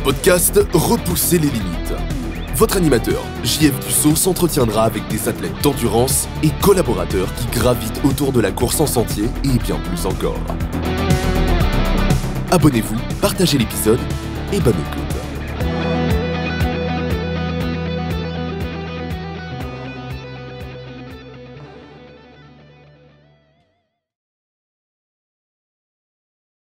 podcast Repousser les limites. Votre animateur, JF Dussault, s'entretiendra avec des athlètes d'endurance et collaborateurs qui gravitent autour de la course en sentier et bien plus encore. Abonnez-vous, partagez l'épisode et bonne écoute.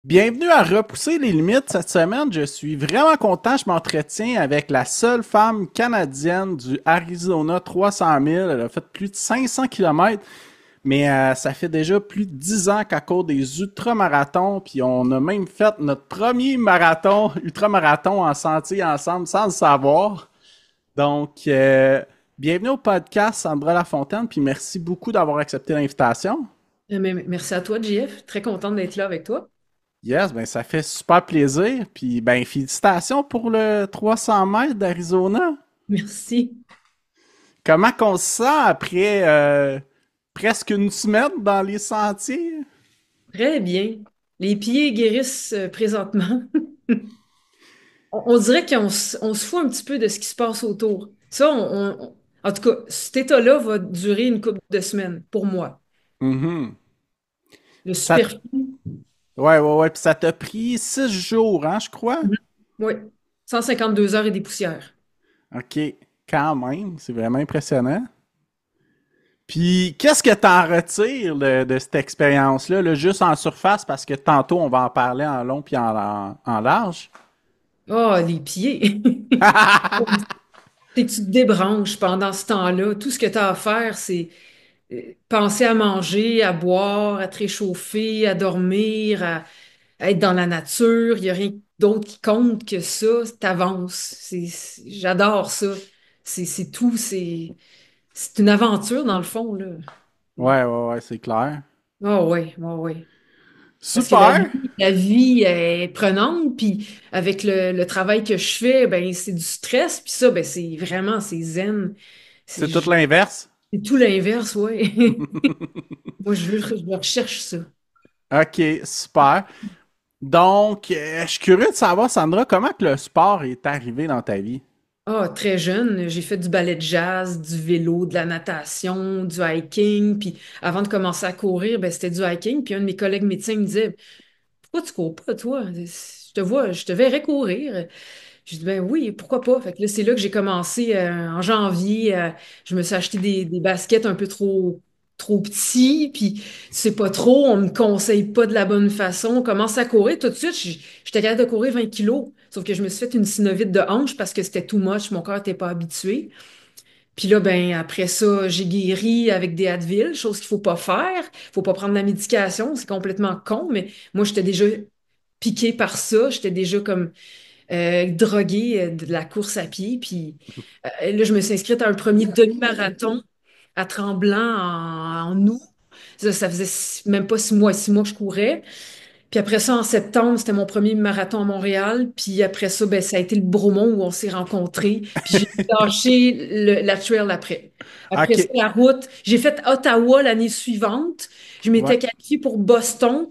Bienvenue à Repousser les limites. Cette semaine, je suis vraiment content. Je m'entretiens avec la seule femme canadienne du Arizona 300 000. Elle a fait plus de 500 km, mais ça fait déjà plus de 10 ans qu'elle court des ultramarathons. Puis on a même fait notre premier marathon, ultramarathon en sentier ensemble sans le savoir. Donc, bienvenue au podcast, Sandra Lafontaine. Puis merci beaucoup d'avoir accepté l'invitation. Merci à toi, JF. Très contente d'être là avec toi. Yes, ben ça fait super plaisir. Puis ben félicitations pour le 300 mètres d'Arizona. Merci. Comment qu'on se sent après presque une semaine dans les sentiers? Très bien. Les pieds guérissent présentement. On dirait on se fout un petit peu de ce qui se passe autour. En tout cas, cet état-là va durer une couple de semaines pour moi. Mhm. Le Ça, superflu. ouais. Puis ça t'a pris 6 jours, hein, je crois? Mhm. Oui. 152 heures et des poussières. OK, quand même, c'est vraiment impressionnant. Puis qu'est-ce que t'en retires de cette expérience-là, là, juste en surface, parce que tantôt on va en parler en long puis en large? Oh, les pieds. C'est que tu te débranches pendant ce temps-là. Tout ce que tu as à faire, c'est penser à manger, à boire, à te réchauffer, à dormir, à être dans la nature. Il n'y a rien d'autre qui compte que ça. T'avances. J'adore ça. C'est tout. C'est une aventure, dans le fond, là. Ouais, c'est clair. Oh ouais, oh ouais. Parce que Super! la vie est prenante, puis avec le travail que je fais, ben c'est du stress, puis ça, ben c'est zen. C'est tout l'inverse. C'est tout l'inverse, ouais. Moi, je recherche ça. OK, super. Donc, je suis curieux de savoir, Sandra, comment que le sport est arrivé dans ta vie? Ah, très jeune, j'ai fait du ballet de jazz, du vélo, de la natation, du hiking. Puis avant de commencer à courir, ben, c'était du hiking. Puis un de mes collègues médecins me disait, pourquoi tu cours pas, toi? Je te verrais courir. Je dis, ben oui, pourquoi pas? Fait que là, c'est là que j'ai commencé en janvier. Je me suis acheté des baskets un peu trop petits, puis tu sais pas trop, on me conseille pas de la bonne façon. On commence à courir. Tout de suite, j'étais capable de courir 20 kilos. Sauf que je me suis fait une synovite de hanche parce que c'était too much, mon corps n'était pas habitué. Puis là, ben après ça, j'ai guéri avec des Advil, chose qu'il faut pas faire. Faut pas prendre la médication, c'est complètement con, mais moi, j'étais déjà piquée par ça. J'étais déjà comme droguée de la course à pied. Puis là, je me suis inscrite à un premier demi-marathon à Tremblant en août. Ça faisait même pas 6 mois que je courais. Puis après ça, en septembre, c'était mon premier marathon à Montréal. Puis après ça, ben, ça a été le Bromont où on s'est rencontrés. Puis j'ai lâché la trail après. Après ça, OK, la route. J'ai fait Ottawa l'année suivante. Je ouais. m'étais qualifiée pour Boston.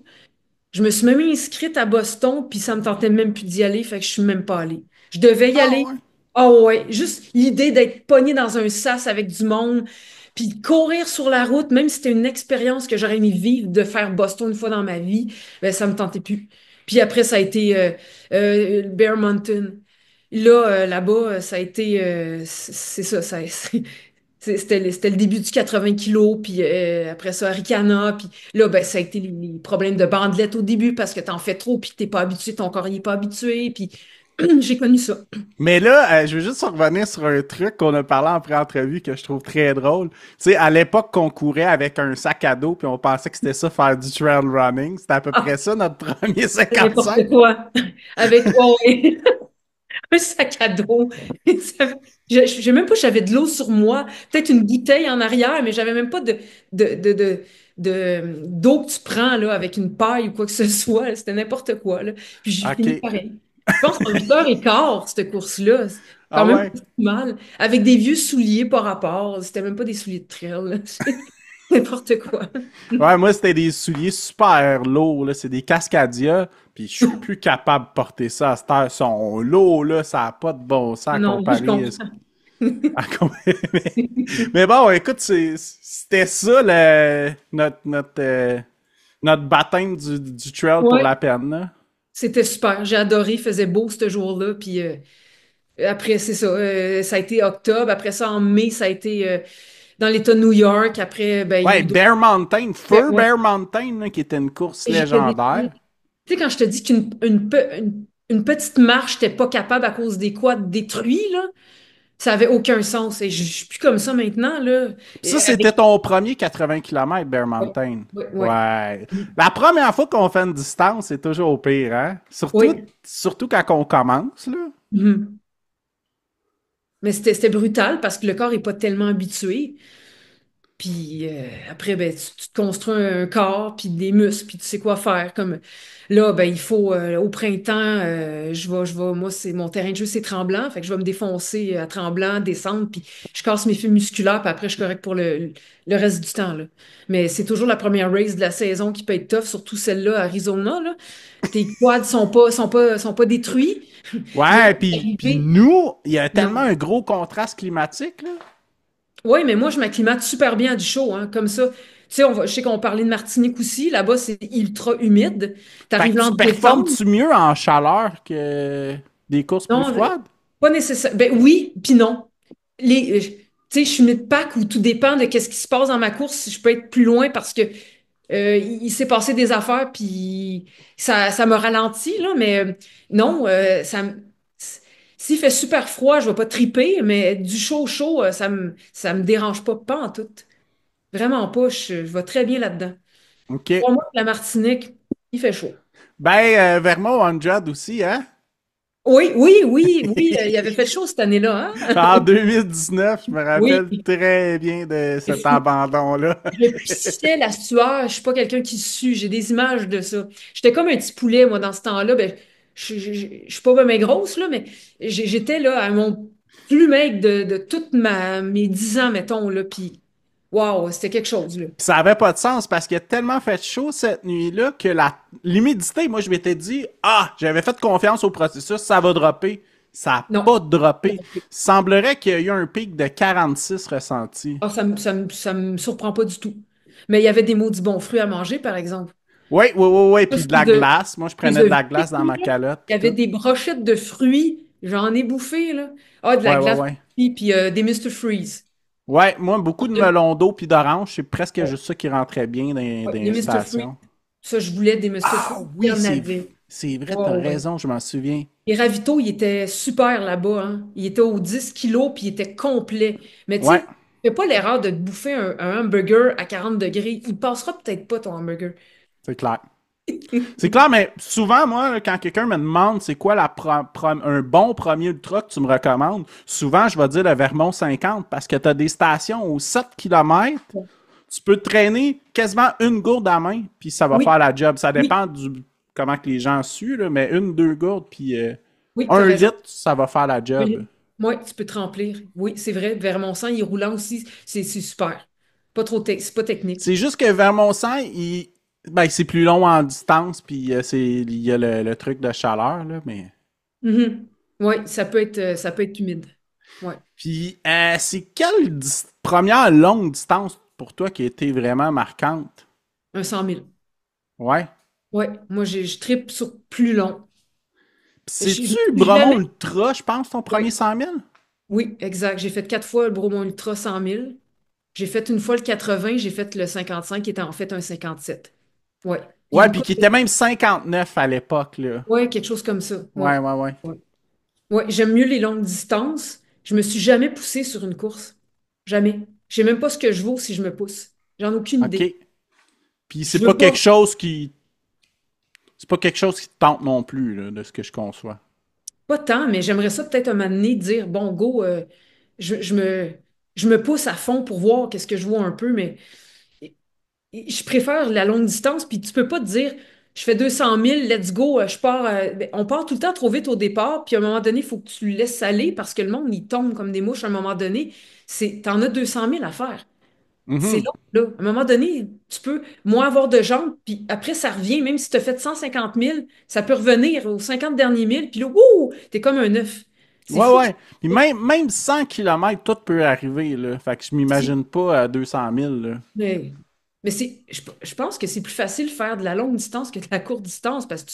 Je me suis même inscrite à Boston, puis ça me tentait même plus d'y aller, fait que je suis même pas allée. Je devais y Ah aller. ouais. Oh ouais, juste l'idée d'être pognée dans un sas avec du monde, puis de courir sur la route, même si c'était une expérience que j'aurais aimé vivre, de faire Boston une fois dans ma vie, ben ça me tentait plus. Puis après, ça a été Bear Mountain. Là, là-bas, ça a été, c'est ça, c'était le début du 80 kilos, puis après ça, Ricana, puis là, ben, ça a été les problèmes de bandelettes au début parce que t'en fais trop, puis que t'es pas habitué, ton corps il est pas habitué, puis j'ai connu ça. Mais là, je veux juste revenir sur un truc qu'on a parlé en pré-entrevue que je trouve très drôle. Tu sais, à l'époque qu'on courait avec un sac à dos puis on pensait que c'était ça faire du trail running, c'était à peu près Ah, ça notre premier c'est n'importe 55. quoi. Avec, oh, ouais, un sac à dos. Ça- je sais même pas si j'avais de l'eau sur moi, peut-être une bouteille en arrière, mais j'avais même pas de, de, de, d'eau que tu prends là, avec une paille ou quoi que ce soit, là. C'était n'importe quoi, là. Puis j'ai fini OK. pareil. Je pense en 8h15, cette course-là. C'est Ah quand même ouais. pas si mal. Avec des vieux souliers par rapport. C'était même pas des souliers de trail, là. N'importe quoi. Ouais, moi, c'était des souliers super lourds, là. C'est des Cascadia. Puis je suis plus capable de porter ça à cette heure. Ils sont lourds, là. Ça n'a pas de bon sens à Non, je comparer. comprends. Mais, mais bon, écoute, c'était ça notre baptême du trail pour Ouais, la peine, là. c'était super. J'ai adoré. Il faisait beau ce jour-là. Puis après, c'est ça. Ça a été octobre. Après ça, en mai, ça a été dans l'État de New York. Après, ben, il y a Ouais, eu d'autres. Bear Mountain, Fur Ouais. Bear Mountain, là, qui était une course J'ai fait des. légendaire. Tu sais, quand je te dis une petite marche, t'es pas capable à cause des quads détruits, là, ça avait aucun sens. Et je suis plus comme ça maintenant, là. Ça, Et c'était avec. ton premier 80 km, Bear Ouais, Mountain. ouais, ouais. Ouais. La première fois qu'on fait une distance, c'est toujours au pire, hein? Oui. Surtout quand on commence, là. Mhm. Mais c'était brutal parce que le corps est pas tellement habitué. Puis après, ben, tu te construis un corps, puis des muscles, puis tu sais quoi faire. Comme là, ben, il faut, au printemps, moi, c'est mon terrain de jeu, c'est Tremblant. Fait que je vais me défoncer à Tremblant, descendre, puis je casse mes fibres musculaires, puis après, je suis correct pour le reste du temps, là. Mais c'est toujours la première race de la saison qui peut être tough, surtout celle-là, à Arizona, là. Tes quads sont pas détruits. Mais Ouais, puis arrivé, nous, il y a tellement non. un gros contraste climatique, là. Oui, mais moi, je m'acclimate super bien à du chaud, hein, comme ça. Tu sais, je sais qu'on parlait de Martinique aussi. Là-bas, c'est ultra humide. Fait T'arrives que tu l'en décembre. performes-tu mieux en chaleur que des courses plus Non, froides? pas nécessaire. Ben oui, puis non. Tu sais, je suis mid-pack où tout dépend de qu'est-ce qui se passe dans ma course. Je peux être plus loin parce que il s'est passé des affaires, puis ça me ralentit, là. Mais non, s'il fait super froid, je vais pas triper, mais du chaud, ça me dérange pas en tout. Vraiment pas, je vais très bien là-dedans. OK. Crois-moi que la Martinique, il fait chaud. Ben, Vermont 100 aussi, hein? Oui, oui, oui, oui, il avait fait chaud cette année-là, hein? En 2019, je me Oui, rappelle très bien de c'est cet fou. abandon-là. Je pissais la sueur, je suis pas quelqu'un qui sue, j'ai des images de ça. J'étais comme un petit poulet, moi, dans ce temps-là. Ben, je suis pas bien grosse, là, mais j'étais là à mon plus maigre de toutes mes 10 ans, mettons, là, puis waouh, c'était quelque chose, là. Ça avait pas de sens parce qu'il a tellement fait chaud cette nuit-là que l'humidité, moi, je m'étais dit, ah, j'avais fait confiance au processus, ça va dropper. Ça a Non. pas droppé. Semblerait qu'il y a eu un pic de 46 ressenti. Ah, ça me surprend pas du tout. Mais il y avait des maudits bons fruits à manger, par exemple. Oui, oui, oui, oui, puis Plus de la de glace. Moi, je plus prenais de de la glace dans fruits, ma là. calotte, Il y puis avait tout. des brochettes de fruits. J'en ai bouffé, là. Ah, de la Ouais, ouais, glace, ouais. puis des Mr. Freeze. Ouais, moi, beaucoup de Ouais, melon d'eau puis d'orange, c'est presque juste ça qui rentrait bien dans des les Mr. Freeze. stations. Ça, je voulais des Mr. Ah Freeze. Il y oui, en avait. c'est vrai, Ouais, t'as ouais. raison, je m'en souviens. Les ravitaux, il était super là-bas, hein. Il était aux 10 kilos, puis il était complet. Mais tu Ouais, sais, fais pas l'erreur de te bouffer un hamburger à 40 degrés. Il passera peut-être pas ton hamburger. c'est clair. C'est clair, mais souvent, moi, quand quelqu'un me demande c'est quoi un bon premier ultra que tu me recommandes, souvent, je vais dire le Vermont 50 parce que tu as des stations aux 7 km, tu peux traîner quasiment une gourde à main, puis ça va Oui, faire la job. Ça oui, dépend du comment que les gens suent, là, mais une, deux gourdes, puis oui, t'as un raison. litre, ça va faire la job. Oui, tu peux te remplir. Oui, c'est vrai. Vers mon sang, il est roulant aussi. C'est super. Pas trop c'est pas technique. C'est juste que Vermont-Sang, ben, c'est plus long en distance, puis il y a le truc de chaleur, là, mais... Mhm. Oui, ça peut être humide. Ouais. Puis, c'est quelle première longue distance pour toi qui a été vraiment marquante? Un 100 000. Ouais. Ouais, moi, je tripe sur plus long. C'est-tu J'ai Bromont jamais. Ultra, je pense, ton premier Oui, 100 000? oui, exact. J'ai fait 4 fois le Bromont Ultra 100 000. J'ai fait une fois le 80. J'ai fait le 55 qui était en fait un 57. Ouais. Puis Ouais, une puis couple qui était même 59 à l'époque, là. ouais, quelque chose comme ça. Ouais. Ouais, ouais, ouais. Ouais. Ouais, j'aime mieux les longues distances. Je me suis jamais poussée sur une course. Jamais. Je sais même pas ce que je vaux si je me pousse. J'en ai aucune OK. idée. Puis Je veux pas, c'est pas quelque chose qui te tente non plus, là, de ce que je conçois. pas tant, mais j'aimerais ça peut-être un moment donné dire, bon, go, je me pousse à fond pour voir qu'est-ce que je vois un peu, mais je préfère la longue distance, puis tu peux pas te dire, je fais 200 000, let's go, je pars. Ben, on part tout le temps trop vite au départ, puis à un moment donné, il faut que tu le laisses aller parce que le monde, il tombe comme des mouches à un moment donné. T'en as 200 000 à faire. C'est Mhm. long, là. À un moment donné, tu peux moins avoir de jambes, puis après, ça revient. Même si tu as fait 150 000, ça peut revenir aux 50 derniers mille, puis là, wouh, t'es comme un œuf. C'est Ouais, fou. ouais. Puis même 100 kilomètres, tout peut arriver, là. Fait que je C'est- m'imagine pas à 200 000, là. Mais, mais je pense que c'est plus facile de faire de la longue distance que de la courte distance parce que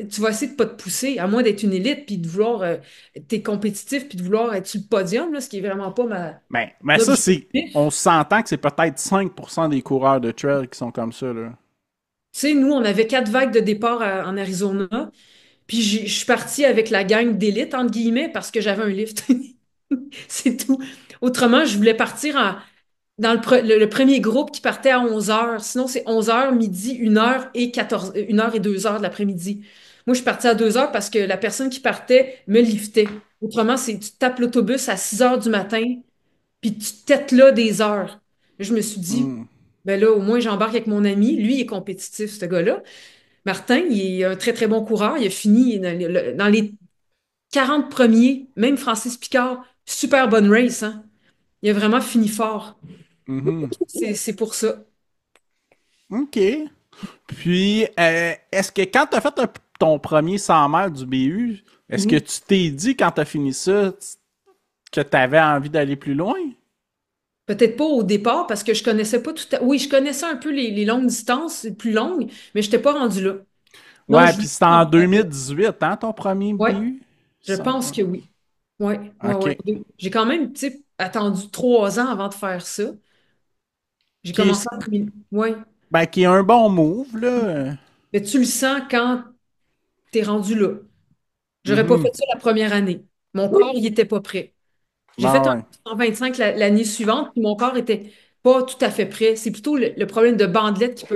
tu vas essayer de pas te pousser, à moins d'être une élite, puis de vouloir, t'es compétitif, puis de vouloir être sur le podium, là, ce qui est vraiment pas Mais ça, c'est. On l'objectif. s'entend que c'est peut-être 5% des coureurs de trail qui sont comme ça, là. Tu sais, nous, on avait 4 vagues de départ en Arizona. Puis je suis partie avec la gang d'élite, entre guillemets, parce que j'avais un lift. C'est tout. Autrement, je voulais partir dans le premier groupe qui partait à 11 heures. Sinon, c'est 11 heures, midi, 1 heure et 14, 1 heure et 2 heures de l'après-midi. Moi, je suis partie à 2 heures parce que la personne qui partait me liftait. Autrement, c'est tu tapes l'autobus à 6 heures du matin, puis tu têtes là des heures. Je me suis dit, Hmm. ben là, au moins, j'embarque avec mon ami. Lui, il est compétitif, ce gars-là. Martin, il est un très, très bon coureur. Il a fini dans les 40 premiers, même Francis Picard, super bonne race, hein. Il a vraiment fini fort. Mhm. C'est pour ça. OK. Puis, est-ce que quand t'as fait ton premier 100 mètres du BU, est-ce que Mhm. tu t'es dit quand t'as fini ça que t'avais envie d'aller plus loin? Peut-être pas au départ parce que je connaissais pas tout à... Oui, je connaissais un peu les longues distances, les plus longues, mais je n'étais pas rendu là. Non, Ouais, je puis voulais c'était en en faire. 2018, hein, ton premier Ouais, BU? je pense que oui. Ouais, ouais, OK. ouais. J'ai quand même, tu sais, attendu 3 ans avant de faire ça. J'ai Qui commencé est, à... Ouais. ben, qui est un bon move, là. Mais tu le sens quand t'es rendu là. J'aurais pas fait Mhm. ça la première année. Mon corps, il était pas prêt. J'ai fait Ben un ouais. 125 l'année suivante, puis mon corps était pas tout à fait prêt. C'est plutôt le problème de bandelette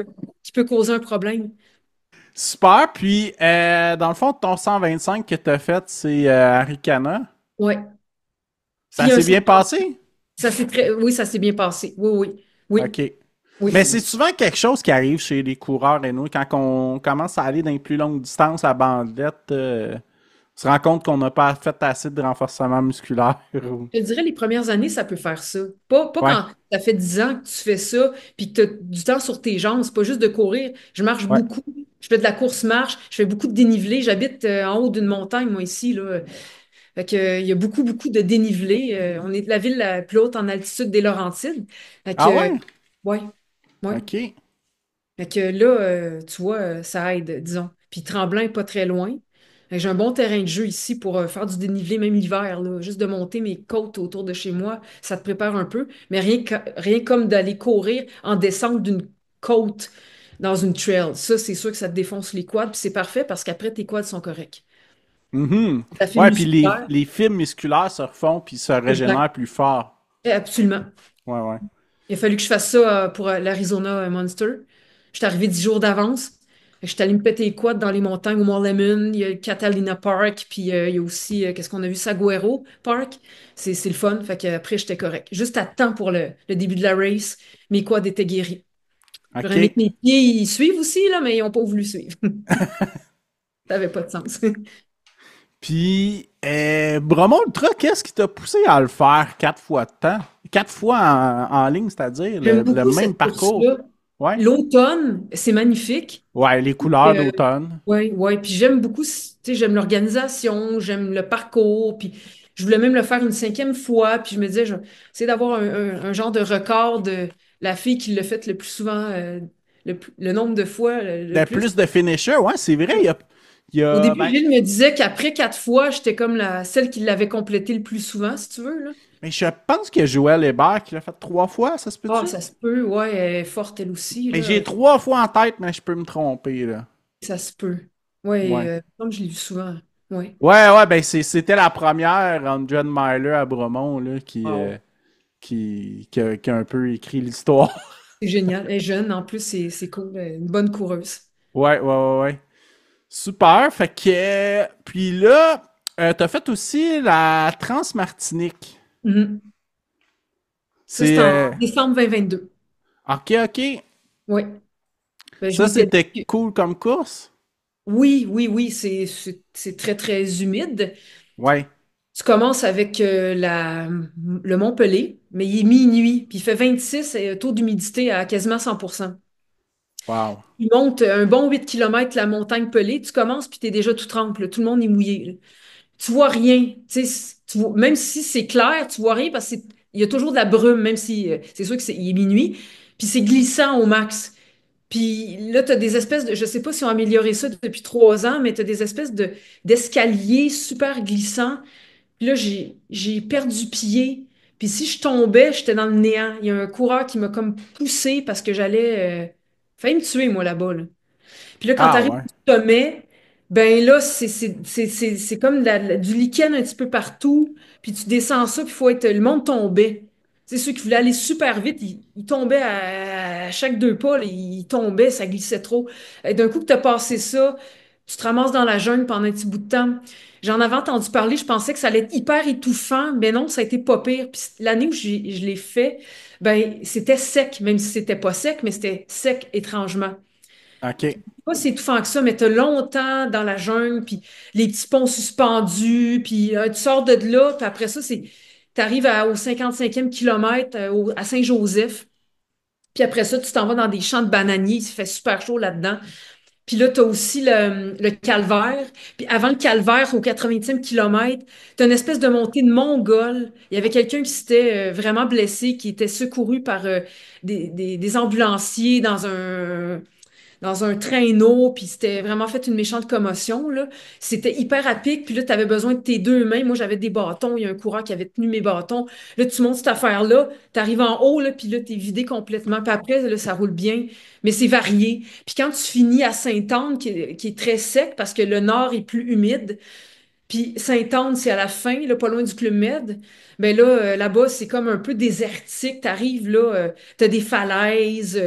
qui peut causer un problème. Super. Puis, dans le fond, ton 125 que t'as fait, c'est Arikana. Ouais. Ça Puis s'est bien passé? oui, ça s'est bien passé. Oui, oui, oui, OK. Mais oui. c'est souvent quelque chose qui arrive chez les coureurs et nous, quand on commence à aller dans les plus longues distances à bandelette, on se rend compte qu'on n'a pas fait assez de renforcement musculaire. Je te dirais, les premières années, ça peut faire ça. Pas Ouais, quand ça fait 10 ans que tu fais ça, puis que tu as du temps sur tes jambes. C'est pas juste de courir. Je marche ouais. beaucoup. Je fais de la course-marche. Je fais beaucoup de dénivelé. J'habite en haut d'une montagne, moi, ici, là. Fait que, il y a beaucoup, beaucoup de dénivelé. On est la ville la plus haute en altitude des Laurentides. Fait Ah que, ouais? ouais, ouais. OK. Fait que là, tu vois, ça aide, disons. Puis Tremblant est pas très loin. Fait que j'ai un bon terrain de jeu ici pour faire du dénivelé, même l'hiver, là. Juste de monter mes côtes autour de chez moi, ça te prépare un peu. Mais rien comme d'aller courir en descente d'une côte dans une trail. Ça, c'est sûr que ça te défonce les quads. Puis c'est parfait parce qu'après, tes quads sont corrects. Mhm. La fibre Ouais, puis musculaire, les fibres musculaires se refont puis se exact. régénèrent plus fort. Absolument. Ouais, ouais. Il a fallu que je fasse ça pour l'Arizona Monster. Je suis arrivé 10 jours d'avance. Je suis allé me péter les quads dans les montagnes au Mont Lemmon. Il y a Catalina Park, puis il y a aussi, qu'est-ce qu'on a vu, Saguaro Park. C'est le fun. Fait qu'après, j'étais correct. Juste à temps pour le début de la race, mes quads étaient guéris. J'aurais aimé OK. que mes pieds ils suivent aussi, là, mais ils n'ont pas voulu suivre. Ça n'avait pas de sens. Puis, Bromont Ultra, qu'est-ce qui t'a poussé à le faire 4 fois de temps? 4 fois en ligne, c'est-à-dire J'aime le beaucoup même cette parcours. course-là. Ouais. L'automne, c'est magnifique. Ouais, les couleurs d'automne. Oui, ouais. Puis j'aime beaucoup, tu sais, j'aime l'organisation, j'aime le parcours. Puis je voulais même le faire une 5e fois. Puis je me disais, je vais essayer d'avoir un genre de record de la fille qui l'a fait le plus souvent, le nombre de fois le De plus. plus de finishers, ouais, c'est vrai. Au début, Ben, Gilles me disait qu'après 4 fois, j'étais comme celle qui l'avait complété le plus souvent, si tu veux, là. mais je pense que Joël Hébert qui l'a fait 3 fois, ça se Ah, peut-tu? ça se peut, ouais, elle est forte elle aussi, Mais j'ai là. 3 fois en tête, mais je peux me tromper, là. Ça se peut. Ouais, Ouais. comme je l'ai vu souvent. Ouais. Ouais, ben c'était la première 100 miler à Bromont, là, Wow. qui a un peu écrit l'histoire. C'est génial. Elle est jeune, en plus, c'est cool. Une bonne coureuse. Ouais. Super. Fait que. Puis là, t'as fait aussi la Transmartinique. Mhm. Ça, C'est. c'est en décembre 2022. Ok. Oui. Ben, je Ça, m'étais c'était dit cool comme course. oui, oui, oui, c'est très, très humide. Ouais. Tu commences avec le Mont Pelé, mais il est minuit, puis il fait 26 taux d'humidité à quasiment 100%. Wow. Tu montes un bon 8 kilomètres la montagne Pelé, tu commences, puis tu es déjà tout trempe, là. Tout le monde est mouillé, là. Tu vois rien. Tu sais, même si c'est clair, tu vois rien parce qu'il y a toujours de la brume, même si c'est sûr il est minuit. Puis c'est glissant au max. Puis là, tu as des espèces de, je sais pas si on a amélioré ça depuis 3 ans, mais tu as des espèces d'escaliers super glissants. Puis là, j'ai perdu pied. Puis si je tombais, j'étais dans le néant. Il y a un coureur qui m'a comme poussé parce que failli me tuer, moi, là-bas, là. Puis là, quand tu Ah arrives ouais. au sommet, ben là, c'est comme du lichen un petit peu partout. Puis tu descends ça, puis faut être. Le monde tombait. C'est ceux qui voulaient aller super vite, ils tombaient à chaque 2 pas, là, ils tombaient, ça glissait trop. Et d'un coup que tu as passé ça, tu te ramasses dans la jungle pendant un petit bout de temps. J'en avais entendu parler, je pensais que ça allait être hyper étouffant, mais non, ça a été pas pire. Puis l'année où je l'ai fait, ben c'était sec, même si c'était pas sec, mais c'était sec étrangement OK. pas si étouffant que ça, mais t'as longtemps dans la jungle, puis les petits ponts suspendus, puis tu sors de là, puis après ça, t'arrives au 55e kilomètre à Saint-Joseph, puis après ça, tu t'en vas dans des champs de bananiers, il fait super chaud là-dedans. Puis là, t'as aussi le calvaire, puis avant le calvaire, au 80e kilomètre, t'as une espèce de montée de Mongol. Il y avait quelqu'un qui s'était vraiment blessé, qui était secouru par des ambulanciers dans un traîneau, puis c'était vraiment fait une méchante commotion, là. C'était hyper à pic, puis là, tu avais besoin de tes 2 mains. Moi, j'avais des bâtons. Il y a un coureur qui avait tenu mes bâtons. Là, tu montes cette affaire-là, tu arrives en haut, là, puis là, tu es vidé complètement. Puis après, là, ça roule bien, mais c'est varié. Puis quand tu finis à Sainte-Anne, qui est très sec, parce que le nord est plus humide, puis Sainte-Anne, c'est à la fin, là, pas loin du Club Med. Ben là, là-bas, c'est comme un peu désertique. T'arrives là, t'as des falaises,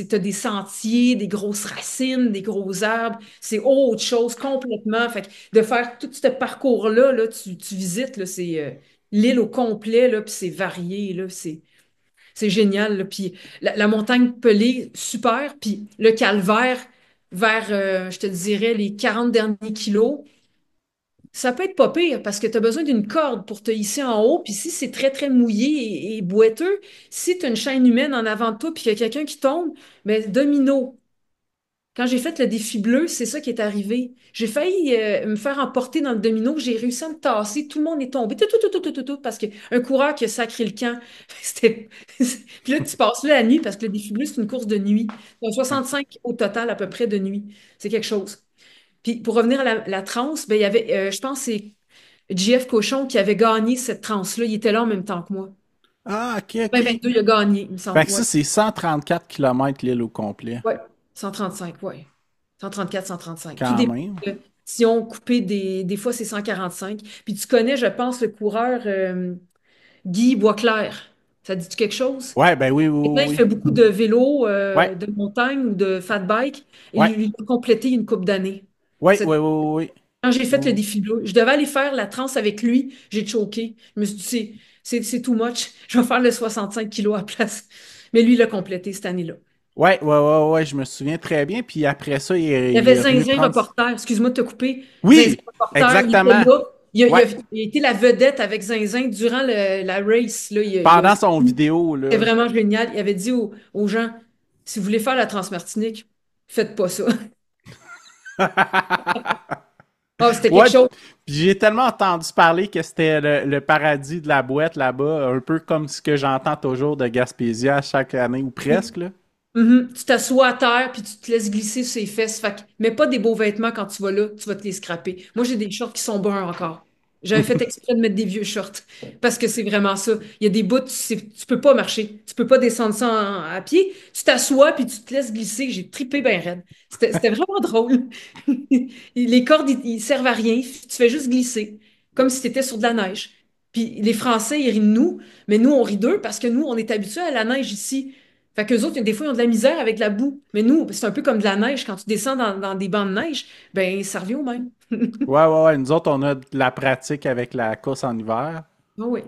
t'as des sentiers, des grosses racines, des gros arbres. C'est autre chose complètement. Fait que de faire tout ce parcours-là, là, tu visites, là, c'est l'île au complet, là, puis c'est varié, là, c'est génial, là. Puis la montagne Pelée, super. Puis le calvaire, vers, je te dirais, les 40 derniers kilos. Ça peut être pas pire parce que tu as besoin d'une corde pour te hisser en haut. Puis si c'est très, très mouillé et boiteux, si tu as une chaîne humaine en avant de toi puis qu'il y a quelqu'un qui tombe, ben domino. Quand j'ai fait le défi bleu, c'est ça qui est arrivé. J'ai failli me faire emporter dans le domino. J'ai réussi à me tasser. Tout le monde est tombé. Tout, tout, tout, tout, tout, tout, tout, parce qu'un coureur qui a sacré le camp. C'était... Puis là, tu passes là la nuit parce que le défi bleu, c'est une course de nuit. Donc 65 au total à peu près de nuit. C'est quelque chose. Puis pour revenir à la transe, ben, il y avait, je pense, que c'est JF Cochon qui avait gagné cette transe-là. Il était là en même temps que moi. Ah, OK, OK. 2022, il a gagné, il me Fait semble. que Ouais, ça, c'est 134 kilomètres l'île au complet. ouais. 135, ouais. 134, 135. Tout Quand dépend même. si on coupé des fois, c'est 145. Puis tu connais, je pense, le coureur Guy Boisclair. Ça dit quelque chose? Ouais, ben oui, oui, Maintenant, il oui. fait beaucoup de vélo, Ouais, de montagne ou de fat bike. Et ouais, il a complété une coupe d'années. ouais, ouais, ouais, ouais. Quand j'ai fait le Ouais. défi bleu, je devais aller faire la transe avec lui. J'ai choqué. Je me suis dit, c'est too much. Je vais faire le 65 kilos à place. Mais lui, il l'a complété cette année-là. Ouais, ouais, ouais, ouais, je me souviens très bien. Puis après ça, Il y il avait est venu Zinzin prendre. Reporter. Excuse-moi de te couper. Zinzin Oui, Reporter, il était exactement. là. Ouais, Il a été la vedette avec Zinzin durant la race. Là. pendant son vidéo, C'était là. vraiment génial. Il avait dit aux gens, si vous voulez faire la Transmartinique, faites pas ça. Ah, c'était quelque Ouais, chose. puis j'ai tellement entendu parler que c'était le paradis de la boîte là-bas, un peu comme ce que j'entends toujours de Gaspésia chaque année ou presque, là. Mhm. Tu t'assois à terre puis tu te laisses glisser sur les fesses. Fait que mets pas des beaux vêtements quand tu vas là, tu vas te les scraper. Moi, j'ai des shorts qui sont bruns encore. J'avais fait exprès de mettre des vieux shorts parce que c'est vraiment ça. Il y a des bouts, tu peux pas marcher. Tu peux pas descendre ça à pied. Tu t'assois puis tu te laisses glisser. J'ai tripé bien raide. C'était vraiment drôle. Les cordes, ils servent à rien. Tu fais juste glisser comme si tu étais sur de la neige. Puis les Français, ils rient de nous, mais nous, on rit d'eux parce que nous, on est habitués à la neige ici. Fait qu'eux autres, des fois, ils ont de la misère avec la boue. Mais nous, c'est un peu comme de la neige. Quand tu descends dans des bancs de neige, ben, ça revient au même. Ouais, ouais, ouais. Nous autres, on a de la pratique avec la course en hiver. Ah oui,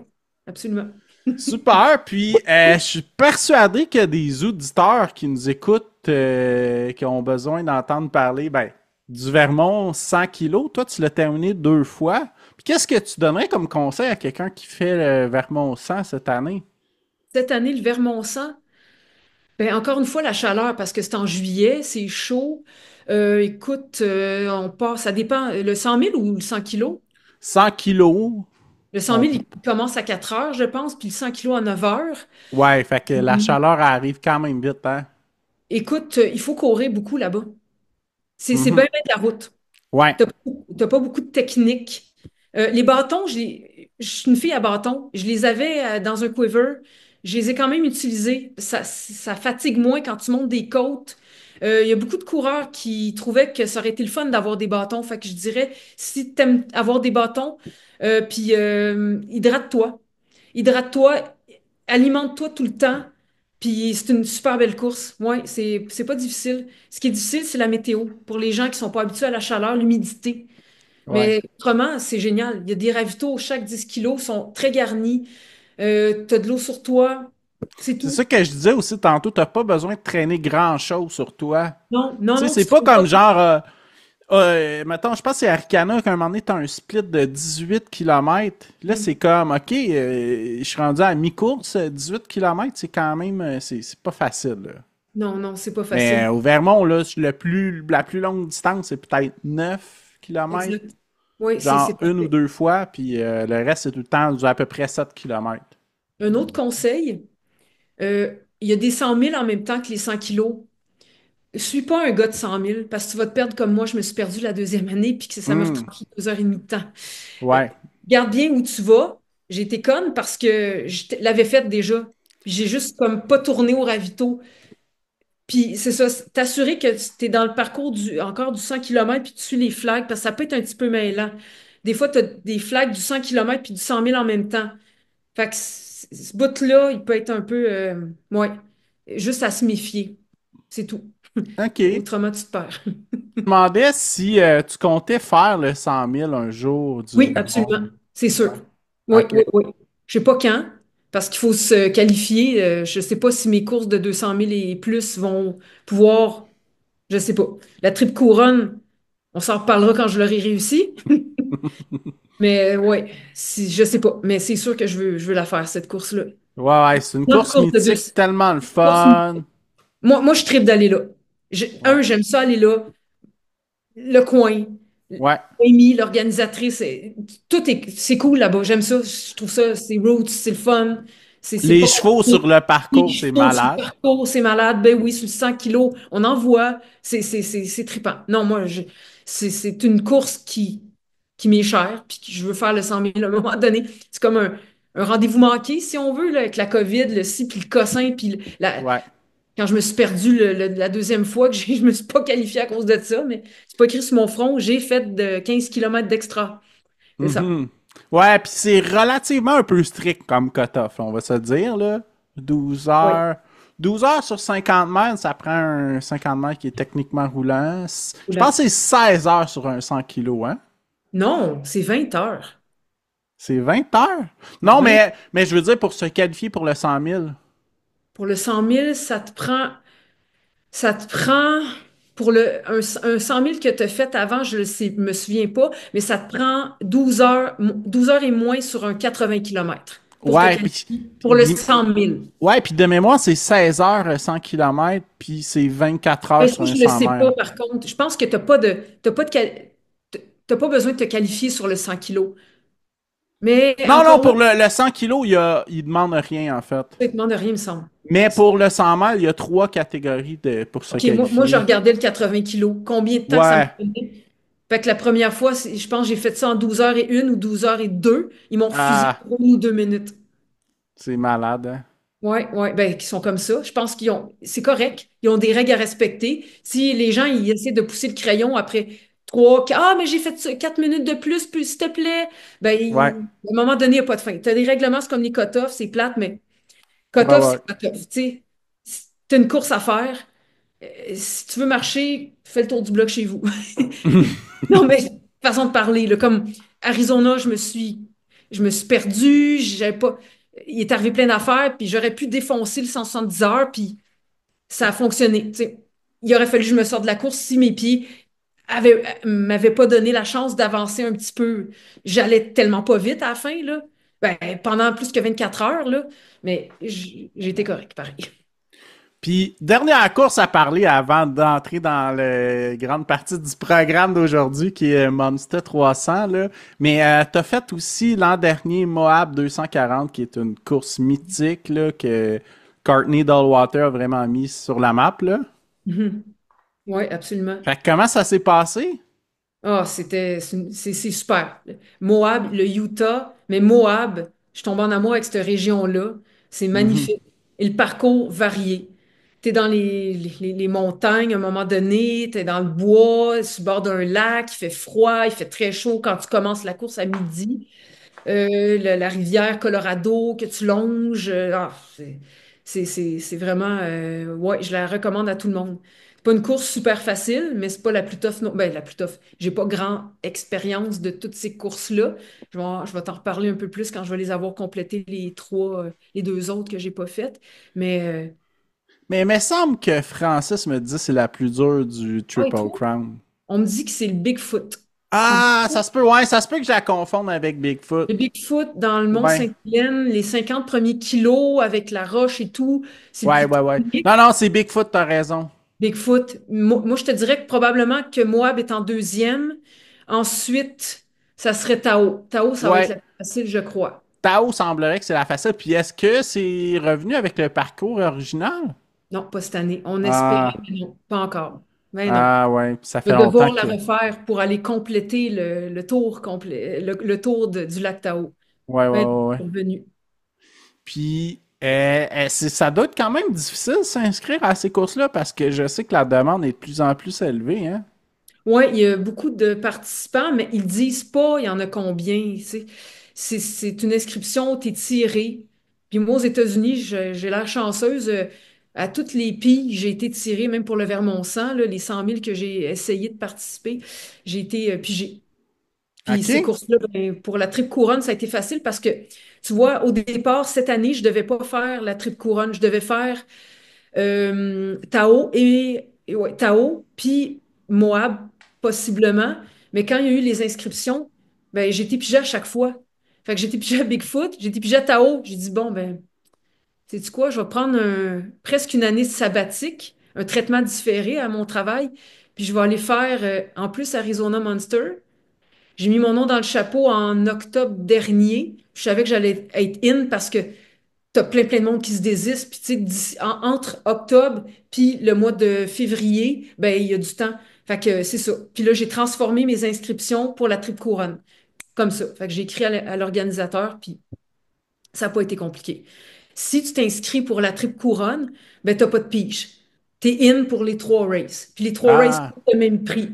absolument. Super. Puis, je suis persuadé qu'il y a des auditeurs qui nous écoutent, qui ont besoin d'entendre parler, ben, du Vermont 100 kilos. Toi, tu l'as terminé 2 fois. Puis qu'est-ce que tu donnerais comme conseil à quelqu'un qui fait le Vermont 100 cette année? Cette année, le Vermont-Sang, ben, encore une fois, la chaleur, parce que c'est en juillet, c'est chaud. Écoute, on part, ça dépend, le 100 000 ou le 100 kilos? 100 kilos. Le 100 000, On... il commence à 4 heures, je pense, puis le 100 kilos à 9 heures. Ouais, fait que la Mhm. chaleur elle arrive quand même vite, hein? Écoute, il faut courir beaucoup là-bas. C'est bien Mhm. mettre la route. Ouais, T'as pas beaucoup de technique. Les bâtons, je suis une fille à bâtons. Je les avais dans un quiver. Je les ai quand même utilisés. Ça fatigue moins quand tu montes des côtes. Il y a beaucoup de coureurs qui trouvaient que ça aurait été le fun d'avoir des bâtons. Fait que je dirais, si tu aimes avoir des bâtons, puis hydrate-toi. Hydrate-toi, alimente-toi tout le temps. Puis c'est une super belle course. Ouais, c'est pas difficile. Ce qui est difficile, c'est la météo. Pour les gens qui sont pas habitués à la chaleur, l'humidité. ouais. Mais autrement, c'est génial. Il y a des ravitaux, chaque 10 kilos sont très garnis. Tu as de l'eau sur toi. C'est C'est tout. ça que je disais aussi tantôt, t'as pas besoin de traîner grand-chose sur toi. Non, non, Tu sais, non, c'est tu pas trouves pas. comme genre, mettons, je pense que c'est Arcana qu'à un moment donné, t'as un split de 18 km. Là, c'est comme, OK, je suis rendu à mi-course, 18 km, c'est quand même, c'est pas facile, là. Non, non, c'est pas Mais facile. au Vermont, là, la plus longue distance, c'est peut-être 9 km, Exact. Oui, c'est genre une ou parfait. deux fois, puis le reste, c'est tout le temps à peu près 7 km. Un autre conseil, il y a des 100 000 en même temps que les 100 kilos. Suis pas un gars de 100 000 parce que tu vas te perdre comme moi, je me suis perdue la deuxième année puis que ça m'a Hmm, pris 2 heures et demie de temps. Euh, ouais. Garde bien où tu vas. J'ai été conne parce que l'avais faite déjà. Puis j'ai juste comme pas tourné au ravito. Puis c'est ça, t'assurer que tu es dans le parcours encore du 100 km puis tu suis les flags parce que ça peut être un petit peu mêlant. Des fois, tu as des flags du 100 km puis du 100 000 en même temps. Fait que ce bout-là, il peut être un peu, ouais, juste à se méfier. C'est tout. OK. Je Autrement, tu te perds. me demandais si tu comptais faire le 100 000 un jour Oui, du absolument. monde. C'est sûr. Oui, OK. oui, oui. Je sais pas quand, parce qu'il faut se qualifier. Je sais pas si mes courses de 200 000 et plus vont pouvoir, je sais pas. La triple couronne, on s'en reparlera quand je l'aurai réussi. Mais ouais, si, je sais pas. Mais c'est sûr que je veux la faire, cette course-là. Ouais, ouais, c'est une Une autre course course de mythique bus. tellement le Course- fun. moi, je tripe d'aller là. Ouais. J'aime ça aller là. Le coin, Ouais. Amy, l'organisatrice, c'est cool là-bas. J'aime ça. Je trouve ça, c'est roots, c'est le fun. C'est Les pas chevaux compliqué. sur le Les parcours, c'est chevaux sur le malade. parcours, c'est malade. Ben oui, sur le 100 kilos, on en voit. C'est trippant. Non, moi, c'est une course qui m'est chère, puis que je veux faire le 100 000 à un moment donné. C'est comme un rendez-vous manqué, si on veut, là, avec la COVID, le ci, puis le cossin, puis Ouais. quand je me suis perdue la deuxième fois, je me suis pas qualifiée à cause de ça, mais c'est pas écrit sur mon front, j'ai fait de 15 kilomètres d'extra. C'est ça. Mhm. Ouais, puis c'est relativement un peu strict comme cut-off, on va se dire, là. 12 Oui. heures. 12 heures sur 50 mètres, ça prend un 50 mètres qui est techniquement roulant. Je pense Oula. que c'est 16 heures sur un 100 kilos, hein? Non, c'est 20 heures. C'est 20 heures? Non, 20. mais je veux dire pour se qualifier pour le 100 000. Pour le 100 000, ça te prend pour un 100 000 que tu as fait avant, je ne me souviens pas, mais ça te prend 12 heures, 12 heures et moins sur un 80 kilomètres pour te Ouais, qualifier pour le puis 100 000. ouais, puis de mémoire, c'est 16 heures 100 km, puis c'est 24 Mais heures ça, sur un je ne le 100 sais pas, mètres. par contre. Je pense que t'as pas besoin de te qualifier sur le 100 kilos. Mais Non, non, encore là, pour le 100 kilos, il demande rien, en fait. ça ne demande rien, il me semble. Mais pour le 100 mètres, il y a trois catégories pour se OK, moi, je qualifier. regardais le 80 kilos. Combien de temps que ça me Ouais. prenait? Fait que la première fois, je pense que j'ai fait ça en 12 heures et une ou 12 heures et deux. Ils m'ont refusé Ah, 1 ou 2 minutes. c'est malade, hein? Ouais, ouais, ben, qui sont comme ça. Je pense c'est correct. Ils ont des règles à respecter. Si les gens, ils essaient de pousser le crayon après mais j'ai fait ça, 4 minutes de plus, puis s'il te plaît. Ben, Ouais. à un moment donné, il n'y a pas de fin. Tu as des règlements, c'est comme les cut-offs, c'est plate, mais Ouais, cut-off, ouais. c'est cut-off. Tu sais, tu as une course à faire. Si tu veux marcher, fais le tour du bloc chez vous. Non, mais façon de parler, là, comme Arizona, je me suis perdue, j'avais pas, il est arrivé plein d'affaires, puis j'aurais pu défoncer le 170 heures, puis ça a fonctionné. Tu sais. Il aurait fallu que je me sorte de la course si mes pieds m'avait pas donné la chance d'avancer un petit peu. J'allais tellement pas vite à la fin, là. Ben, pendant plus que 24 heures, là. Mais j'ai été correct, pareil. Puis, dernière course à parler avant d'entrer dans la grande partie du programme d'aujourd'hui qui est Monster 300, là. Mais t'as fait aussi l'an dernier Moab 240 qui est une course mythique là, que Courtney Dollwater a vraiment mis sur la map, là. Mhm. Oui, absolument. Fait que comment ça s'est passé? Ah, c'est super. Moab, le Utah, mais Moab, je tombe en amour avec cette région-là. C'est Mhm. magnifique. Et le parcours varié. Tu es dans les montagnes à un moment donné, tu es dans le bois, sur le bord d'un lac, il fait froid, il fait très chaud quand tu commences la course à midi. La rivière Colorado que tu longes. C'est vraiment. Ouais, je la recommande à tout le monde. C'est pas une course super facile, mais c'est pas la plus tough. Non, ben, la plus tough. J'ai pas grand expérience de toutes ces courses-là. Je vais t'en reparler un peu plus quand je vais les avoir complétées, les deux autres que j'ai pas faites. Mais, Mais il me semble que Francis me dit que c'est la plus dure du et Triple toi? Crown. On me dit que c'est le Bigfoot. Ah, ça se peut, ouais, ça se peut que je la confonde avec Bigfoot. Le Bigfoot dans le Ou bien. Mont-Sainte-Hélène, les 50 premiers kilos avec la roche et tout, c'est le Ouais, plus ouais, ouais. technique. Non, non, c'est Bigfoot, t'as raison. Bigfoot, moi, je te dirais que probablement que Moab est en deuxième. Ensuite, ça serait Tao. Tao, ça va être Ouais. la plus facile, je crois. Tao semblerait que c'est la facile. Puis est-ce que c'est revenu avec le parcours original? Non, pas cette année. On espérait, Ah, mais non, pas encore. Mais non. ah ouais, puis ça Je fait vais longtemps devoir la que. refaire pour aller compléter le tour complet, le tour du lac Tao. Ouais, ouais, Mais ouais, ouais. non, revenu. Puis ça doit être quand même difficile de s'inscrire à ces courses-là parce que je sais que la demande est de plus en plus élevée, hein? Oui, il y a beaucoup de participants, mais ils disent pas il y en a combien. Tu sais. C'est une inscription, tu es tiré. Puis moi, aux États-Unis, j'ai l'air chanceuse. À toutes les pilles, j'ai été tirée, même pour le Vermont 100, là, les 100 000 que j'ai essayé de participer, j'ai été pigée. Puis ces OK? courses-là, ben, pour la Triple Couronne, ça a été facile parce que, tu vois, au départ, cette année, je devais pas faire la Triple Couronne. Je devais faire Tao ouais, Tao, puis Moab, possiblement. Mais quand il y a eu les inscriptions, ben, j'ai été pigée à chaque fois. Fait que j'ai été pigée à Bigfoot, j'ai été pigée à Tao. J'ai dit, bon, ben, sais-tu quoi, je vais prendre presque une année sabbatique, un traitement différé à mon travail, puis je vais aller faire, en plus, Arizona Monster. J'ai mis mon nom dans le chapeau en octobre dernier. Je savais que j'allais être in parce que t'as plein de monde qui se désiste. Puis, tu sais, entre octobre puis le mois de février, ben, il y a du temps. Fait que c'est ça. Puis là, j'ai transformé mes inscriptions pour la Triple Couronne. Comme ça. Fait que j'ai écrit à l'organisateur, puis ça n'a pas été compliqué. Si tu t'inscris pour la Triple Couronne, ben, t'as pas de pige. T'es in pour les trois races. Puis les trois races Ah, coûtent le même prix.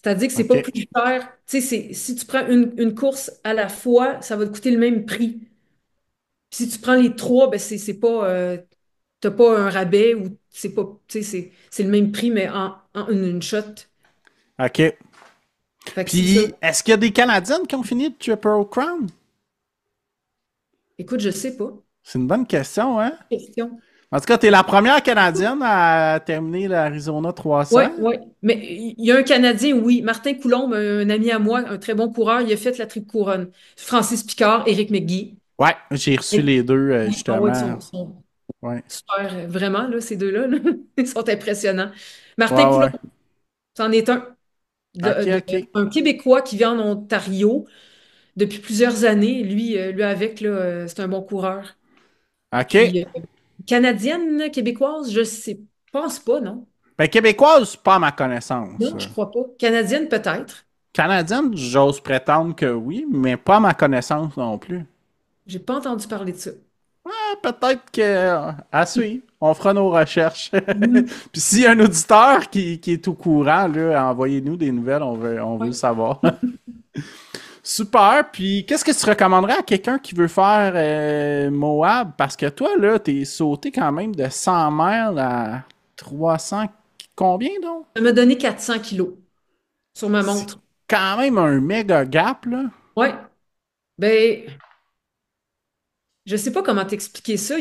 C'est-à-dire que c'est pas OK. plus cher. Tu sais, si tu prends une course à la fois, ça va te coûter le même prix. Puis si tu prends les trois, ben c'est pas, t'as pas un rabais ou c'est pas, tu sais, c'est le même prix, mais en une shot. OK. Fait que c'est ça. Puis, est-ce qu'il y a des Canadiennes qui ont fini le Triple Crown? Écoute, je sais pas. C'est une bonne question, hein? Question. En tout cas, t'es la première Canadienne à terminer l'Arizona Oui, 300. oui. Mais il y a un Canadien, oui. Martin Coulombe, un ami à moi, un très bon coureur, il a fait la triple couronne. Francis Picard, Éric McGee. Ouais, j'ai reçu Et- les deux, Ah ouais, justement. sont Ouais. super, vraiment, là, ces deux-là, là. Ils sont impressionnants. Martin Ouais, Coulombe, ouais. c'en est un. OK, OK. Un Québécois qui vit en Ontario depuis plusieurs années. Lui avec, là, c'est un bon coureur. OK. Puis, canadienne, québécoise, je sais, pense pas, non? Ben, québécoise, pas à ma connaissance. Non, je crois pas. Canadienne, peut-être. Canadienne, j'ose prétendre que oui, mais pas à ma connaissance non plus. J'ai pas entendu parler de ça. Peut-être que à suivre. On fera nos recherches. Mhm. Puis s'il y a un auditeur qui est au courant, là, envoyez-nous des nouvelles, on veut le Ouais. savoir. Super. Puis qu'est-ce que tu recommanderais à quelqu'un qui veut faire Moab? Parce que toi, là, t'es sauté quand même de 100 miles à 300. Combien donc? Ça m'a donné 400 kilos sur ma C'est montre. quand même un méga gap, là. Ouais. Ben, je sais pas comment t'expliquer ça.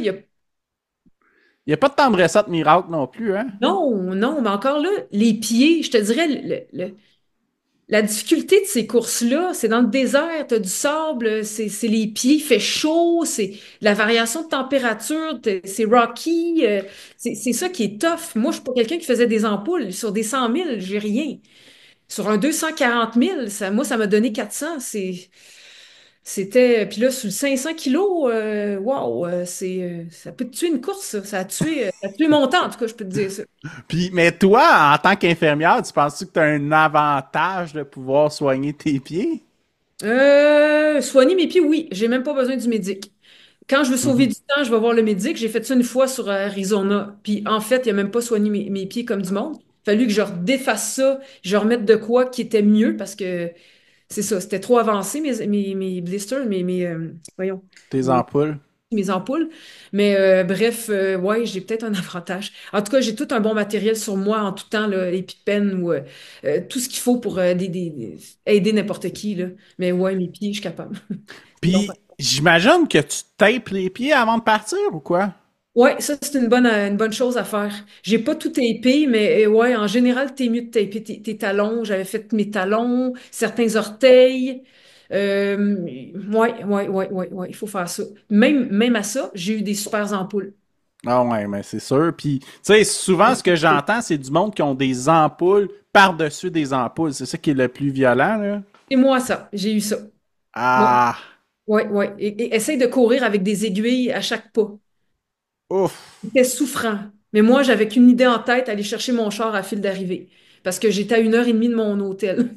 Il n'y a pas de temps de recette miracle non plus, hein? Non, non, mais encore là, les pieds, je te dirais, la difficulté de ces courses-là, c'est dans le désert, t'as du sable, c'est les pieds, il fait chaud, c'est la variation de température, c'est rocky, c'est ça qui est tough. Moi, je suis pas quelqu'un qui faisait des ampoules. Sur des 100 000, j'ai rien. Sur un 240 000, moi, ça m'a donné 400. Puis là, sur le 500 kilos, wow, ça peut te tuer une course, ça. Ça a tué mon temps, en tout cas, je peux te dire ça. Puis, mais toi, en tant qu'infirmière, tu penses-tu que tu as un avantage de pouvoir soigner tes pieds? Soigner mes pieds, oui, j'ai même pas besoin du médic. Quand je veux sauver Mhm. du temps, je vais voir le médic. J'ai fait ça une fois sur Arizona. Puis en fait, il a même pas soigné mes pieds comme du monde. Fallu que je redéfasse ça, je remette de quoi qui était mieux parce que c'est ça, c'était trop avancé, mes blisters, voyons, Tes mes, ampoules? mes ampoules. Mais bref, ouais, j'ai peut-être un avantage. En tout cas, j'ai tout un bon matériel sur moi en tout temps, là, EpiPen ou tout ce qu'il faut pour aider n'importe qui, là. Mais ouais, mes pieds, je suis capable. C'est long. Puis, j'imagine que tu tapes les pieds avant de partir ou quoi? Ouais, ça, c'est une bonne chose à faire. J'ai pas tout tapé, mais ouais, en général, t'es mieux de taper tes talons. J'avais fait mes talons, certains orteils. Ouais, il faut faire ça. Même à ça, j'ai eu des super ampoules. Ah ouais, mais c'est sûr. Puis, tu sais, souvent, ce que j'entends, c'est du monde qui ont des ampoules par-dessus des ampoules. C'est ça qui est le plus violent, là. C'est moi, ça. J'ai eu ça. Ouais, Ah, ouais. Et essaye de courir avec des aiguilles à chaque pas. ouf. C'était souffrant. Mais moi, j'avais qu'une idée en tête, aller chercher mon char à file d'arrivée. Parce que j'étais à 1 heure et demie de mon hôtel.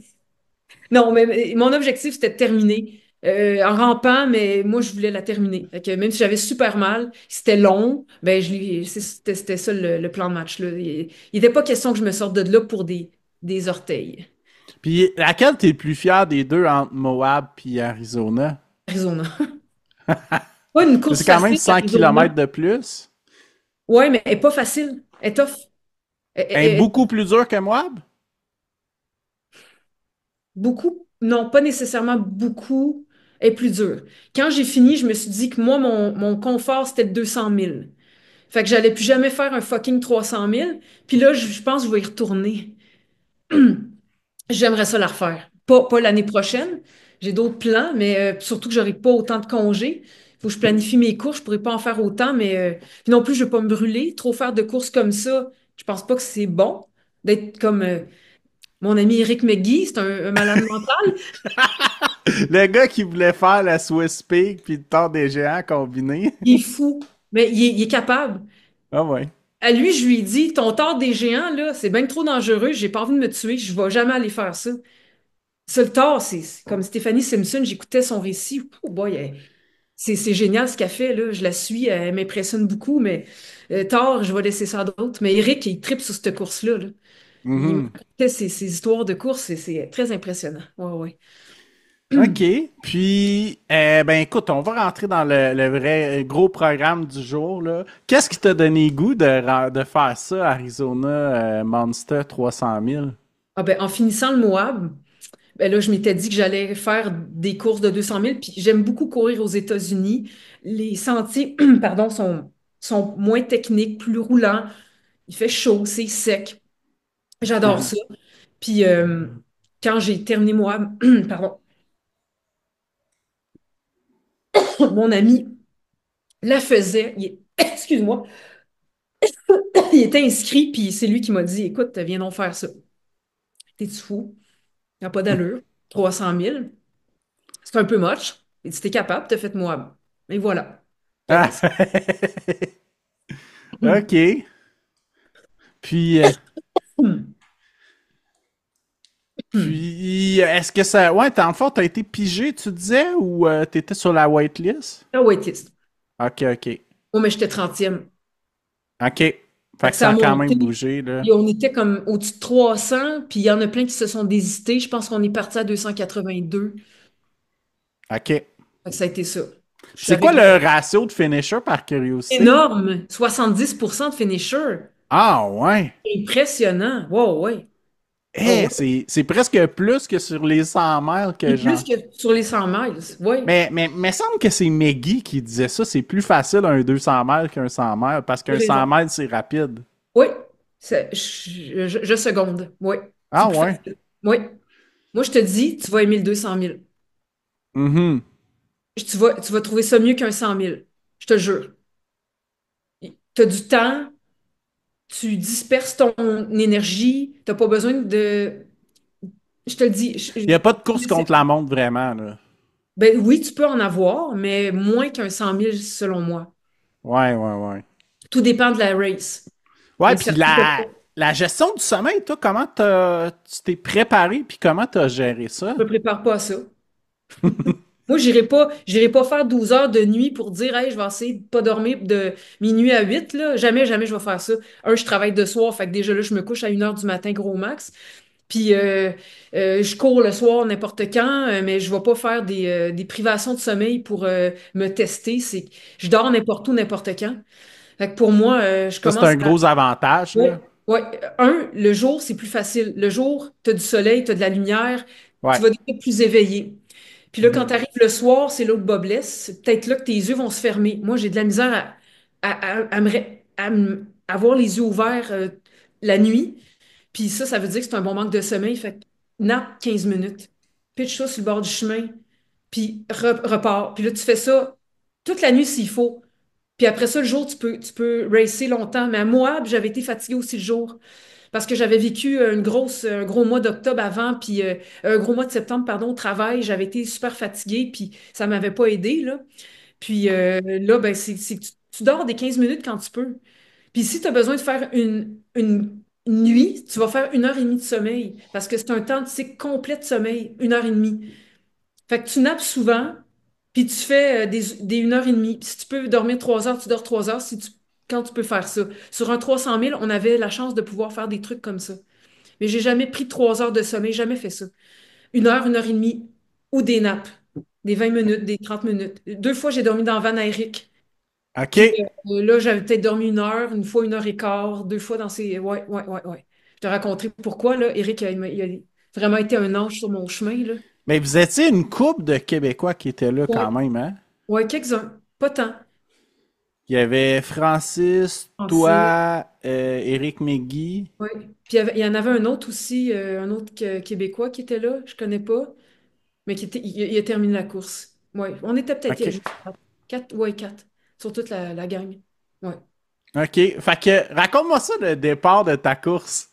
Non, mais mon objectif, c'était de terminer en rampant, mais moi, je voulais la terminer. Fait que même si j'avais super mal, c'était long, ben, c'était ça le plan de match, là. Il n'était pas question que je me sorte de là pour des orteils. Puis, laquelle t'es le plus fier des deux entre Moab puis Arizona? Arizona. Pas une C'est course quand même facile, 100 Arizona. kilomètres de plus. Ouais, mais elle est pas facile. Elle est tough. Elle est beaucoup plus dure que Moab? Beaucoup, non, pas nécessairement beaucoup, est plus dur. Quand j'ai fini, je me suis dit que moi, mon confort, c'était 200 000. Fait que j'allais plus jamais faire un fucking 300 000. Puis là, je pense que je vais y retourner. J'aimerais ça la refaire. Pas l'année prochaine. J'ai d'autres plans, mais surtout que j'aurai pas autant de congés. Faut que je planifie mes courses. Je pourrais pas en faire autant, mais puis non plus, je veux pas me brûler. Trop faire de courses comme ça, je pense pas que c'est bon. D'être comme mon ami Eric McGee, c'est un malade mental. Le gars qui voulait faire la Swiss Peak puis le Tour des géants combiné. Il est fou, mais il est capable. Ah ouais. À lui, je lui ai dit, ton tort des géants, là, c'est bien trop dangereux, j'ai pas envie de me tuer, je vais jamais aller faire ça. Ça, le tort, c'est comme Stéphanie Simpson, j'écoutais son récit. Oh boy, c'est génial ce qu'elle fait, là. Je la suis, elle m'impressionne beaucoup, mais tort, je vais laisser ça à d'autres. Mais Eric, il tripe sur cette course-là, là. Il me Mhm. racontait ses histoires de course, et c'est très impressionnant. Ouais, ouais. OK. Puis, ben écoute, on va rentrer dans le vrai gros programme du jour, là. Qu'est-ce qui t'a donné goût de faire ça, Arizona Monster 300 000? Ah ben, en finissant le Moab, ben là, je m'étais dit que j'allais faire des courses de 200 000, puis j'aime beaucoup courir aux États-Unis. Les sentiers, pardon, sont moins techniques, plus roulants. Il fait chaud, c'est sec. J'adore Mhm. ça. Puis quand j'ai terminé moi, pardon, mon ami la faisait. Excuse-moi, il était inscrit, puis c'est lui qui m'a dit, écoute, viens donc faire ça. T'es-tu fou? Il n'y a pas d'allure. 300 000, c'est un peu much. Et si t'es capable, t'as fait moi. Et voilà. T'as Ah. fait ça. OK. Puis, est-ce que ça... Ouais, dans le fond, t'as été pigé, tu disais, ou t'étais sur la waitlist? Ah ouais, test. OK, OK. Oh, mais j'étais 30e. OK. Fait Fait que que ça ça a a quand même monté. bougé, là. Et on était comme au-dessus de 300, puis il y en a plein qui se sont désistés. Je pense qu'on est parti à 282. OK. Fait que ça a été ça. Je C'est savais quoi que le ratio de finisher par curiosité? énorme. 70% de finisher. Ah, ouais. Impressionnant. Wow, ouais. Ah Eh, ouais, c'est presque plus que sur les 100 miles c'est que plus j'en. que sur les 100 miles. Oui, Mais semble que c'est Maggie qui disait ça. C'est plus facile un 200 miles qu'un 100 miles parce j'ai qu'un 100 raison. miles, c'est rapide. Oui, je seconde. Oui, c'est Ah plus ouais. facile. Oui. Moi, je te dis, tu vas aimer le 200 000. Mhm. Tu vas trouver ça mieux qu'un 100 000. Je te jure. Tu as du temps, tu disperses ton énergie, tu n'as pas besoin de. Je te le dis. Il n'y a pas de course contre la montre vraiment, là. Ben oui, tu peux en avoir, mais moins qu'un 100 000 selon moi. Ouais, ouais, ouais. Tout dépend de la race. Il y Ouais, a puis certains que la gestion du sommeil, toi, comment tu t'es préparé puis comment t'as géré ça? je me prépare pas à ça. Moi, j'irai pas faire 12 heures de nuit pour dire, hey, je vais essayer de pas dormir de minuit à 8 là. Jamais, jamais je vais faire ça. Je travaille de soir, fait que déjà là, je me couche à 1 heure du matin, gros max. Puis je cours le soir n'importe quand, mais je vais pas faire des privations de sommeil pour me tester. Je dors n'importe où, n'importe quand. Fait que pour moi, je Ça, c'est commence un à. gros avantage, Ouais, là. ouais. Le jour, c'est plus facile. Le jour, tu as du soleil, tu as de la lumière, tu Ouais. vas être plus éveillé. Puis là, quand Mhm. tu arrives le soir, c'est là que Bob blesse. C'est peut-être là que tes yeux vont se fermer. Moi, j'ai de la misère avoir les yeux ouverts la nuit. Puis ça veut dire que c'est un bon manque de sommeil. Fait que nappe 15 minutes, pitch ça sur le bord du chemin, puis repars. Puis là, tu fais ça toute la nuit s'il faut. Puis après ça, le jour, tu peux racer longtemps. Mais à Moab, j'avais été fatiguée aussi le jour parce que j'avais vécu un gros mois d'octobre avant, puis un gros mois de septembre, pardon, au travail. J'avais été super fatiguée, puis ça m'avait pas aidé, là. Puis là, ben, tu dors des 15 minutes quand tu peux. Puis si tu as besoin de faire une nuit, tu vas faire 1 heure et demie de sommeil parce que c'est un temps, tu sais, complet de sommeil, 1 heure et demie. Fait que tu nappes souvent, puis tu fais des 1 heure et demie. Puis si tu peux dormir 3 heures, tu dors 3 heures quand tu peux faire ça. Sur un 300 000, on avait la chance de pouvoir faire des trucs comme ça. Mais j'ai jamais pris 3 heures de sommeil, jamais fait ça. 1 heure et demie, ou des nappes, des 20 minutes, des 30 minutes. 2 fois, j'ai dormi dans la van à Eric. Puis OK. là, j'avais peut-être dormi 1 heure, une fois 1 heure et quart, 2 fois dans ces. Ouais, ouais, ouais, ouais. Je te raconterai pourquoi, là. Eric, il a vraiment été un ange sur mon chemin, là. Mais vous étiez une couple de Québécois qui étaient là Ouais, quand même, hein? ouais, quelques-uns. Pas tant. Il y avait Francis, Français. toi, Éric McGee. Ouais. Puis il y en avait un autre aussi, un autre Québécois qui était là, je connais pas, mais il a terminé la course. Ouais. On était peut-être OK. juste quatre, ouais, quatre, sur toute la gang. Ouais. OK. Fait que raconte-moi ça, le départ de ta course.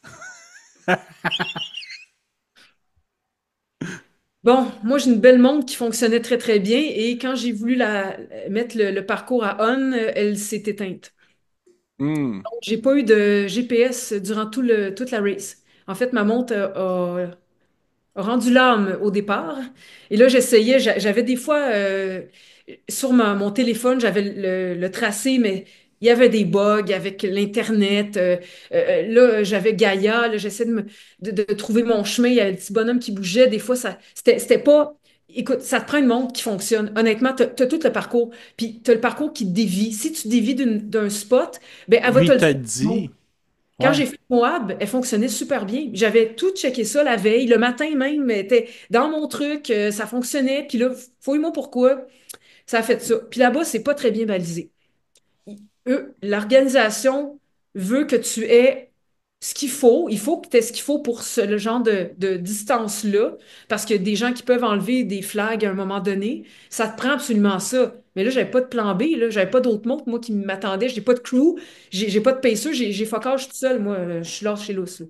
Bon, moi, j'ai une belle montre qui fonctionnait très, très bien et quand j'ai voulu mettre le parcours à on, elle s'est éteinte. Hmm. Donc, j'ai pas eu de GPS durant toute la race. En fait, ma montre a rendu l'âme au départ. Et là, j'essayais, j'avais des fois sur mon téléphone, j'avais le tracé, mais il y avait des bugs avec l'Internet. Là, j'avais Gaia, là, j'essayais de trouver mon chemin. Il y avait le petit bonhomme qui bougeait. Des fois, c'était pas. Écoute, ça te prend une montre qui fonctionne. Honnêtement, tu as, tout le parcours. Puis tu as le parcours qui te dévie. Si tu dévies d'un spot, ben, elle va te Lui le t'a dire. dit. Quand Ouais. j'ai fait Moab, elle fonctionnait super bien. J'avais tout checké ça la veille, le matin même, elle était dans mon truc, ça fonctionnait. Puis là, fouille-moi pourquoi ça a fait ça. Puis là-bas, c'est pas très bien balisé. L'organisation veut que tu aies ce qu'il faut. Il faut que tu aies ce qu'il faut pour le genre de distance-là, parce qu'il y a des gens qui peuvent enlever des flags à un moment donné. Ça te prend absolument ça. Mais là, j'avais pas de plan B, là. J'avais pas d'autre montre, moi, qui m'attendait. J'ai pas de crew, j'ai pas de pacer, j'ai fuckage tout seul, moi. Je suis là chez l'os, là.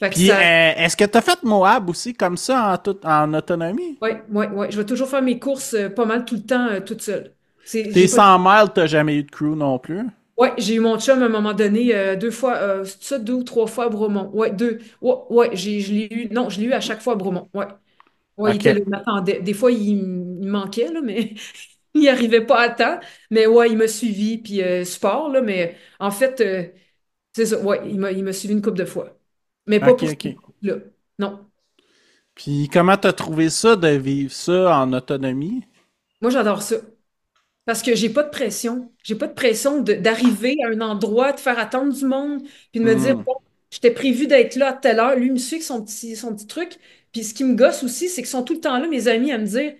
Fait que Puis, ça. est-ce que t'as fait Moab aussi comme ça en autonomie? Ouais, ouais, ouais. Je vais toujours faire mes courses pas mal tout le temps, toute seule. Tes J'ai pas. 100 miles, t'as jamais eu de crew non plus? Ouais, j'ai eu mon chum à un moment donné, 2 fois, c'est ça, 2 ou 3 fois à Bromont. Ouais, deux. Ouais, ouais, je l'ai eu. Non, je l'ai eu à chaque fois à Bromont. Ouais. Ouais, il était là, OK. il m'attendait. Des fois, il manquait, là, mais il n'y arrivait pas à temps. Mais ouais, il m'a suivi, puis sport, là, mais en fait, c'est ça, ouais, il m'a suivi une couple de fois. Mais pas OK, pour OK. cette là. Non. Puis, comment t'as trouvé ça de vivre ça en autonomie? Moi, j'adore ça. Parce que j'ai pas de pression. J'ai pas de pression d'arriver à un endroit, de faire attendre du monde, puis de me dire, Hmm. bon, J'étais prévu d'être là à telle heure. Lui, il me suit avec son petit truc. Puis ce qui me gosse aussi, c'est qu'ils sont tout le temps là, mes amis, à me dire,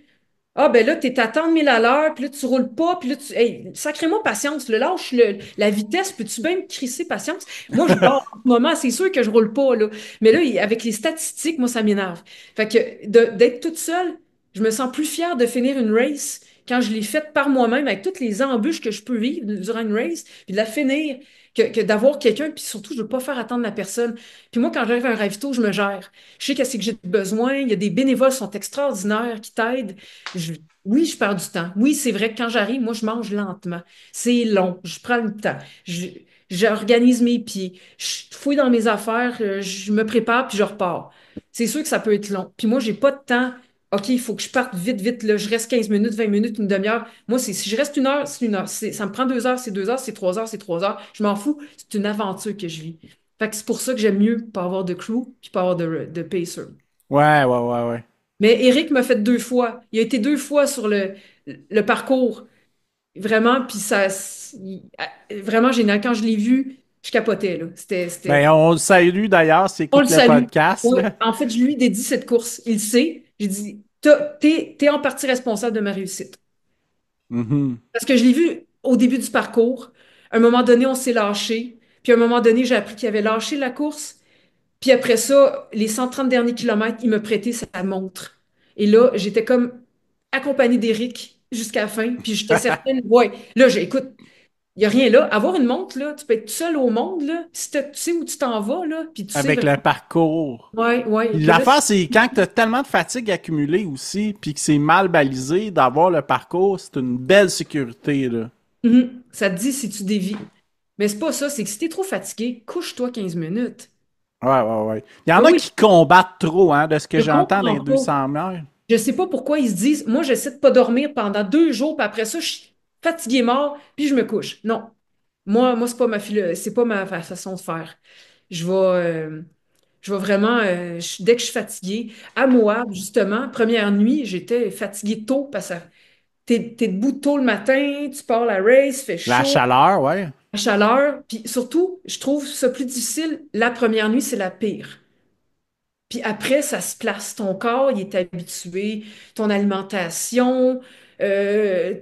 ah, ben là, t'es à tant de 1000 à l'heure, puis là, tu roules pas, puis là, tu. Hey, sacrément patience, le lâche la vitesse, peux-tu bien me crisser patience? Moi, je pars en ce moment, c'est sûr que je roule pas, là. Mais là, avec les statistiques, moi, ça m'énerve. Fait que d'être toute seule, je me sens plus fière de finir une race quand je l'ai faite par moi-même, avec toutes les embûches que je peux vivre durant une race, puis de la finir, que d'avoir quelqu'un, puis surtout, je veux pas faire attendre la personne. Puis moi, quand j'arrive à un ravito, je me gère. Je sais qu'est-ce que j'ai besoin. Il y a des bénévoles qui sont extraordinaires, qui t'aident. Je- oui, je perds du temps. Oui, c'est vrai que quand j'arrive, moi, je mange lentement. C'est long. Je prends le temps. J'organise mes pieds. Je fouille dans mes affaires. Je me prépare, puis je repars. C'est sûr que ça peut être long. Puis moi, j'ai pas de temps. OK, il faut que je parte vite, vite. Là, je reste 15 minutes, 20 minutes, une demi-heure. Moi, si je reste une heure, c'est une heure. Ça me prend 2 heures, c'est 2 heures. C'est 3 heures, c'est 3 heures. Je m'en fous. C'est une aventure que je vis. Fait que c'est pour ça que j'aime mieux pas avoir de crew, puis pas avoir de pacer. Ouais, ouais, ouais, ouais. Mais Eric m'a fait 2 fois. Il a été 2 fois sur le parcours. Vraiment, puis vraiment génial. Quand je l'ai vu, je capotais, là. Ben, on le salue d'ailleurs, s'il On le écoute le salue. podcast, Ouais. là. En fait, je lui dédie cette course. Il le sait. J'ai dit, t'es en partie responsable de ma réussite. Mhm. Parce que je l'ai vu au début du parcours. À un moment donné, on s'est lâché. Puis à un moment donné, j'ai appris qu'il avait lâché la course. Puis après ça, les 130 derniers kilomètres, il me prêtait sa montre. Et là, j'étais comme accompagnée d'Éric jusqu'à la fin. Puis j'étais certaine, ouais, là, écoute, il n'y a rien là. Avoir une montre, là, tu peux être seul au monde, là. Puis si tu sais où tu t'en vas, là, puis tu sais Avec le vraiment. parcours. Ouais, ouais. Puis Puis là, l'affaire, c'est quand tu as tellement de fatigue accumulée aussi, puis que c'est mal balisé, d'avoir le parcours, c'est une belle sécurité, là. ça te dit si tu dévis. Mais c'est pas ça, c'est que si t'es trop fatigué, couche-toi 15 minutes. Ouais, ouais, ouais. Il y en Oui, a oui, qui combattent trop, hein, de ce que je j'entends dans les comprends pas. 200 mètres. Je sais pas pourquoi ils se disent, moi, j'essaie de pas dormir pendant 2 jours, puis après ça, je suis fatigué mort, puis je me couche. Non. Moi, c'est pas c'est pas ma façon de faire. Je vais vraiment, dès que je suis fatiguée, à Moab, justement, première nuit, j'étais fatiguée tôt parce que t'es debout tôt le matin, tu pars la race, fait La chaud, chaleur, ouais. la chaleur, puis surtout, je trouve ça plus difficile. La première nuit, c'est la pire. Puis après, ça se place. Ton corps, il est habitué, ton alimentation, euh,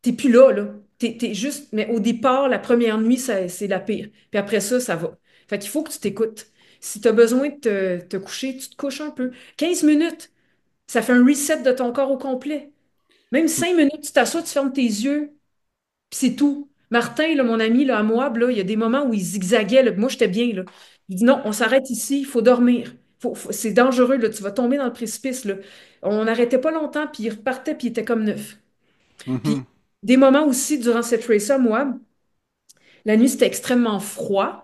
t'es plus là, là. T'es juste, mais au départ, la première nuit, c'est la pire. Puis après ça, ça va. Fait qu'il faut que tu t'écoutes. Si tu as besoin de te coucher, tu te couches un peu. 15 minutes, ça fait un reset de ton corps au complet. Même 5 minutes, tu t'assois, tu fermes tes yeux, puis c'est tout. Martin, là, mon ami, là, à Moab, là, il y a des moments où il zigzaguait, là. Moi, j'étais bien, là. Il dit non, on s'arrête ici, il faut dormir. C'est dangereux, là. Tu vas tomber dans le précipice, là. On n'arrêtait pas longtemps, puis il repartait, puis il était comme neuf. Puis Mhm. des moments aussi durant cette race-là, Moab, la nuit, c'était extrêmement froid.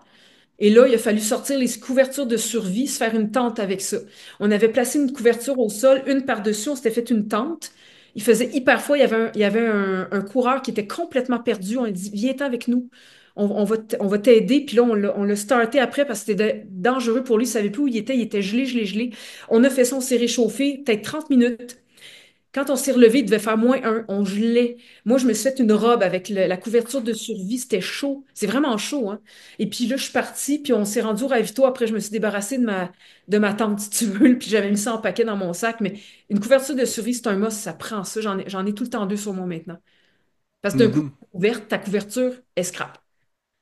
Et là, il a fallu sortir les couvertures de survie, se faire une tente avec ça. On avait placé une couverture au sol, une par-dessus, on s'était fait une tente. Il faisait hyper froid, il y avait un coureur qui était complètement perdu. On a dit, viens-t'en avec nous, on va t'aider. Puis là, on l'a starté après parce que c'était dangereux pour lui, il savait plus où il était gelé, gelé, gelé. On a fait ça, on s'est réchauffé, peut-être 30 minutes. Quand on s'est relevé, il devait faire -1. On gelait. Moi, je me suis fait une robe avec la couverture de survie. C'était chaud. C'est vraiment chaud, hein. Et puis là, je suis partie, puis on s'est rendu au ravito. Après, je me suis débarrassée de ma tente, si tu veux, puis j'avais mis ça en paquet dans mon sac. Mais une couverture de survie, c'est un must, ça prend ça. J'en ai tout le temps deux sur moi maintenant. Parce que d'un coup, Mhm. ta couverture, elle scrape.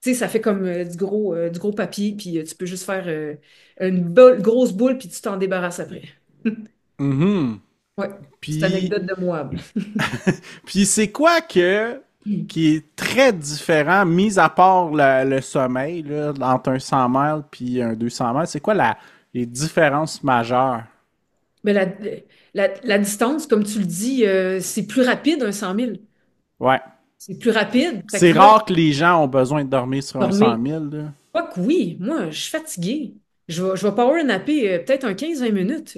Tu sais, ça fait comme du gros papier, puis tu peux juste faire une grosse boule, puis tu t'en débarrasses après. Mhm. Ouais, petite Puis, anecdote de moi. puis c'est quoi qui est très différent, mis à part le sommeil, là, entre un 100 miles puis un 200 miles, c'est quoi les différences majeures? Mais la distance, comme tu le dis, c'est plus rapide un 100 000. Ouais. C'est plus rapide. Fait C'est que là, rare que les gens ont besoin de dormir sur un 100 dormir. 000, là. Pas que oui, moi, je suis fatiguée. Je vais power napper peut-être un 15-20 minutes.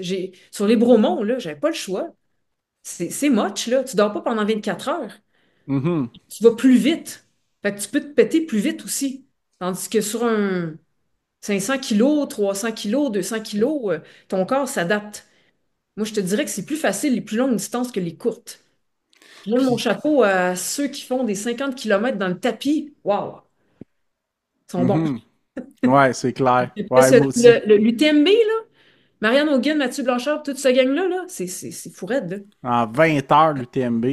Sur les Bromons, là, j'avais pas le choix. C'est much, là. Tu dors pas pendant 24 heures. Mhm. Tu vas plus vite. Fait que tu peux te péter plus vite aussi. Tandis que sur un 500 kilos, 300 kilos, 200 kilos, ton corps s'adapte. Moi, je te dirais que c'est plus facile les plus longues distances que les courtes. Je donne mon Puis, chapeau à ceux qui font des 50 kilomètres dans le tapis. Waouh, ils sont bons. mhm. Ouais, c'est clair. Parce Ouais, que moi aussi. l'UTMB, là, Marianne Auguin, Mathieu Blanchard, toute cette gang-là, là, c'est fou raide, là. En 20 heures, l'UTMB.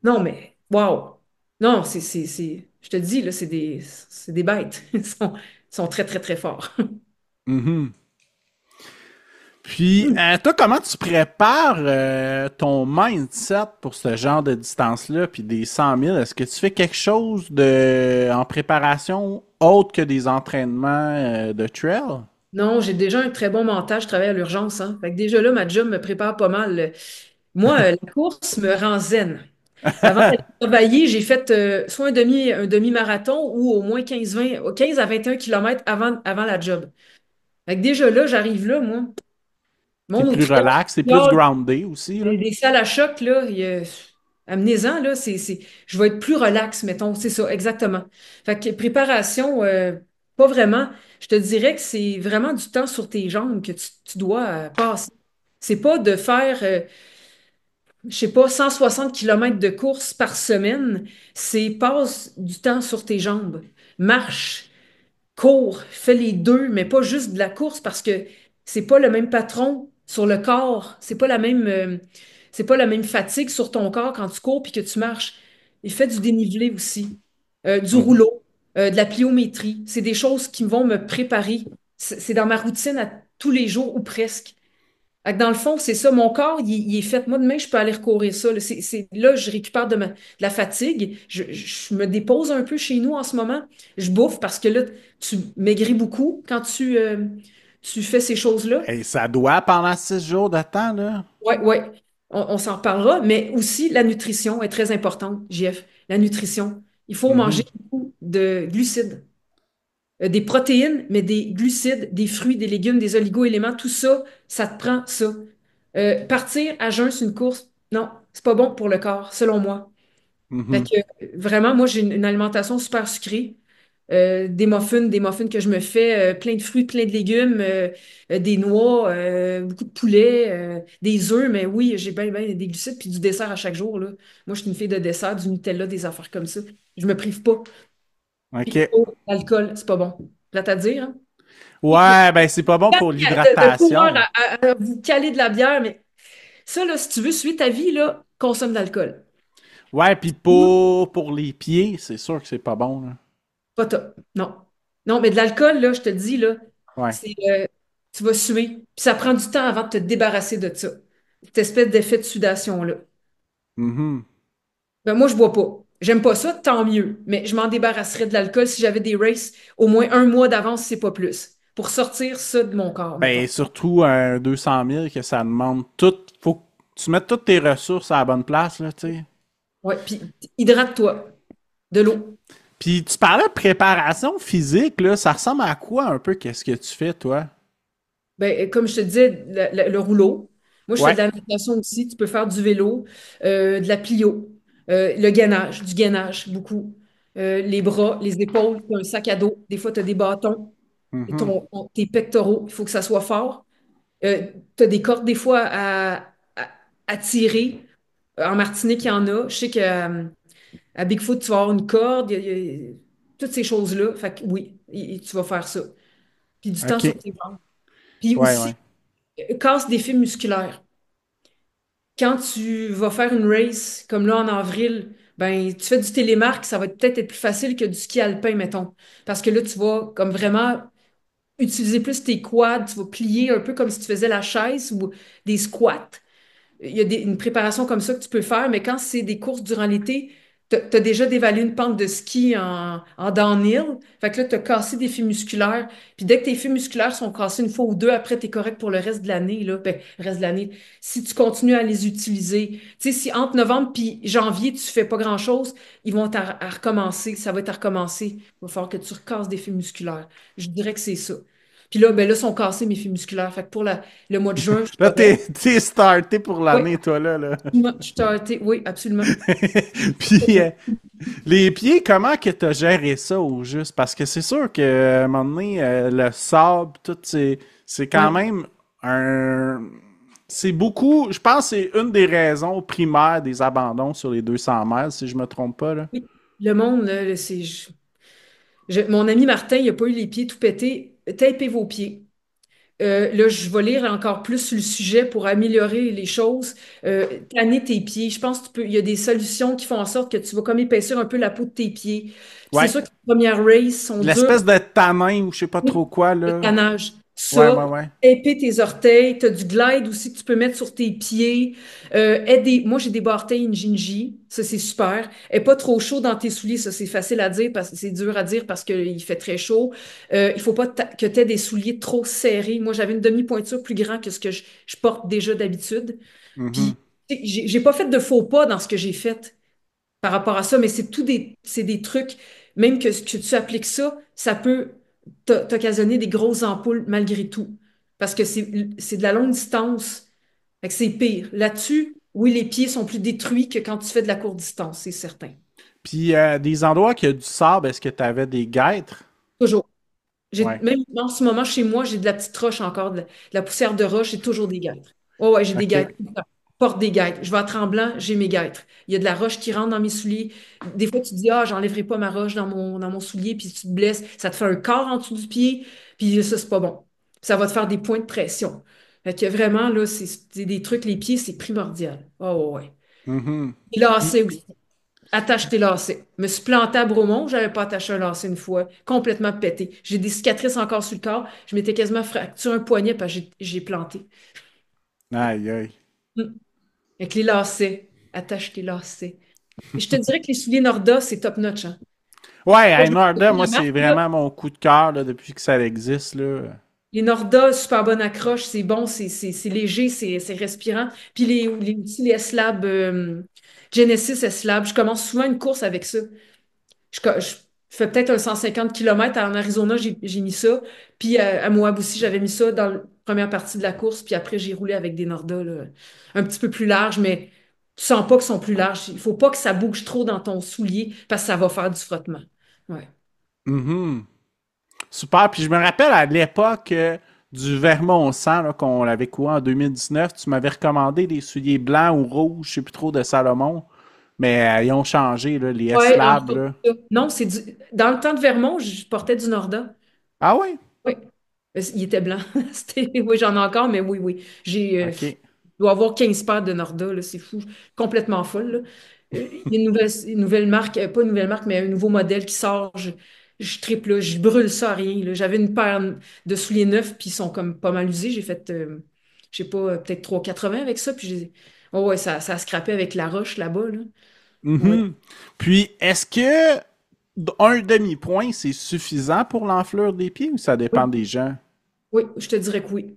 Non, mais, wow. Non, je te dis, là, c'est des bêtes. Ils sont très, très, très forts. Mhm. Puis, toi, comment tu prépares ton mindset pour ce genre de distance-là, puis des 100 000? Est-ce que tu fais quelque chose en préparation autre que des entraînements de trail? Non, j'ai déjà un très bon mental, je travaille à l'urgence, hein. Fait que déjà là, ma job me prépare pas mal. Moi, la course me rend zen. Avant d'aller travailler, j'ai fait soit un demi-marathon ou au moins 15 à 21 kilomètres avant la job. Fait que déjà là, j'arrive là, moi. T'es Mon plus auto, relax, t'es plus groundé aussi, là. les salles à choc, là, amenez-en, là, je vais être plus relax, mettons, c'est ça, exactement. Fait que préparation, pas vraiment. Je te dirais que c'est vraiment du temps sur tes jambes que tu dois passer. C'est pas de faire, je sais pas, 160 kilomètres de course par semaine. C'est passe du temps sur tes jambes. Marche, cours, fais les deux, mais pas juste de la course parce que c'est pas le même patron sur le corps, c'est pas la même fatigue sur ton corps quand tu cours puis que tu marches. Il fait du dénivelé aussi, du Mhm. rouleau, de la pliométrie. C'est des choses qui vont me préparer. C'est dans ma routine à tous les jours ou presque. Fait que dans le fond, c'est ça, mon corps, il est fait. Moi, demain, je peux aller recourir ça. Là, là je récupère de la fatigue. Je me dépose un peu chez nous en ce moment. Je bouffe parce que là, tu maigris beaucoup quand tu fais ces choses-là. Et ça doit pendant 6 jours de temps, là. Ouais, ouais. On s'en reparlera. Mais aussi, la nutrition est très importante, JF. La nutrition. Il faut manger Mhm. beaucoup de glucides. Des protéines, mais des glucides, des fruits, des légumes, des oligo-éléments, tout ça, ça te prend ça. Partir à jeun sur une course, non, c'est pas bon pour le corps, selon moi. Fait Mhm. que vraiment, moi, j'ai une alimentation super sucrée. Des muffins que je me fais, plein de fruits, plein de légumes, des noix, beaucoup de poulet, des œufs, mais oui, j'ai bien des glucides, puis du dessert à chaque jour, là. Moi, je suis une fille de dessert, du Nutella, des affaires comme ça. Je me prive pas. Puis, OK. oh, l'alcool, c'est pas bon. Plate à dire, hein? Ouais, ben c'est pas bon pour De coureur l'hydratation. à vous caler de la bière, mais ça, là, si tu veux suivre ta vie, là, consomme de l'alcool. Ouais, puis pour les pieds, c'est sûr que c'est pas bon, là. Pas top. Non. Non, mais de l'alcool, là, je te le dis, là, Ouais. c'est, tu vas suer. Puis ça prend du temps avant de te débarrasser de ça. Cette espèce d'effet de sudation-là. Mhm. Ben, moi, je bois pas. J'aime pas ça, tant mieux. Mais je m'en débarrasserais de l'alcool si j'avais des races au moins un mois d'avance, si c'est pas plus. Pour sortir ça de mon corps, Ben, mettons. surtout un 200 000 que ça demande tout. Faut que tu mettes toutes tes ressources à la bonne place, là, tu sais. Ouais, puis hydrate-toi. De l'eau. Puis tu parlais de préparation physique, là. Ça ressemble à quoi un peu qu'est-ce que tu fais, toi? Ben, comme je te disais, le rouleau. Moi, je fais de Ouais. la natation aussi. Tu peux faire du vélo, de la plio, du gainage, beaucoup. Les bras, les épaules, tu as un sac à dos. Des fois, tu as des bâtons. Et Mhm. tes pectoraux, il faut que ça soit fort. Tu as des cordes, des fois, à tirer. En Martinique, il y en a. Je sais qu'à Bigfoot, tu vas avoir une corde. Il y a toutes ces choses-là. Fait que oui, tu vas faire ça. Puis du temps sur OK. tes jambes. Puis Ouais, aussi, ouais. casse des fibres musculaires. Quand tu vas faire une race, comme là en avril, ben, tu fais du télémark, ça va peut-être être plus facile que du ski alpin, mettons. Parce que là, tu vas comme vraiment utiliser plus tes quads, tu vas plier un peu comme si tu faisais la chaise ou des squats. Il y a une préparation comme ça que tu peux faire, mais quand c'est des courses durant l'été, tu as déjà dévalé une pente de ski en downhill. Fait que là, tu as cassé des fibres musculaires. Puis dès que tes fibres musculaires sont cassées une fois ou deux, après, tu es correct pour le reste de l'année, là. Ben, reste de l'année. Si tu continues à les utiliser, tu sais, si entre novembre puis janvier, tu fais pas grand-chose, ils vont à recommencer. Ça va être à recommencer. Il va falloir que tu recasses des fibres musculaires. Je dirais que c'est ça. Puis là, ben là, sont cassés mes fibres musculaires. Fait que pour le mois de juin, je suis Là, correct. t'es starté pour Oui, l'année, toi, là. absolument. Je t'ai arrêté. Oui, absolument. Puis, les pieds, comment que t'as géré ça au juste? Parce que c'est sûr que, à un moment donné, le sable, tout, c'est quand Ouais. même un... C'est beaucoup... Je pense que c'est une des raisons primaires des abandons sur les 200 mètres, si je me trompe pas, là. Oui. Le monde, là, Mon ami Martin, il n'a pas eu les pieds tout pétés. Tapez vos pieds. Là, je vais lire encore plus sur le sujet pour améliorer les choses. Tanner tes pieds. Je pense que il y a des solutions qui font en sorte que tu vas comme épaissir un peu la peau de tes pieds. Puis c'est Ouais. sûr que les premières races sont dures. L'espèce de tanin ou je sais pas Oui, trop quoi, le là. canage. Ouais, ouais, Ça, ouais. épais tes orteils. Tu as du glide aussi que tu peux mettre sur tes pieds. Moi, j'ai des bas orteils Injinji. Ça, c'est super. Et pas trop chaud dans tes souliers. Ça, c'est facile à dire parce que c'est dur à dire parce qu'il fait très chaud. Il faut pas que tu aies des souliers trop serrés. Moi, j'avais une demi-pointure plus grande que ce que je porte déjà d'habitude. Mhm. Puis, tu sais, j'ai pas fait de faux pas dans ce que j'ai fait par rapport à ça, mais c'est des trucs, même que tu appliques ça, ça peut t'occasionner des grosses ampoules malgré tout. Parce que c'est de la longue distance. Fait que c'est pire. Là-dessus, oui, les pieds sont plus détruits que quand tu fais de la courte distance, c'est certain. Puis des endroits qui a du sable, est-ce que tu avais des guêtres? Toujours. Ouais. Même en ce moment, chez moi, j'ai de la petite roche encore, de la poussière de roche, j'ai toujours des guêtres. Oh ouais, j'ai des OK. guêtres. Je porte des guêtres. Je vais à Tremblant, j'ai mes guêtres. Il y a de la roche qui rentre dans mes souliers. Des fois, tu te dis, ah, j'enlèverai pas ma roche dans mon soulier, puis tu te blesses, ça te fait un corps en dessous du pied, puis ça, c'est pas bon. Ça va te faire des points de pression. Fait que vraiment, là, c'est des trucs, les pieds, c'est primordial. Oh ouais. Mhm. Et Puis, lacets aussi. Attache tes lacets. Me suis plantée à Bromont, j'avais pas attaché un lacet une fois, complètement pété. J'ai des cicatrices encore sur le corps. Je m'étais quasiment fracturé un poignet parce que j'ai planté. aïe, aïe. Mm. Avec les lacets, attache tes lacets. Et je te dirais que les souliers Norda, c'est top notch, hein. Ouais, Moi, hey, Norda, moi, la c'est marque, là, vraiment mon coup de cœur là, depuis que ça existe, là. les Norda, super bonne accroche, c'est bon, c'est léger, c'est respirant. Puis aussi les S-Lab, Genesis S-Lab, je commence souvent une course avec ça. Je fais peut-être un 150 km en Arizona, j'ai mis ça. Puis à Moab aussi, j'avais mis ça dans la première partie de la course. Puis après, j'ai roulé avec des Nordas, là, un petit peu plus larges, mais tu sens pas qu'ils sont plus larges. Il faut pas que ça bouge trop dans ton soulier parce que ça va faire du frottement. Ouais. Mhm. Super. Puis je me rappelle à l'époque du Vermont 100, là, qu'on l'avait couru en 2019, tu m'avais recommandé des souliers blancs ou rouges, je sais plus trop de Salomon. Mais ils ont changé, là, les Ouais, non, S-Lab, là. non, dans le temps de Vermont, je portais du Norda. Ah oui? Oui. Il était blanc. Oui, j'en ai encore, mais oui, oui. OK. Je dois avoir 15 paires de Norda, là, c'est fou. Complètement folle, là. Il y a une nouvelle marque, pas une nouvelle marque, mais un nouveau modèle qui sort. Je triple, là, je brûle ça à rien, là. J'avais une paire de souliers neufs, puis ils sont comme pas mal usés. J'ai fait, je sais pas, peut-être 3,80 avec ça, puis oh ouais, ça a scrappé avec la roche là-bas, là. Ouais. Mhm. Puis, est-ce que un demi-point, c'est suffisant pour l'enflure des pieds ou ça dépend Oui, des gens? oui, je te dirais que oui.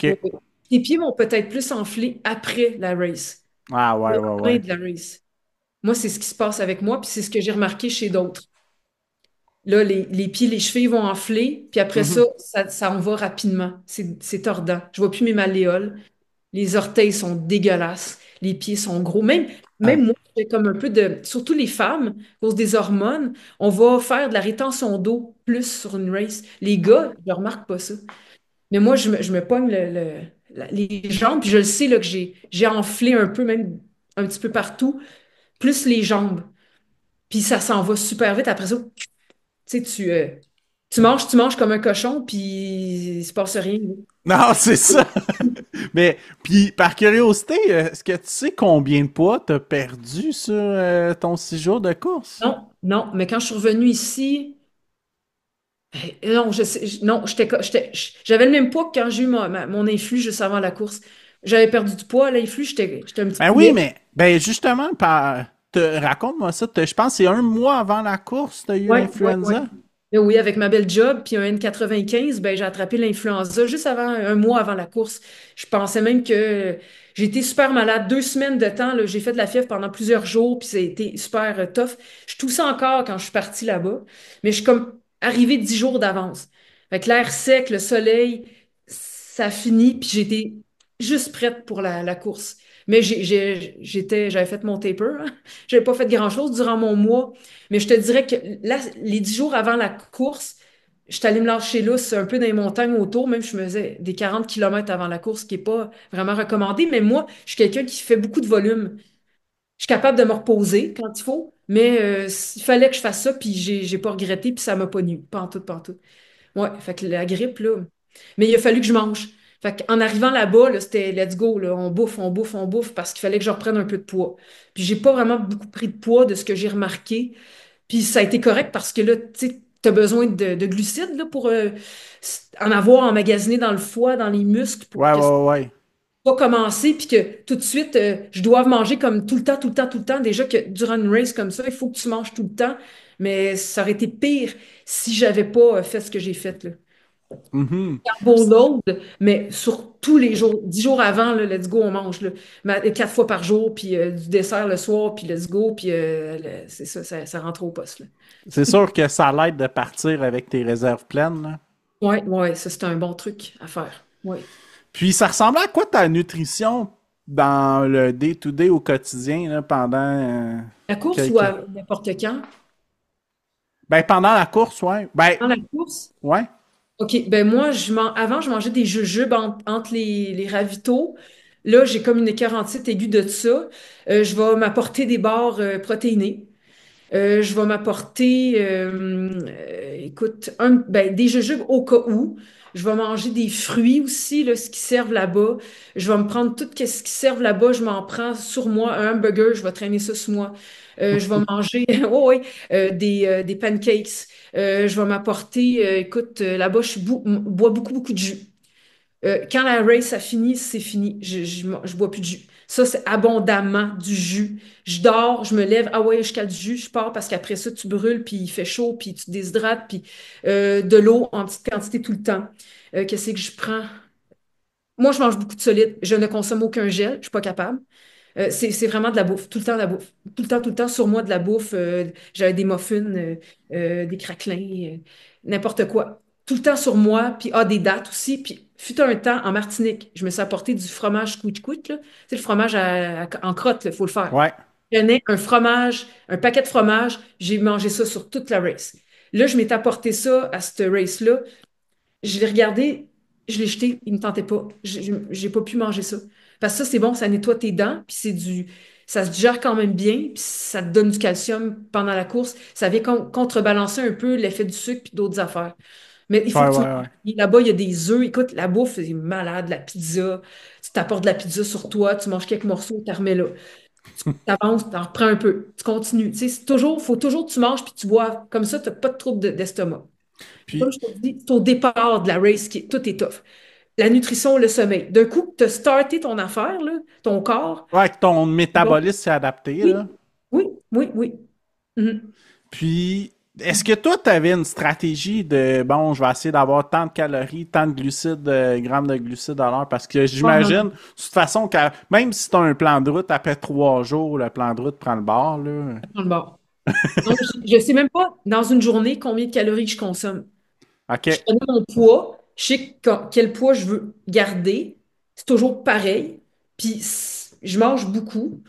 Oui, OK. oui. Tes pieds vont peut-être plus enfler après la race. Ah ouais, Le ouais, lendemain ouais. de la race. Moi, c'est ce qui se passe avec moi, puis c'est ce que j'ai remarqué chez d'autres. Là, les pieds, les chevilles vont enfler, puis après ça, Mhm. ça en va rapidement. C'est tordant. Je vois plus mes malléoles. Les orteils sont dégueulasses. Les pieds sont gros. Hey. Même moi, j'ai comme un peu de... Surtout les femmes, à cause des hormones, on va faire de la rétention d'eau plus sur une race. Les gars, je ne remarque pas ça. Mais moi, je me pogne les jambes, puis je le sais là, que j'ai enflé un peu, même un petit peu partout, plus les jambes. Puis ça s'en va super vite. Après ça, tu sais, tu manges comme un cochon, puis il se passe rien, là. Non, c'est ça. Mais, puis, par curiosité, est-ce que tu sais combien de poids t'as perdu sur ton 6 jours de course? Non, non, mais quand je suis revenue ici, non, non, j'avais le même poids que quand j'ai eu mon influx juste avant la course. J'avais perdu du poids à l'influx, j'étais un petit Ben oui, poulet. mais, ben justement, raconte-moi ça. Je pense que c'est un mois avant la course, t'as eu Oui, oui, oui. l'influenza? Oui, avec ma belle job, puis un N95, ben, j'ai attrapé l'influenza juste avant, un mois avant la course. Je pensais même que j'ai été super malade. 2 semaines de temps, là, j'ai fait de la fièvre pendant plusieurs jours, puis ça a été super tough. Je toussais encore quand je suis partie là-bas, mais je suis comme arrivée 10 jours d'avance. Fait que l'air sec, le soleil, ça a fini, puis j'étais juste prête pour la course. Mais j'avais fait mon taper, hein. J'avais pas fait grand-chose durant mon mois. Mais je te dirais que là, les 10 jours avant la course, je suis allée me lâcher lousse un peu dans les montagnes autour. Même je me faisais des 40 kilomètres avant la course, ce qui n'est pas vraiment recommandé. Mais moi, je suis quelqu'un qui fait beaucoup de volume. Je suis capable de me reposer quand il faut, Mais il fallait que je fasse ça, puis j'ai pas regretté, puis ça m'a pas nu. Pas en tout, pas en tout. Ouais, fait que la grippe, là. Mais il a fallu que je mange. Fait qu'en arrivant là-bas, là, c'était let's go, là, on bouffe, on bouffe, on bouffe, parce qu'il fallait que je reprenne un peu de poids. Puis j'ai pas vraiment beaucoup pris de poids de ce que j'ai remarqué. Puis ça a été correct parce que là, tu sais, t'as besoin de glucides là, pour en avoir emmagasiné dans le foie, dans les muscles, pour Ouais, que ça ouais, ouais. pas commencer, puis que tout de suite, je dois manger comme tout le temps, tout le temps, tout le temps. Déjà que durant une race comme ça, il faut que tu manges tout le temps. Mais ça aurait été pire si j'avais pas fait ce que j'ai fait, là. Mhm. Carbo load, mais sur tous les jours, 10 jours avant, là, let's go, on mange, là. 4 fois par jour, puis du dessert le soir, puis let's go, puis c'est ça, ça rentre au poste, là. C'est sûr que ça l'aide de partir avec tes réserves pleines, là. Ouais, ouais, ça c'est un bon truc à faire. Ouais. Puis ça ressemblait à quoi ta nutrition dans le day-to-day au quotidien, là, pendant La course ou quelques... n'importe quand? Ben, pendant la course, ouais. Ben, Dans la course? ouais. OK, ben moi, avant, je mangeais des jujubes entre les ravitaux. Là, j'ai comme une écœurantite aiguë de ça. Je vais m'apporter des barres protéinées. Je vais m'apporter, écoute, des jujubes au cas où. Je vais manger des fruits aussi, là, ce qui servent là-bas. Je vais me prendre tout ce qui servent là-bas. Je m'en prends sur moi. Un hamburger, je vais traîner ça sur moi. Je vais manger, oh oui, des pancakes. Je vais m'apporter, écoute, là-bas, bois beaucoup, beaucoup de jus. Quand la race a fini, c'est fini. Je bois plus de jus. Ça, c'est abondamment du jus. Je dors, je me lève, ah ouais, je cale du jus, je pars parce qu'après ça, tu brûles, puis il fait chaud, puis tu te déshydrates, puis de l'eau en petite quantité tout le temps. Qu'est-ce que je prends? Moi, je mange beaucoup de solides. Je ne consomme aucun gel, je suis pas capable. C'est vraiment de la bouffe, tout le temps de la bouffe. Tout le temps sur moi de la bouffe. J'avais des muffins, des craquelins, n'importe quoi. Tout le temps sur moi, puis des dates aussi. Puis fut un temps en Martinique, je me suis apporté du fromage squid là. Tu sais, le fromage en crotte, il faut le faire. Ouais. Je prenais un fromage, un paquet de fromage, j'ai mangé ça sur toute la race. Là, je m'étais apporté ça à cette race-là. Je l'ai regardé, je l'ai jeté, il me tentait pas. J'ai pas pu manger ça. Parce que ça, c'est bon, ça nettoie tes dents, puis ça se digère quand même bien, puis ça te donne du calcium pendant la course. Ça vient contrebalancer un peu l'effet du sucre puis d'autres affaires. Mais il faut Ouais, que tu ouais, ouais. manges. Là-bas, il y a des œufs. Écoute, la bouffe, c'est malade, la pizza. Tu t'apportes de la pizza sur toi, tu manges quelques morceaux, tu remets là. Tu avances, tu en reprends un peu, tu continues. Tu sais, faut toujours que tu manges puis tu bois. Comme ça, tu n'as pas de trouble d'estomac. Comme Puis, je te dis, c'est au départ de la race, tout est tough. La nutrition, le sommeil. D'un coup, tu as starté ton affaire, là, ton corps. ouais, que ton Donc, métabolisme s'est adapté, oui, là. oui, oui, oui. Mhm. Puis, est-ce que toi, tu avais une stratégie de, bon, je vais essayer d'avoir tant de calories, tant de glucides, grammes de glucides à l'heure? Parce que Oh, non, j'imagine, de toute façon, que même si tu as un plan de route, après 3 jours, le plan de route prend le bord, là. dans le bord. Donc, je ne sais même pas, dans une journée, combien de calories je consomme. OK. Je connais mon poids, je sais quel poids je veux garder. C'est toujours pareil. Puis, je mange beaucoup.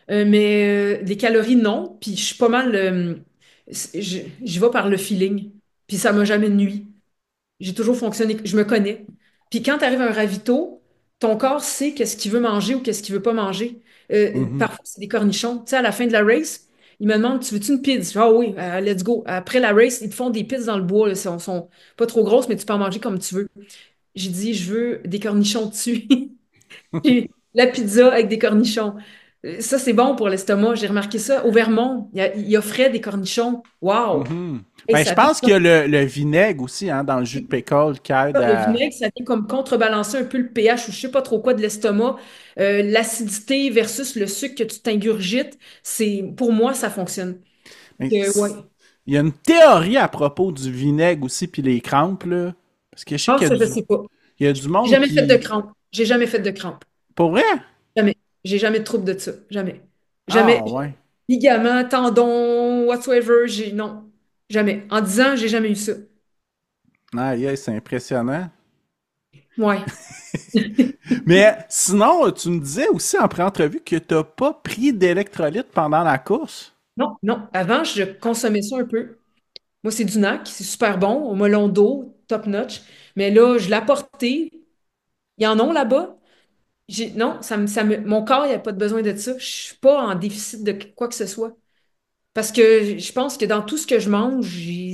Mais des calories, non. Puis je suis pas mal. J'y vais par le feeling. Puis ça m'a jamais nui. J'ai toujours fonctionné. Je me connais. Puis quand tu arrives à un ravito, ton corps sait qu'est-ce qu'il veut manger ou qu'est-ce qu'il veut pas manger. Mhm. Parfois, c'est des cornichons. Tu sais, à la fin de la race, ils me demandent, tu veux-tu une pizza? Ah oui, let's go. Après la race, ils te font des pizzas dans le bois. Là. Sont pas trop grosses, mais tu peux en manger comme tu veux. J'ai dit, je veux des cornichons dessus. Puis la pizza avec des cornichons. Ça, c'est bon pour l'estomac. J'ai remarqué ça. Au Vermont, il offrait des cornichons. Wow! Mhm. Et Ben, je ça vient pense qu'il y a le vinaigre aussi, hein, dans le jus de pickle qui aide le à... vinaigre, ça vient comme contrebalancer un peu le pH ou je sais pas trop quoi de l'estomac. L'acidité versus le sucre que tu t'ingurgites, pour moi, ça fonctionne. Ben, Ouais. il y a une théorie à propos du vinaigre aussi, puis les crampes, là. Parce que je sais Ah, qu'il y a ça, je du, sais pas. il y a du J'ai monde jamais fait de qui... crampes. J'ai jamais fait de crampes. Pour vrai? Jamais. J'ai jamais de trouble de ça. Jamais. Jamais. Ah, ouais. Ligaments, tendons, whatsoever. Non. Jamais. En 10 ans, j'ai jamais eu ça. Aïe, aïe, c'est impressionnant. Ouais. Mais sinon, tu me disais aussi en pré-entrevue que tu n'as pas pris d'électrolyte pendant la course. Non, non. Avant, je consommais ça un peu. Moi, c'est du NAC, c'est super bon, au melon d'eau, top notch. Mais là, je l'ai apporté. Ils en ont là-bas. Non, mon corps, il n'y a pas de besoin de ça. Je suis pas en déficit de quoi que ce soit. Parce que je pense que dans tout ce que je mange,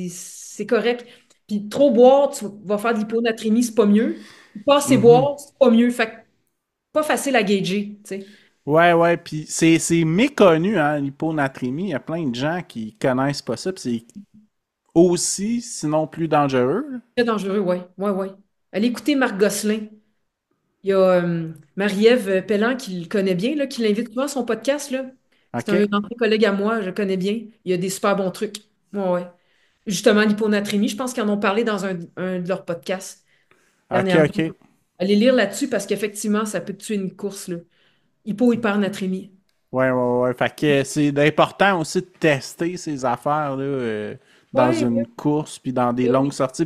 c'est correct. Puis trop boire, tu vas faire de l'hyponatrémie, c'est pas mieux. Pas assez Mhm. boire, c'est pas mieux. Fait que pas facile à gager, tu sais. Ouais, ouais, puis c'est méconnu, hein, l'hyponatrémie. Il y a plein de gens qui connaissent pas ça, puis c'est aussi, sinon plus dangereux. Très dangereux, ouais. Ouais, ouais. Allez écouter Marc Gosselin. Il y a Marie-Ève Pellan qui le connaît bien, là, qui l'invite souvent à son podcast, là. C'est un OK? ancien collègue à moi, je le connais bien. Il y a des super bons trucs. Ouais, ouais. Justement, l'hyponatrémie, je pense qu'ils en ont parlé dans un de leurs podcasts OK, dernièrement. OK. Allez lire là-dessus parce qu'effectivement, ça peut te tuer une course, là. Hypo-hypernatrémie. Ouais, ouais, ouais. Fait que c'est important aussi de tester ces affaires là, dans Ouais, une ouais, course puis dans des ouais, longues oui. sorties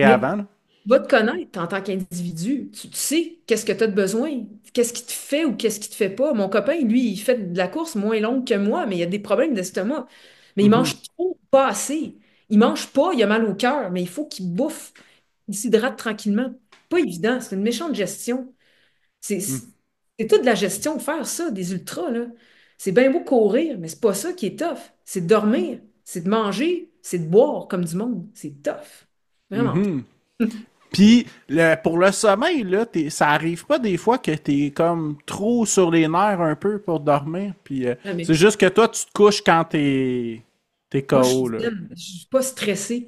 Mais pré-avant. Là. va te connaître en tant qu'individu. Tu sais qu'est-ce que tu as de besoin, qu'est-ce qui te fait ou qu'est-ce qui te fait pas. Mon copain, lui, il fait de la course moins longue que moi, mais il a des problèmes d'estomac. Mais il Mhm, mange trop, pas assez. Il mange pas, il a mal au cœur, mais il faut qu'il bouffe. Il s'hydrate tranquillement. Pas évident, c'est une méchante gestion. C'est mhm, c'est toute de la gestion, faire ça, des ultras, là. C'est bien beau courir, mais c'est pas ça qui est tough. C'est de dormir, c'est de manger, c'est de boire comme du monde. C'est tough. Vraiment. mhm. Puis pour le sommeil, là, ça arrive pas des fois que t'es comme trop sur les nerfs un peu pour dormir. Puis c'est Jamais. juste que toi, tu te couches quand t'es Moi, je suis KO, là. zen. Je suis pas stressée.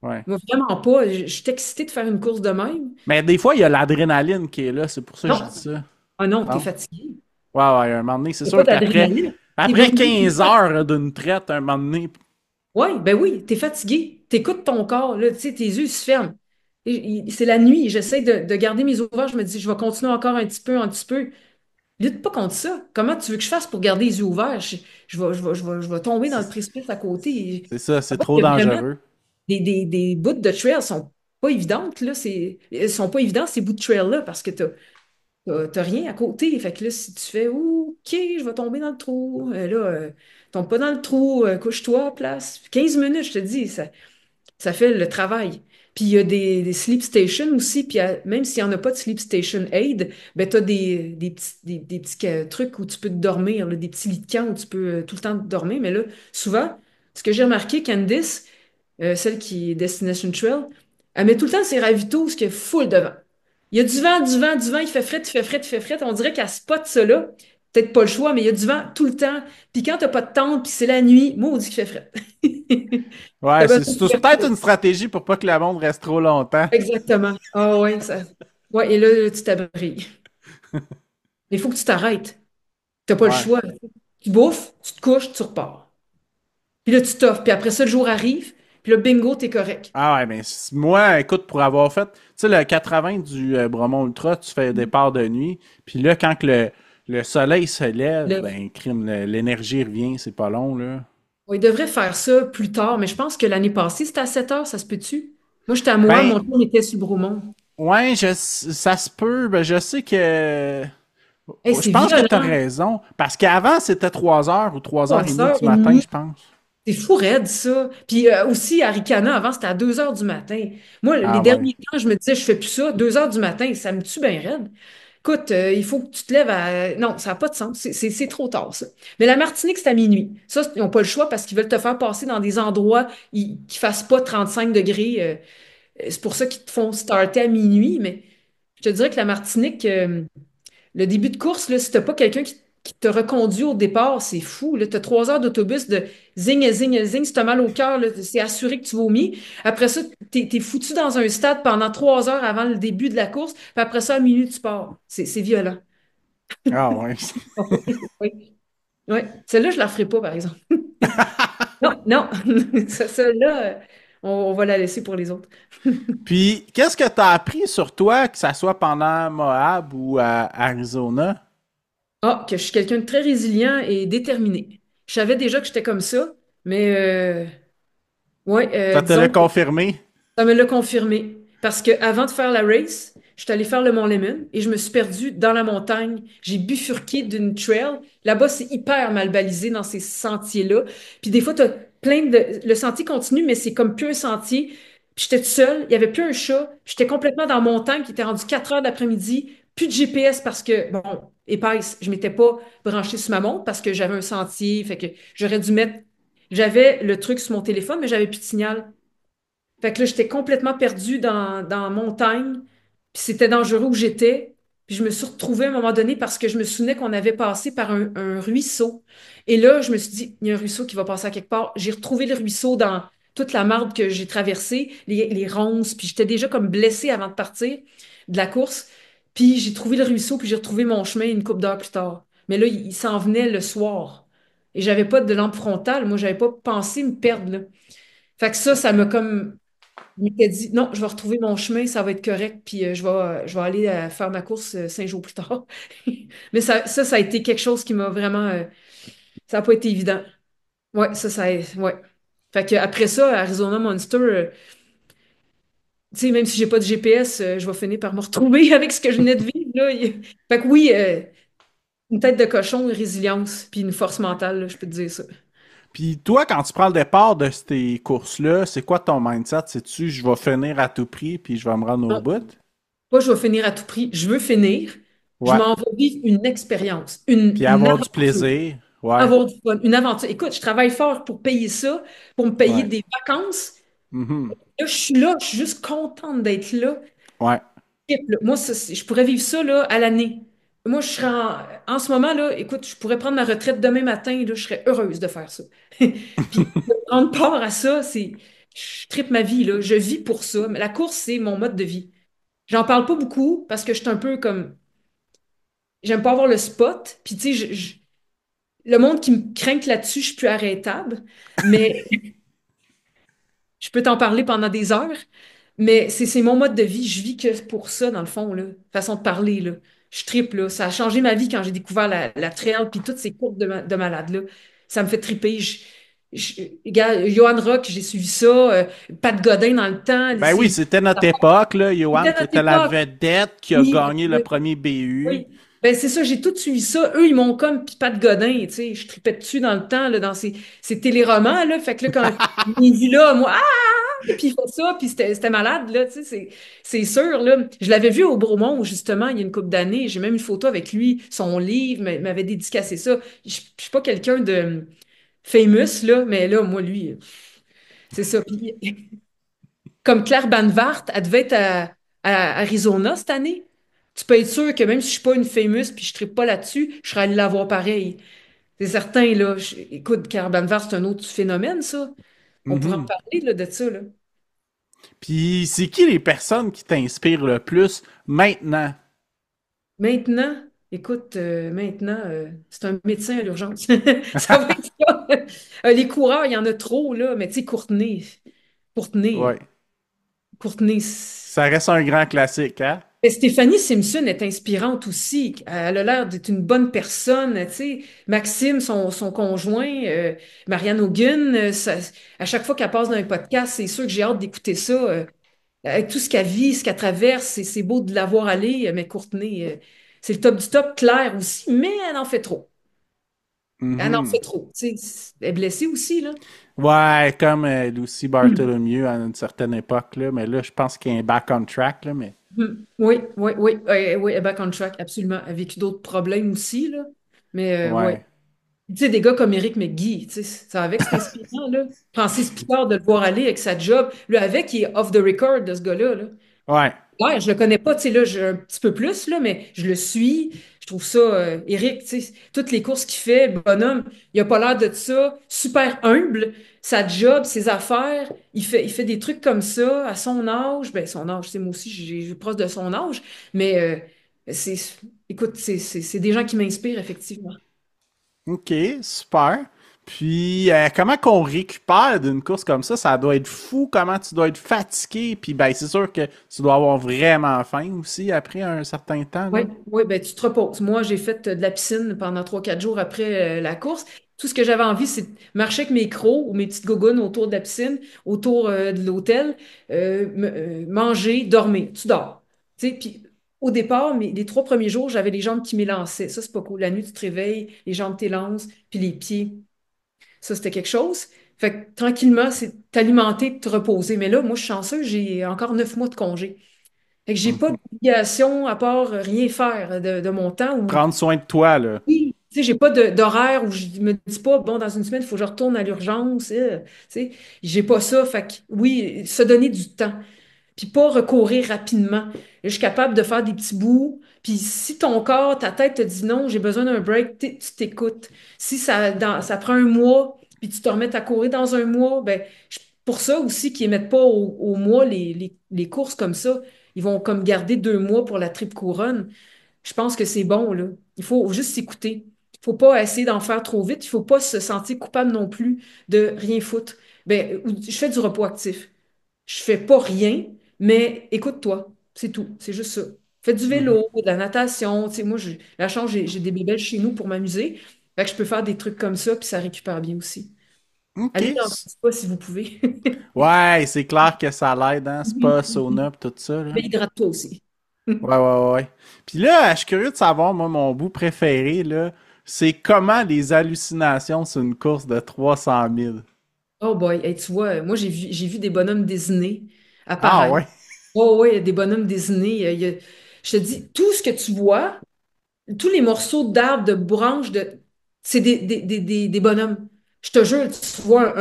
Ouais. Moi, vraiment pas. Je suis excitée de faire une course de même. Mais des fois, il y a l'adrénaline qui est là, c'est pour ça que je dis Non. ça. Ah non, t'es Non? fatigué. Ouais, ouais, un moment donné, c'est Il n'y a pas sûr qu'après d'adrénaline. T'es après brûlé. 15 heures là, d'une traite, un moment donné. Ouais, ben oui, t'es fatigué. T'écoutes ton corps, là, tu sais, tes yeux se ferment. C'est la nuit, j'essaie de garder mes yeux ouverts. Je me dis, je vais continuer encore un petit peu, un petit peu. Lutte pas contre ça. Comment tu veux que je fasse pour garder les yeux ouverts? Je vais tomber dans le C'est précipice à côté. c'est ça, c'est En fait, trop il y a vraiment dangereux. des bouts de trail sont pas évidentes, là. Elles sont pas évidents, ces bouts de trail-là, parce que t'as rien à côté. Fait que là, si tu fais, OK, je vais tomber dans le trou, tombe pas dans le trou, couche-toi à place. 15 minutes, je te dis, ça fait le travail. Puis il y a des sleep stations aussi, puis même s'il n'y en a pas de sleep station aid, ben tu as des petits trucs où tu peux te dormir, là, des petits lits de camp où tu peux tout le temps te dormir. Mais là, souvent, ce que j'ai remarqué, Candice, celle qui est Destination Trail, elle met tout le temps ses ravitaux, ce qui est full de vent. Il y a du vent, du vent, du vent, il fait fret, il fait fret, il fait fret. On dirait qu'elle spot ça là. Peut-être pas le choix, mais il y a du vent tout le temps. Puis quand t'as pas de tente, puis c'est la nuit, moi, on dit qu'il fait fret. Ouais, T'as c'est besoin de c'est peut-être couverture. une stratégie pour pas que la monde reste trop longtemps. Exactement. Ah ouais, ça. Ouais, et là, tu t'abris. Il faut que tu t'arrêtes. T'as pas le Ouais. choix. Tu bouffes, tu te couches, tu repars. Puis là, tu t'offres. Puis après ça, le jour arrive. Puis là, bingo, t'es correct. Ah ouais, mais moi, écoute, pour avoir fait, tu sais, le 80 du Bromont Ultra, tu fais départ de nuit, puis là, quand que le soleil se lève, Là, ben, crime, l'énergie revient, c'est pas long, là. ouais, il devrait faire ça plus tard, mais je pense que l'année passée, c'était à 7 heures, ça se peut-tu? Moi, j'étais à moi, Ben, mon tour était sur le Bromont. ouais, ça se peut, ben, je sais que, Hey, je c'est pense que t'as violent. raison, parce qu'avant, c'était 3 heures ou 3h30 du matin, 3h30. je pense. C'est fou raide, ça. Puis aussi, à Ricana, avant, c'était à 2 heures du matin. Moi, les Ah ouais. derniers temps, je me disais, je fais plus ça. 2 heures du matin, ça me tue bien raide. Écoute, il faut que tu te lèves à... Non, ça n'a pas de sens. C'est trop tard, ça. Mais la Martinique, c'est à minuit. Ça, ils n'ont pas le choix parce qu'ils veulent te faire passer dans des endroits qui ne fassent pas 35 degrés. C'est pour ça qu'ils te font starter à minuit. Mais je te dirais que la Martinique, le début de course, là, si t'as pas quelqu'un qui te reconduit au départ, c'est fou. Tu as 3 heures d'autobus de zing, zing, zing. Si tu as mal au cœur, là, c'est assuré que tu vomis. Après ça, t'es foutu dans un stade pendant 3 heures avant le début de la course. Puis après ça, à minuit, tu pars. C'est violent. Ah ouais. Oui, oui. Ouais. Celle-là, je la ferai pas, par exemple. Non, non. Celle-là, on va la laisser pour les autres. Puis, qu'est-ce que t'as appris sur toi, que ça soit pendant Moab ou à Arizona? Ah, que je suis quelqu'un de très résilient et déterminé. Je savais déjà que j'étais comme ça, mais ouais, Ça te l'a disons que confirmé? ça me l'a confirmé. Parce que avant de faire la race, je suis allée faire le Mont Lemmon et je me suis perdue dans la montagne. J'ai bifurqué d'une trail. Là-bas, c'est hyper mal balisé dans ces sentiers-là. Puis des fois, t'as plein de... Le sentier continue, mais c'est comme plus un sentier. Puis j'étais toute seule, il n'y avait plus un chat. J'étais complètement dans la montagne qui était rendu 4 heures d'après-midi. plus de GPS parce que, bon, épaisse, je m'étais pas branchée sur ma montre parce que j'avais un sentier, fait que j'aurais dû mettre, j'avais le truc sur mon téléphone, mais j'avais plus de signal. Fait que là, j'étais complètement perdue dans la montagne, puis c'était dangereux où j'étais. Puis je me suis retrouvée à un moment donné parce que je me souvenais qu'on avait passé par un ruisseau. Et là, je me suis dit, il y a un ruisseau qui va passer à quelque part. J'ai retrouvé le ruisseau dans toute la marde que j'ai traversée, les ronces, puis j'étais déjà comme blessée avant de partir de la course. Puis j'ai trouvé le ruisseau, puis j'ai retrouvé mon chemin une couple d'heures plus tard. Mais là, il s'en venait le soir. Et j'avais pas de lampe frontale. Moi, j'avais pas pensé me perdre là. Fait que ça m'a comme je m'étais dit, non, je vais retrouver mon chemin, ça va être correct, puis je vais aller faire ma course 5 jours plus tard. Mais ça a été quelque chose qui m'a vraiment. Ça n'a pas été évident. Ouais, ouais. Fait que après ça, Arizona Monster, tu sais, même si j'ai pas de GPS, je vais finir par me retrouver avec ce que je venais de vivre, là. Fait que oui, une tête de cochon, une résilience, puis une force mentale, là, je peux te dire ça. Puis toi, quand tu prends le départ de ces courses-là, c'est quoi ton mindset? Sais-tu, je vais finir à tout prix, puis je vais me rendre au Non, bout? pas je vais finir à tout prix. Je veux finir. Je Ouais. m'en vais vivre une expérience, Puis une avoir du aventure. plaisir. Ouais. Avoir du fun, une aventure. Écoute, je travaille fort pour payer ça, pour me payer Ouais. des vacances. Mhm. Là, je suis juste contente d'être là. Ouais. Moi, je pourrais vivre ça là, à l'année. Moi, je serais en ce moment, là, écoute, je pourrais prendre ma retraite demain matin, là, je serais heureuse de faire ça. Puis, de prendre part à ça, je tripe ma vie, là. Je vis pour ça. Mais la course, c'est mon mode de vie. J'en parle pas beaucoup parce que je suis un peu comme, j'aime pas avoir le spot. Puis, tu sais, le monde qui me craint là-dessus, je suis plus arrêtable. Mais je peux t'en parler pendant des heures, mais c'est mon mode de vie. Je vis que pour ça, dans le fond, là. Façon de parler, là. Je tripe, là. Ça a changé ma vie quand j'ai découvert la trail puis toutes ces courses de malades, là. Ça me fait triper. Regarde, Johan Rock, j'ai suivi ça. Pat Godin dans le temps. Ben oui, c'était notre époque, là, Johan, C'était qui notre était la époque. vedette qui a Oui, gagné le oui, premier BU. oui. Ben, c'est ça, j'ai tout suivi ça. Eux, ils m'ont comme puis Pat Godin, tu sais. Je tripais dessus dans le temps, là, dans ces téléromans, là. Fait que là, quand il dit là, moi, puis il fait ça, puis c'était malade, là, tu sais, c'est sûr, là. Je l'avais vu au Bromont, justement, il y a une couple d'années. J'ai même une photo avec lui, son livre, m'avait dédicacé ça. Je suis pas quelqu'un de famous, là, mais là, moi, lui, c'est ça. Puis, comme Claire Banvart, elle devait être à Arizona cette année. Tu peux être sûr que même si je suis pas une famous, puis je ne pas là-dessus, je serais allée la voir pareil. C'est certain, là. Écoute, Claire Banvart, c'est un autre phénomène, ça. On pourra en Mhm. parler, là, de ça, là. Puis c'est qui les personnes qui t'inspirent le plus maintenant? Maintenant, écoute, maintenant, c'est un médecin à l'urgence. Ça va être ça. Les coureurs, il y en a trop, là, mais tu sais, Courtenay, Ouais. Courtenay. Ça reste un grand classique, hein? Mais Stéphanie Simpson est inspirante aussi. Elle a l'air d'être une bonne personne, tu sais. Maxime, son conjoint, Marianne Hogan, à chaque fois qu'elle passe dans un podcast, c'est sûr que j'ai hâte d'écouter ça. Avec tout ce qu'elle vit, ce qu'elle traverse, c'est beau de la voir aller, mais Courtenay, c'est le top du top. Claire aussi, mais elle en fait trop. Elle en fait Mhm. trop. Tu sais, elle est blessée aussi, là. Ouais, comme Lucy Hmm. Bartholomew à une certaine époque, là, mais là, je pense qu'il est back on track, là, mais Oui, oui, oui, oui, elle est back on track, absolument. Elle a vécu d'autres problèmes aussi, là. Mais ouais. ouais. Tu sais, des gars comme Éric McGee, tu sais, ça avec, c'est inspirant, là. Francis Picard, de le voir aller avec sa job. Lui, avec, il est off the record de ce gars-là, là. Ouais. Ouais, je le connais pas, tu sais, là, j'ai un petit peu plus, là, mais je le suis. Je trouve ça, Éric, tu sais, toutes les courses qu'il fait, bonhomme, il a pas l'air de ça. Super humble, sa job, ses affaires. Il fait des trucs comme ça à son âge. Ben, son âge, c'est moi aussi, j'ai proche de son âge. Mais, c'est, écoute, c'est des gens qui m'inspirent, effectivement. OK, super. Puis, comment qu'on récupère d'une course comme ça doit être fou, comment tu dois être fatigué. Puis, ben, c'est sûr que tu dois avoir vraiment faim aussi après un certain temps, Oui, là. oui, ben tu te reposes. Moi, j'ai fait de la piscine pendant 3 4 jours après la course. Tout ce que j'avais envie, c'est de marcher avec mes crocs ou mes petites gogoons autour de la piscine, autour de l'hôtel, manger, dormir. Tu dors. Tu sais, puis au départ, les 3 premiers jours, j'avais les jambes qui m'élançaient. Ça, c'est pas cool. La nuit, tu te réveilles, les jambes t'élancent, puis les pieds. Ça, c'était quelque chose. Fait que tranquillement, c'est t'alimenter, te reposer. Mais là, moi, je suis chanceuse, j'ai encore 9 mois de congé. Fait que j'ai pas Mhm. d'obligation à part rien faire de mon temps ou Prendre soin de toi, là. oui, tu sais, j'ai pas d'horaire où je me dis pas, bon, dans une semaine, il faut que je retourne à l'urgence. Tu sais, j'ai pas ça. Fait que oui, se donner du temps. Puis pas recourir rapidement. Je suis capable de faire des petits bouts. Puis si ton corps, ta tête te dit non, j'ai besoin d'un break, tu t'écoutes. Si ça prend un mois, puis tu te remets à courir dans un mois, ben, pour ça aussi qu'ils émettent pas au mois les courses comme ça, ils vont comme garder 2 mois pour la triple couronne. Je pense que c'est bon, là. Il faut juste s'écouter. Il faut pas essayer d'en faire trop vite. Il faut pas se sentir coupable non plus de rien foutre. Ben, je fais du repos actif. Je fais pas rien, mais écoute-toi. C'est tout. C'est juste ça. Fais du Mhm. vélo, de la natation. Tu sais, moi, j'ai la chance, j'ai des bébelles chez nous pour m'amuser. Fait que je peux faire des trucs comme ça, puis ça récupère bien aussi. OK. Allez dans un spa si vous pouvez. Ouais, c'est clair que ça l'aide, hein? Spa, sauna, pis tout ça, là. Mais hydrate-toi aussi. Ouais, ouais, ouais, ouais. Puis là, je suis curieux de savoir, moi, mon bout préféré, là, c'est comment les hallucinations sur une course de 300 000. Oh boy, hey, tu vois, moi j'ai vu des bonhommes Disney Ah apparaître. ouais? Oh oui, des bonhommes Disney. Je te dis, tout ce que tu vois, tous les morceaux d'arbres, de branches, c'est des bonhommes. Je te jure, tu vois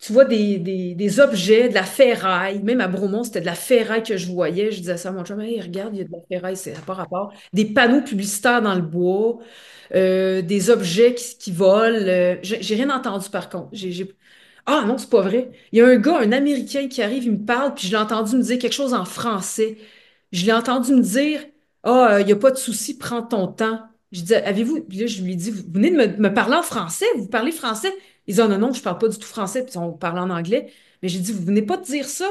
tu vois des objets, de la ferraille. Même à Bromont, c'était de la ferraille que je voyais. Je disais ça à mon chum, hey, regarde, il y a de la ferraille, c'est à pas rapport. Des panneaux publicitaires dans le bois, des objets qui volent. J'ai rien entendu par contre. Ah non, c'est pas vrai. Il y a un gars, un Américain qui arrive, il me parle, puis je l'ai entendu me dire quelque chose en français. Je l'ai entendu me dire, il n'y a pas de souci, prends ton temps. Je dis, avez-vous, puis là, je lui dis, vous venez de me parler en français, vous parlez français? Il dit, ah non, non, je parle pas du tout français, puis on parle en anglais. Mais j'ai dit, vous venez pas de dire ça?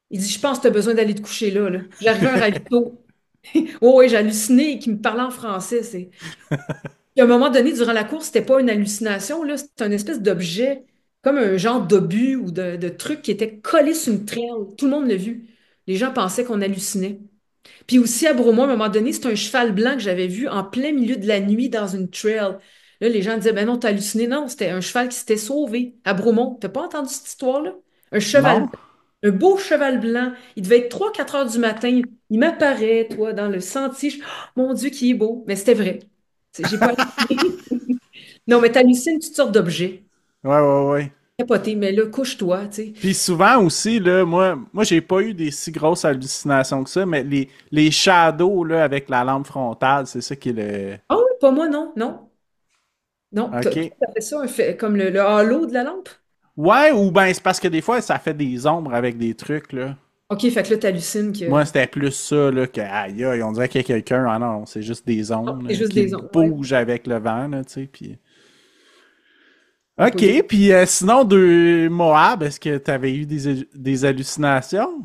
Il dit, je pense que tu as besoin d'aller te coucher là, là. J'arrivais à un ravito. Oh, oui, j'ai halluciné qu'il me parlait en français. Puis à un moment donné, durant la course, c'était pas une hallucination, là, c'était une espèce d'objet, comme un genre d'obus ou de truc qui était collé sur une trail. Tout le monde l'a vu. Les gens pensaient qu'on hallucinait. Puis aussi à Bromont, à un moment donné, c'est un cheval blanc que j'avais vu en plein milieu de la nuit dans une trail. Là, les gens disaient, ben non, t'as halluciné. Non, c'était un cheval qui s'était sauvé à Bromont. T'as pas entendu cette histoire-là? Un cheval Non? blanc, un beau cheval blanc. Il devait être 3-4 heures du matin. Il m'apparaît, toi, dans le sentier. Mon Dieu, qui est beau. Mais c'était vrai. J'ai pas halluciné. Non, mais t'hallucines toutes sortes d'objets. Ouais, ouais, ouais. Capoté, mais là, couche-toi, tu sais. Puis souvent aussi, là, moi j'ai pas eu des si grosses hallucinations que ça, mais les shadows, là, avec la lampe frontale, c'est ça qui est le... Ah oui, pas moi, non, non. Non, OK. t'as fait ça, comme le halo de la lampe? Ouais, ou ben c'est parce que des fois, ça fait des ombres avec des trucs, là. OK, fait que là, t'hallucines que. Moi, c'était plus ça, là, que, aïe, aïe, on dirait qu'il y a quelqu'un. Ah non, c'est juste des Non, ombres c'est là, juste qui des ondes, ouais. bougent avec le vent, là, tu sais, puis... T'as pas eu. OK, puis sinon, de Moab, est-ce que t'avais eu des hallucinations?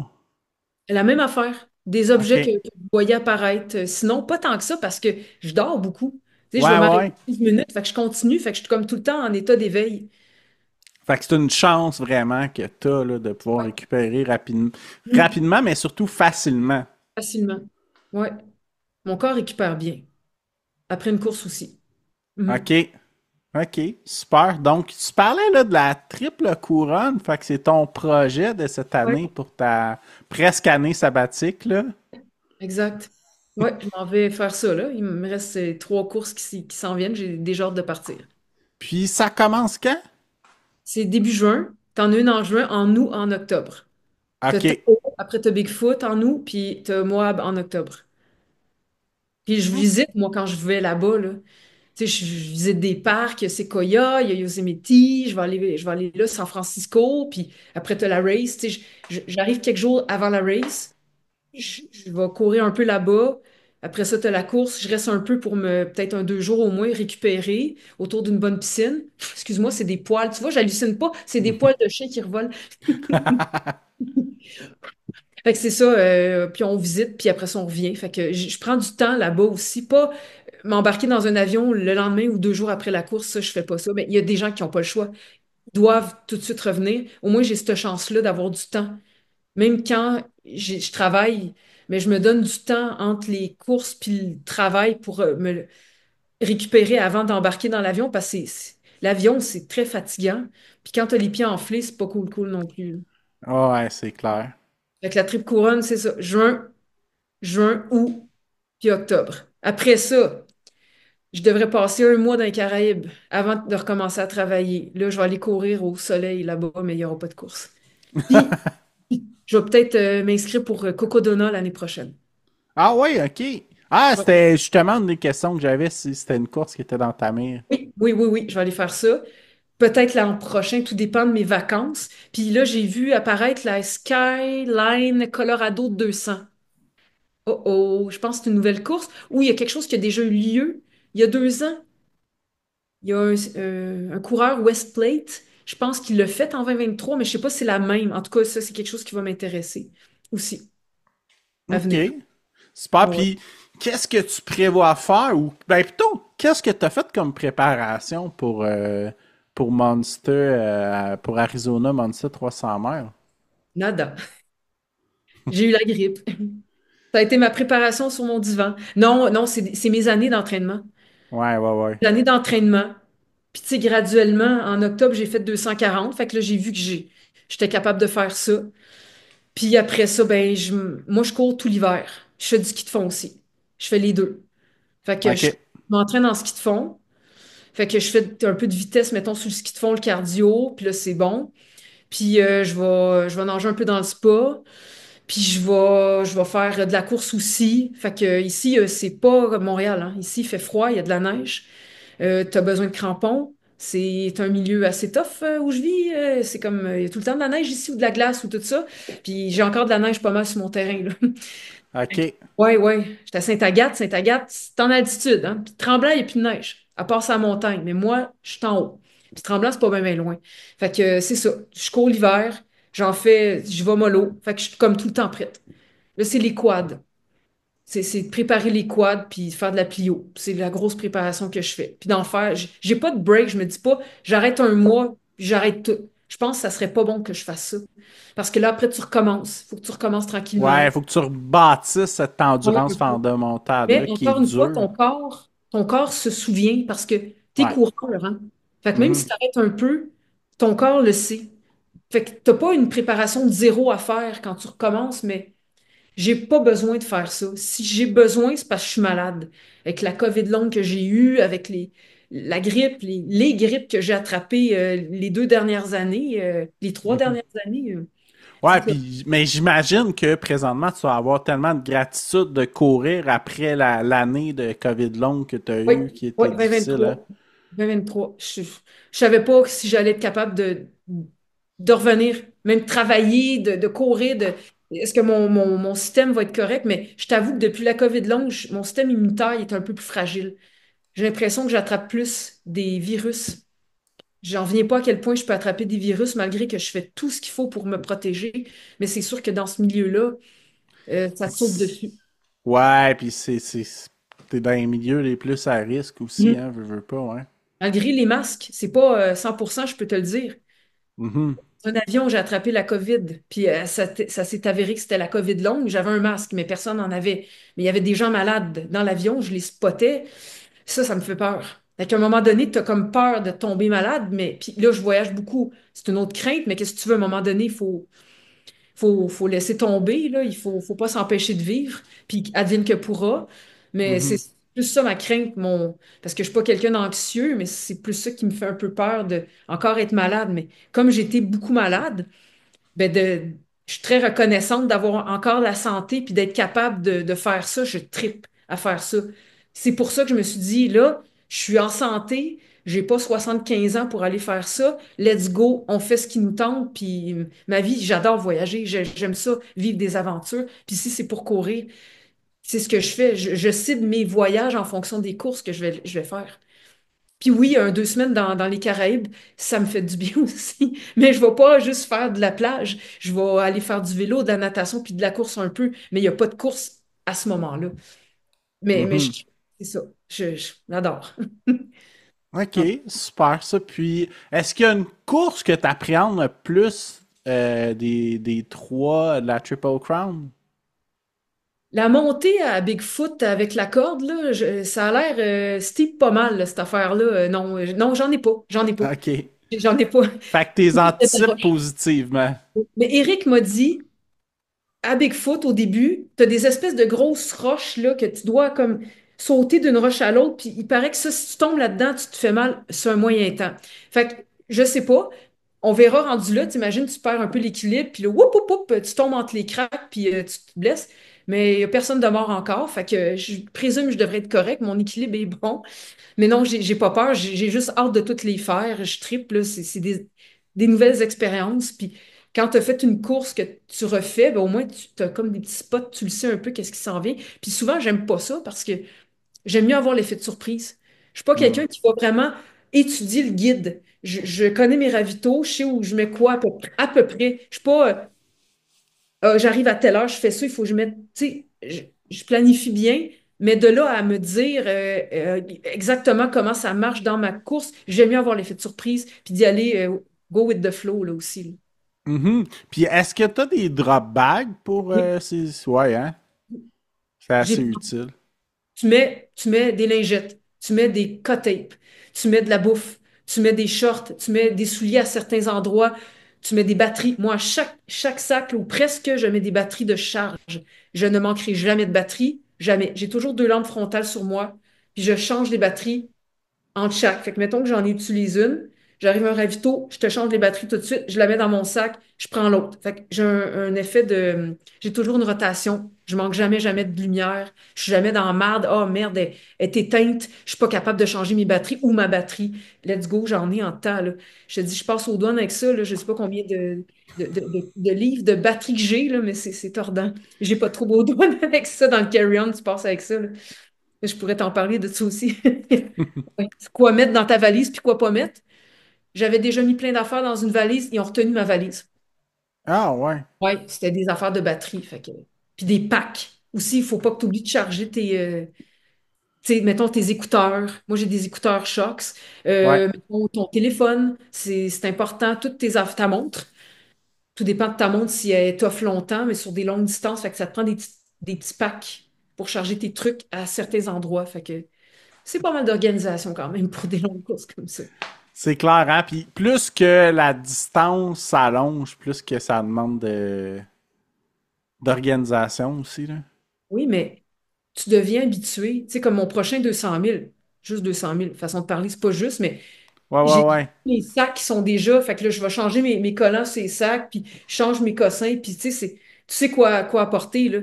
La même affaire. Des objets OK. que vous voyez apparaître. Sinon, pas tant que ça parce que je dors beaucoup. Tu sais, je vais Ouais, m'arrêter ouais. 10 minutes, fait que je continue, fait que je suis comme tout le temps en état d'éveil. Fait que c'est une chance vraiment que t'as, là, de pouvoir Ouais. récupérer Mm. rapidement, mais surtout facilement. Facilement. Ouais. Mon corps récupère bien. Après une course aussi. Mhm. OK. OK, super. Donc, tu parlais là, de la triple couronne, fait que c'est ton projet de cette Ouais, année pour ta presque année sabbatique, là. exact. Ouais, je m'en vais faire ça, là. Il me reste 3 courses qui s'en viennent. J'ai déjà hâte de partir. Puis ça commence quand? C'est début juin. T'en as une en juin, en août, en octobre. T'as OK. Tahoe, après t'as Bigfoot en août, puis t'as Moab en octobre. Puis je visite, moi, quand je vais là-bas, là, tu sais, je visite des parcs, il y a Sequoia, il y a Yosemite, je vais aller là, San Francisco, puis après t'as la race, tu sais, j'arrive quelques jours avant la race, je vais courir un peu là-bas, après ça t'as la course, je reste un peu pour peut-être 2 jours au moins, récupérer autour d'une bonne piscine. Excuse-moi, c'est des poils, tu vois, j'hallucine pas, c'est des poils de chien qui revolent. Fait que c'est ça, puis on visite, puis après ça, on revient. Fait que je prends du temps là-bas aussi, pas m'embarquer dans un avion le lendemain ou 2 jours après la course, ça, je fais pas ça. Mais il y a des gens qui n'ont pas le choix. Ils doivent tout de suite revenir. Au moins, j'ai cette chance-là d'avoir du temps. Même quand je travaille, mais je me donne du temps entre les courses puis le travail pour me récupérer avant d'embarquer dans l'avion, parce que l'avion, c'est très fatigant. Puis quand tu as les pieds enflés, c'est pas cool, cool non plus. Ouais, c'est clair. Fait que la triple couronne, c'est ça. Juin, août, puis octobre. Après ça, je devrais passer un mois dans les Caraïbes avant de recommencer à travailler. Là, je vais aller courir au soleil là-bas, mais il n'y aura pas de course. Puis, je vais peut-être m'inscrire pour Cocodona l'année prochaine. Ah oui, ok. Ah, Ouais. c'était justement une des questions que j'avais si c'était une course qui était dans ta mire. Oui, oui, oui, oui, je vais aller faire ça. Peut-être l'an prochain, tout dépend de mes vacances. Puis là, j'ai vu apparaître la Skyline Colorado 200. Oh oh, je pense que c'est une nouvelle course. Ou il y a quelque chose qui a déjà eu lieu il y a 2 ans. Il y a un coureur West Plate. Je pense qu'il l'a fait en 2023, mais je sais pas si c'est la même. En tout cas, ça, c'est quelque chose qui va m'intéresser aussi à Ok. venir. Super. Ouais. Puis, qu'est-ce que tu prévois faire ou, ben plutôt, qu'est-ce que tu as fait comme préparation pour Monster, pour Arizona Monster 300 miles? Nada. J'ai eu la grippe. Ça a été ma préparation sur mon divan. Non, non, c'est mes années d'entraînement. Ouais, ouais, ouais. Les années d'entraînement. Puis, tu sais, graduellement, en octobre, j'ai fait 240. Fait que là, j'ai vu que j'étais capable de faire ça. Puis après ça, ben, moi, je cours tout l'hiver. Je fais du ski de fond aussi. Je fais les deux. Fait que je Ok. m'entraîne en ski de fond. Fait que je fais un peu de vitesse, mettons, sur le ski de fond, le cardio. Puis là, c'est bon. Puis je vais nager un peu dans le spa. Puis je vais faire de la course aussi. Fait que ici, c'est pas comme Montréal, hein. Ici, il fait froid, il y a de la neige. Tu as besoin de crampons. C'est un milieu assez tough où je vis. C'est comme, il y a tout le temps de la neige ici ou de la glace ou tout ça. Puis j'ai encore de la neige pas mal sur mon terrain, là. Ok. Ouais, ouais. J'étais à Sainte-Agathe. Sainte-Agathe, c'est en altitude, hein. Puis Tremblant, il n'y a plus de neige, à part sa montagne. Mais moi, je suis en haut. Puis Tremblant, c'est pas bien loin. Fait que c'est ça. Je cours l'hiver. Je vais mollo. Fait que je suis comme tout le temps prête. Là, c'est les quads. C'est de préparer les quads puis faire de la plio. C'est la grosse préparation que je fais. Puis d'en faire, j'ai pas de break. Je me dis pas, j'arrête un mois, puis j'arrête tout. Je pense que ça serait pas bon que je fasse ça. Parce que là, après, tu recommences. Faut que tu recommences tranquillement. Ouais, faut que tu rebâtisses cette Ouais, endurance un peu. fondamentale-là Mais qui est encore une fois, dure. ton corps se souvient parce que t'es Ouais. coureur, hein. Fait que même si Mhm. tu arrêtes un peu, ton corps le sait. Fait que t'as pas une préparation de zéro à faire quand tu recommences, mais j'ai pas besoin de faire ça. Si j'ai besoin, c'est parce que je suis malade. Avec la COVID longue que j'ai eue, avec la grippe, les grippes que j'ai attrapées les 2 dernières années, les trois Mhm. dernières années, Ouais, c'est ça. puis, mais j'imagine que présentement, tu vas avoir tellement de gratitude de courir après l'année de COVID longue que tu as Oui, eue qui oui, était difficile, hein? 2023. 2023. Je savais pas si j'allais être capable de revenir, même travailler, de courir, est-ce que mon système va être correct? Mais je t'avoue que depuis la COVID longue, mon système immunitaire il est un peu plus fragile. J'ai l'impression que j'attrape plus des virus. J'en reviens pas à quel point je peux attraper des virus malgré que je fais tout ce qu'il faut pour me protéger. Mais c'est sûr que dans ce milieu-là, ça te saute dessus. Ouais, puis t'es dans les milieux les plus à risque aussi, Mhm. hein, veux pas, ouais. Malgré les masques, c'est pas 100%, je peux te le dire. Mhm. Un avion, j'ai attrapé la COVID, puis ça s'est avéré que c'était la COVID longue. J'avais un masque, mais personne n'en avait. Mais il y avait des gens malades dans l'avion, je les spottais. Ça me fait peur. Fait qu'à un moment donné, tu as comme peur de tomber malade, mais puis là, je voyage beaucoup. C'est une autre crainte, mais qu'est-ce que tu veux, à un moment donné, faut laisser tomber, là. Faut pas s'empêcher de vivre, puis advienne que pourra. Mais c'est Mhm. plus ça ma crainte, parce que je suis pas quelqu'un d'anxieux, mais c'est plus ça qui me fait un peu peur de encore être malade. Mais comme j'étais beaucoup malade, ben je suis très reconnaissante d'avoir encore la santé puis d'être capable de faire ça. Je tripe à faire ça. C'est pour ça que je me suis dit, là, je suis en santé, j'ai pas 75 ans pour aller faire ça. Let's go, on fait ce qui nous tente. Puis ma vie, j'adore voyager, j'aime ça, vivre des aventures. Puis si c'est pour courir, c'est ce que je fais. Je cible mes voyages en fonction des courses que je vais faire. Puis oui, 2 semaines dans les Caraïbes, ça me fait du bien aussi. Mais je vais pas juste faire de la plage. Je vais aller faire du vélo, de la natation, puis de la course un peu. Mais il n'y a pas de course à ce moment-là. Mais Mhm. c'est ça. J'adore. Ok, super ça. Puis, est-ce qu'il y a une course que tu appréhendes le plus des trois de la Triple Crown? La montée à Bigfoot avec la corde, là, ça a l'air steep pas mal, là, cette affaire-là. Non, non, j'en ai pas. J'en ai pas. Ok. J'en ai pas. Fait que t'es anticipes positivement. Mais Eric m'a dit, à Bigfoot, au début, tu as des espèces de grosses roches là, que tu dois comme sauter d'une roche à l'autre. Puis il paraît que ça, si tu tombes là-dedans, tu te fais mal sur un moyen temps. Fait que je sais pas. On verra rendu là. T'imagines, tu perds un peu l'équilibre. Puis là, whoop, whoop, whoop, tu tombes entre les craques. Puis tu te blesses. Mais il n'y a personne de mort encore. Fait que je présume que je devrais être correct. Mon équilibre est bon. Mais non, j'ai pas peur. J'ai juste hâte de toutes les faire. Je triple, là. C'est des nouvelles expériences. Puis quand tu as fait une course que tu refais, ben, au moins, tu as comme des petits spots, tu le sais un peu qu'est-ce qui s'en vient. Puis souvent, j'aime pas ça parce que j'aime mieux avoir l'effet de surprise. Je suis pas Hmm. quelqu'un qui va vraiment étudier le guide. Je connais mes ravitaux, je sais où je mets quoi à peu près. À peu près. Je suis pas, j'arrive à telle heure, je fais ça, il faut que je mette, tu sais, je planifie bien, mais de là à me dire exactement comment ça marche dans ma course, j'aime mieux avoir l'effet de surprise, puis d'y aller go with the flow, là aussi, là. Mhm. Puis est-ce que tu as des drop bags pour Oui. ces. Ouais, hein? C'est assez J'ai utile. Tu mets des lingettes, tu mets des cut-tapes, tu mets de la bouffe, tu mets des shorts, tu mets des souliers à certains endroits, tu mets des batteries. Moi, à chaque sac, ou presque, je mets des batteries de charge. Je ne manquerai jamais de batterie, jamais. J'ai toujours deux lampes frontales sur moi, puis je change les batteries entre chaque. Fait que mettons que j'en utilise une, j'arrive à un ravito, je te change les batteries tout de suite, je la mets dans mon sac, je prends l'autre. Fait que j'ai un effet de... J'ai toujours une rotation. Je manque jamais, jamais de lumière. Je suis jamais dans la marde. Oh merde, elle est éteinte. Je suis pas capable de changer mes batteries ou ma batterie. Let's go, j'en ai en temps, là. Je te dis, je passe aux douanes avec ça, là. Je sais pas combien de livres de batteries que j'ai, là, mais c'est tordant. J'ai pas trop aux douanes avec ça dans le carry-on, tu passes avec ça, là. Je pourrais t'en parler de ça aussi. Ouais. Quoi mettre dans ta valise puis quoi pas mettre. J'avais déjà mis plein d'affaires dans une valise. Ils ont retenu ma valise. Ah, ouais. Ouais, c'était des affaires de batterie. Fait que... Puis des packs. Aussi, il faut pas que tu oublies de charger tu sais, mettons tes écouteurs. Moi, j'ai des écouteurs Shocks. Ouais. Mettons ton téléphone. C'est important. Toutes tes affaires, ta montre. Tout dépend de ta montre si elle t'offre longtemps, mais sur des longues distances. Fait que ça te prend des petits packs pour charger tes trucs à certains endroits. Fait que c'est pas mal d'organisation quand même pour des longues courses comme ça. C'est clair, hein? Puis plus que la distance s'allonge, plus que ça demande d'organisation aussi, là. Oui, mais tu deviens habitué. Tu sais, comme mon prochain 200 000, juste 200 000, façon de parler, c'est pas juste, mais Ouais, ouais, j'ai ouais. mes sacs qui sont déjà. Fait que là, je vais changer mes collants sur les sacs, puis je change mes cossins, puis tu sais quoi apporter, là.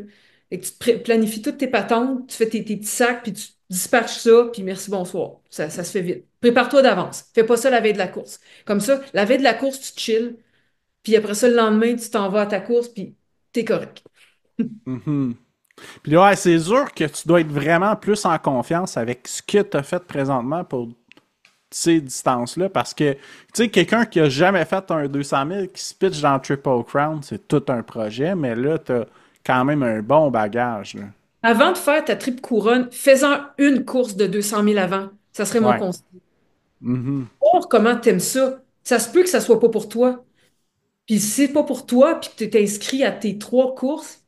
Et que tu te planifies toutes tes patentes, tu fais tes petits sacs, puis tu dispatches ça, puis merci, bonsoir. Ça se fait vite. Prépare-toi d'avance. Fais pas ça la veille de la course. Comme ça, la veille de la course, tu te chill, puis après ça, le lendemain, tu t'en vas à ta course, puis t'es correct. Mhm. Puis ouais, c'est sûr que tu dois être vraiment plus en confiance avec ce que tu as fait présentement pour ces distances-là, parce que, tu sais, quelqu'un qui a jamais fait un 200 000 qui se pitch dans Triple Crown, c'est tout un projet, mais là, tu as quand même un bon bagage, là. Avant de faire ta triple couronne, fais-en une course de 200 000 avant. Ça serait mon Ouais. conseil. Mhm. Voir comment t'aimes ça. Ça se peut que ça soit pas pour toi. Puis si c'est pas pour toi, puis que tu t'es inscrit à tes trois courses,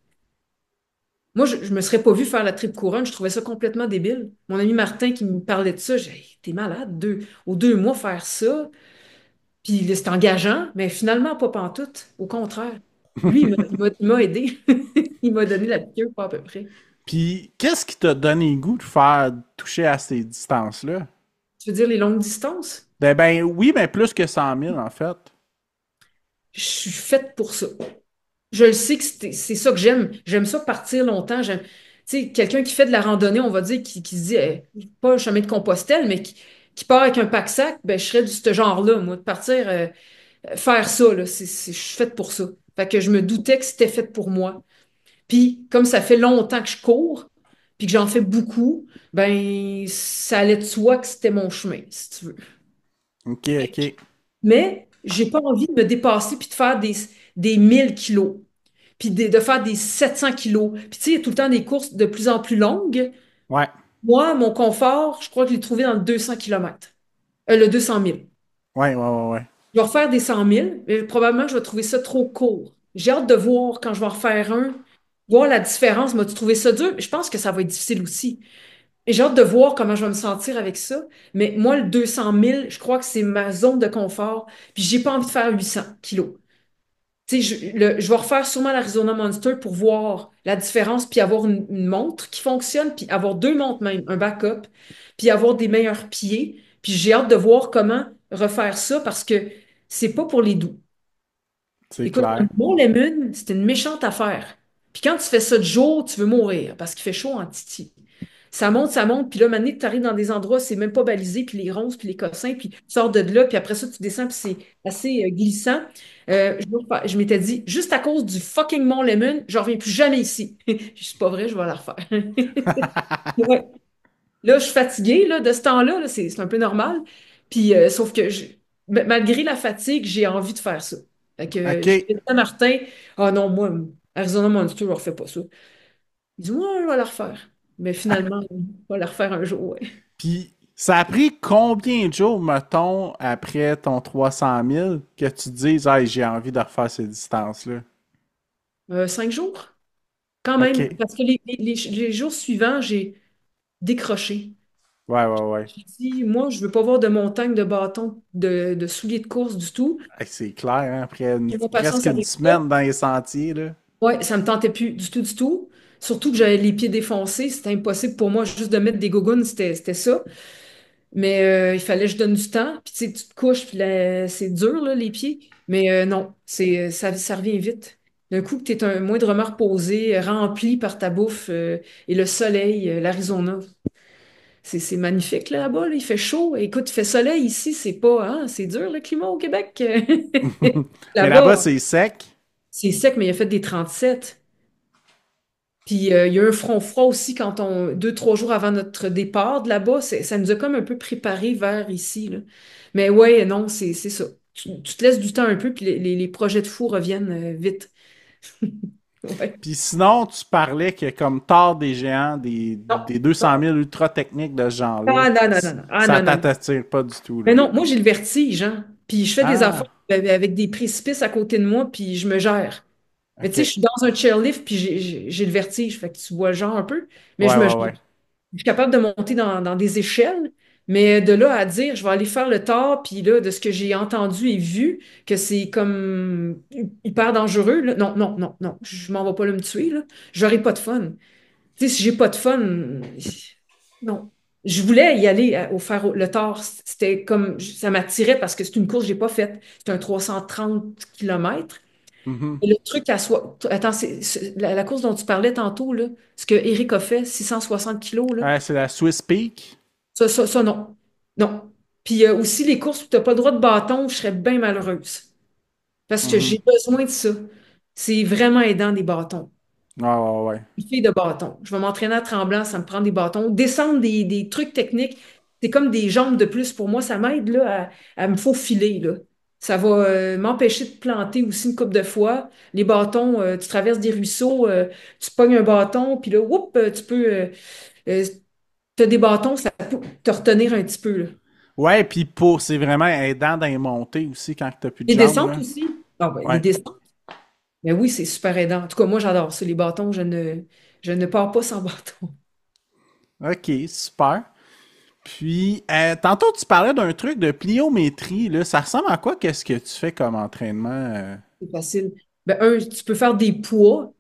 moi, je me serais pas vu faire la triple couronne. Je trouvais ça complètement débile. Mon ami Martin qui me parlait de ça, j'ai dit, hey, t'es malade, aux 2 mois faire ça. Puis là, c'est engageant, mais finalement, pas pantoute. Au contraire. Lui, il m'a aidé. Il m'a donné la piqûre, pas à peu près. Puis, qu'est-ce qui t'a donné le goût de faire toucher à ces distances-là? Tu veux dire les longues distances? Ben oui, mais plus que 100 000 en fait. Je suis faite pour ça. Je le sais que c'est ça que j'aime. J'aime ça partir longtemps. J'aime, tu sais, quelqu'un qui fait de la randonnée, on va dire, qui se dit, pas un chemin de Compostelle, mais qui part avec un pack-sac, ben, je serais de ce genre-là, moi, de partir faire ça, là. Je suis faite pour ça. Fait que je me doutais que c'était fait pour moi. Puis, comme ça fait longtemps que je cours, puis que j'en fais beaucoup, ben, ça allait de soi que c'était mon chemin, si tu veux. Ok, ok. Mais j'ai pas envie de me dépasser puis de faire des 1000 kilos, puis de faire des 700 kilos. Puis tu sais, il y a tout le temps des courses de plus en plus longues. Ouais. Moi, mon confort, je crois que je l'ai trouvé dans le 200 kilomètres, le 200 000. Ouais, ouais, ouais, ouais. Je vais refaire des 100 000, mais probablement que je vais trouver ça trop court. J'ai hâte de voir quand je vais en refaire un, voir la différence. M'as-tu trouvé ça dur? Je pense que ça va être difficile aussi. Et j'ai hâte de voir comment je vais me sentir avec ça. Mais moi, le 200 000, je crois que c'est ma zone de confort. Puis j'ai pas envie de faire 800 kilos. Tu sais, je vais refaire sûrement l'Arizona Monster pour voir la différence, puis avoir une montre qui fonctionne, puis avoir deux montres même, un backup, puis avoir des meilleurs pieds. Puis j'ai hâte de voir comment refaire ça parce que c'est pas pour les doux. C'est Écoute, un clair. bon lemon, c'est une méchante affaire. Puis quand tu fais ça de jour, tu veux mourir parce qu'il fait chaud en titi. Ça monte, puis là, maintenant, tu arrives dans des endroits, c'est même pas balisé, puis les ronces, puis les cossins, puis tu sors de là, puis après ça, tu descends, puis c'est assez glissant. Je m'étais dit, juste à cause du fucking Mont Lemon, je reviens plus jamais ici. Je suis pas vrai, je vais la refaire. Ouais. Là, je suis fatiguée là, de ce temps-là, là, c'est un peu normal. Puis, sauf que malgré la fatigue, j'ai envie de faire ça. Fait que j'ai OK. dit à Martin, ah non, moi, Arizona Monster, je ne refais pas ça. Il dit, moi, je vais la refaire. Mais finalement, on va la refaire un jour, ouais. Puis, ça a pris combien de jours, mettons, après ton 300 000 que tu te dises, ah, j'ai envie de refaire ces distances-là? 5 jours, quand même, OK. parce que les jours suivants, j'ai décroché. Ouais, ouais, ouais. J'ai dit, moi, je veux pas voir de montagne, de bâtons, de souliers de course du tout. Hey, c'est clair, hein, après J'ai pas presque patience une avec ça. semaine dans les sentiers, là. Ouais, ça me tentait plus du tout, du tout. Surtout que j'avais les pieds défoncés. C'était impossible pour moi juste de mettre des gougounes, c'était ça. Mais il fallait que je donne du temps. Puis tu sais, tu te couches, puis là, c'est dur, là, les pieds. Mais non, ça revient vite. D'un coup, que tu es un moindrement reposé, rempli par ta bouffe et le soleil, l'Arizona. C'est magnifique là-bas, là. Il fait chaud. Écoute, il fait soleil ici, c'est pas, hein, c'est dur le climat au Québec. Mais là-bas, Là-bas, c'est sec. c'est sec, mais il a fait des 37. Puis il y a eu un front froid aussi quand 2, 3 jours avant notre départ de là-bas, ça nous a comme un peu préparé vers ici, là. Mais ouais, non, c'est ça. Tu te laisses du temps un peu, puis les projets de fou reviennent vite. Ouais. Puis sinon, tu parlais que comme tard des géants, Non, des 200 000 ultra techniques de ce genre-là, ah, non, non, non, non. Ah, ça non, non. t'attire pas du tout, Mais là. non, moi j'ai le vertige, hein. Puis je fais des affaires Ah, avec des précipices à côté de moi, puis je me gère. Mais tu sais, je OK. suis dans un chairlift, puis j'ai le vertige, fait que tu vois le genre un peu, mais Ouais, je me ouais, gère. ouais. Je suis capable de monter dans des échelles, mais de là à dire, je vais aller faire le tort, puis là, de ce que j'ai entendu et vu, que c'est comme hyper dangereux, là, non, non, non, non, je m'en vais pas là me tuer, là. J'aurai pas de fun. Tu sais, si j'ai pas de fun, non. Je voulais y aller au faire le tort. C'était comme, ça m'attirait parce que c'est une course que j'ai pas faite. C'est un 330 km. Mhm. Et le truc à soi. Attends, la course dont tu parlais tantôt, là, ce que Eric a fait, 660 kilos, là. Ouais, c'est la Swiss Peak. Ça, non. Non. Puis aussi, les courses où tu n'as pas le droit de bâton, je serais bien malheureuse. Parce que Mhm. j'ai besoin de ça. C'est vraiment aidant des bâtons. Ouais, ouais, ouais. Une fille de bâton. Je vais m'entraîner à Tremblant, ça me prend des bâtons. Descendre des trucs techniques, c'est comme des jambes de plus pour moi. Ça m'aide là, à me faufiler, là. Ça va m'empêcher de planter aussi une couple de fois. Les bâtons, tu traverses des ruisseaux, tu pognes un bâton, puis là, whoop, tu peux. T'as des bâtons, ça peut te retenir un petit peu, là. Ouais, puis c'est vraiment aidant dans les montées aussi quand t'as plus de Les jambes, descentes là. aussi. Ah ben, les Ouais. descentes. Mais oui, c'est super aidant. En tout cas, moi, j'adore ça. Les bâtons, je ne pars pas sans bâton. OK, super. Puis, tantôt, tu parlais d'un truc de pliométrie, là. Ça ressemble à quoi? Qu'est-ce que tu fais comme entraînement? C'est facile. Ben, tu peux faire des poids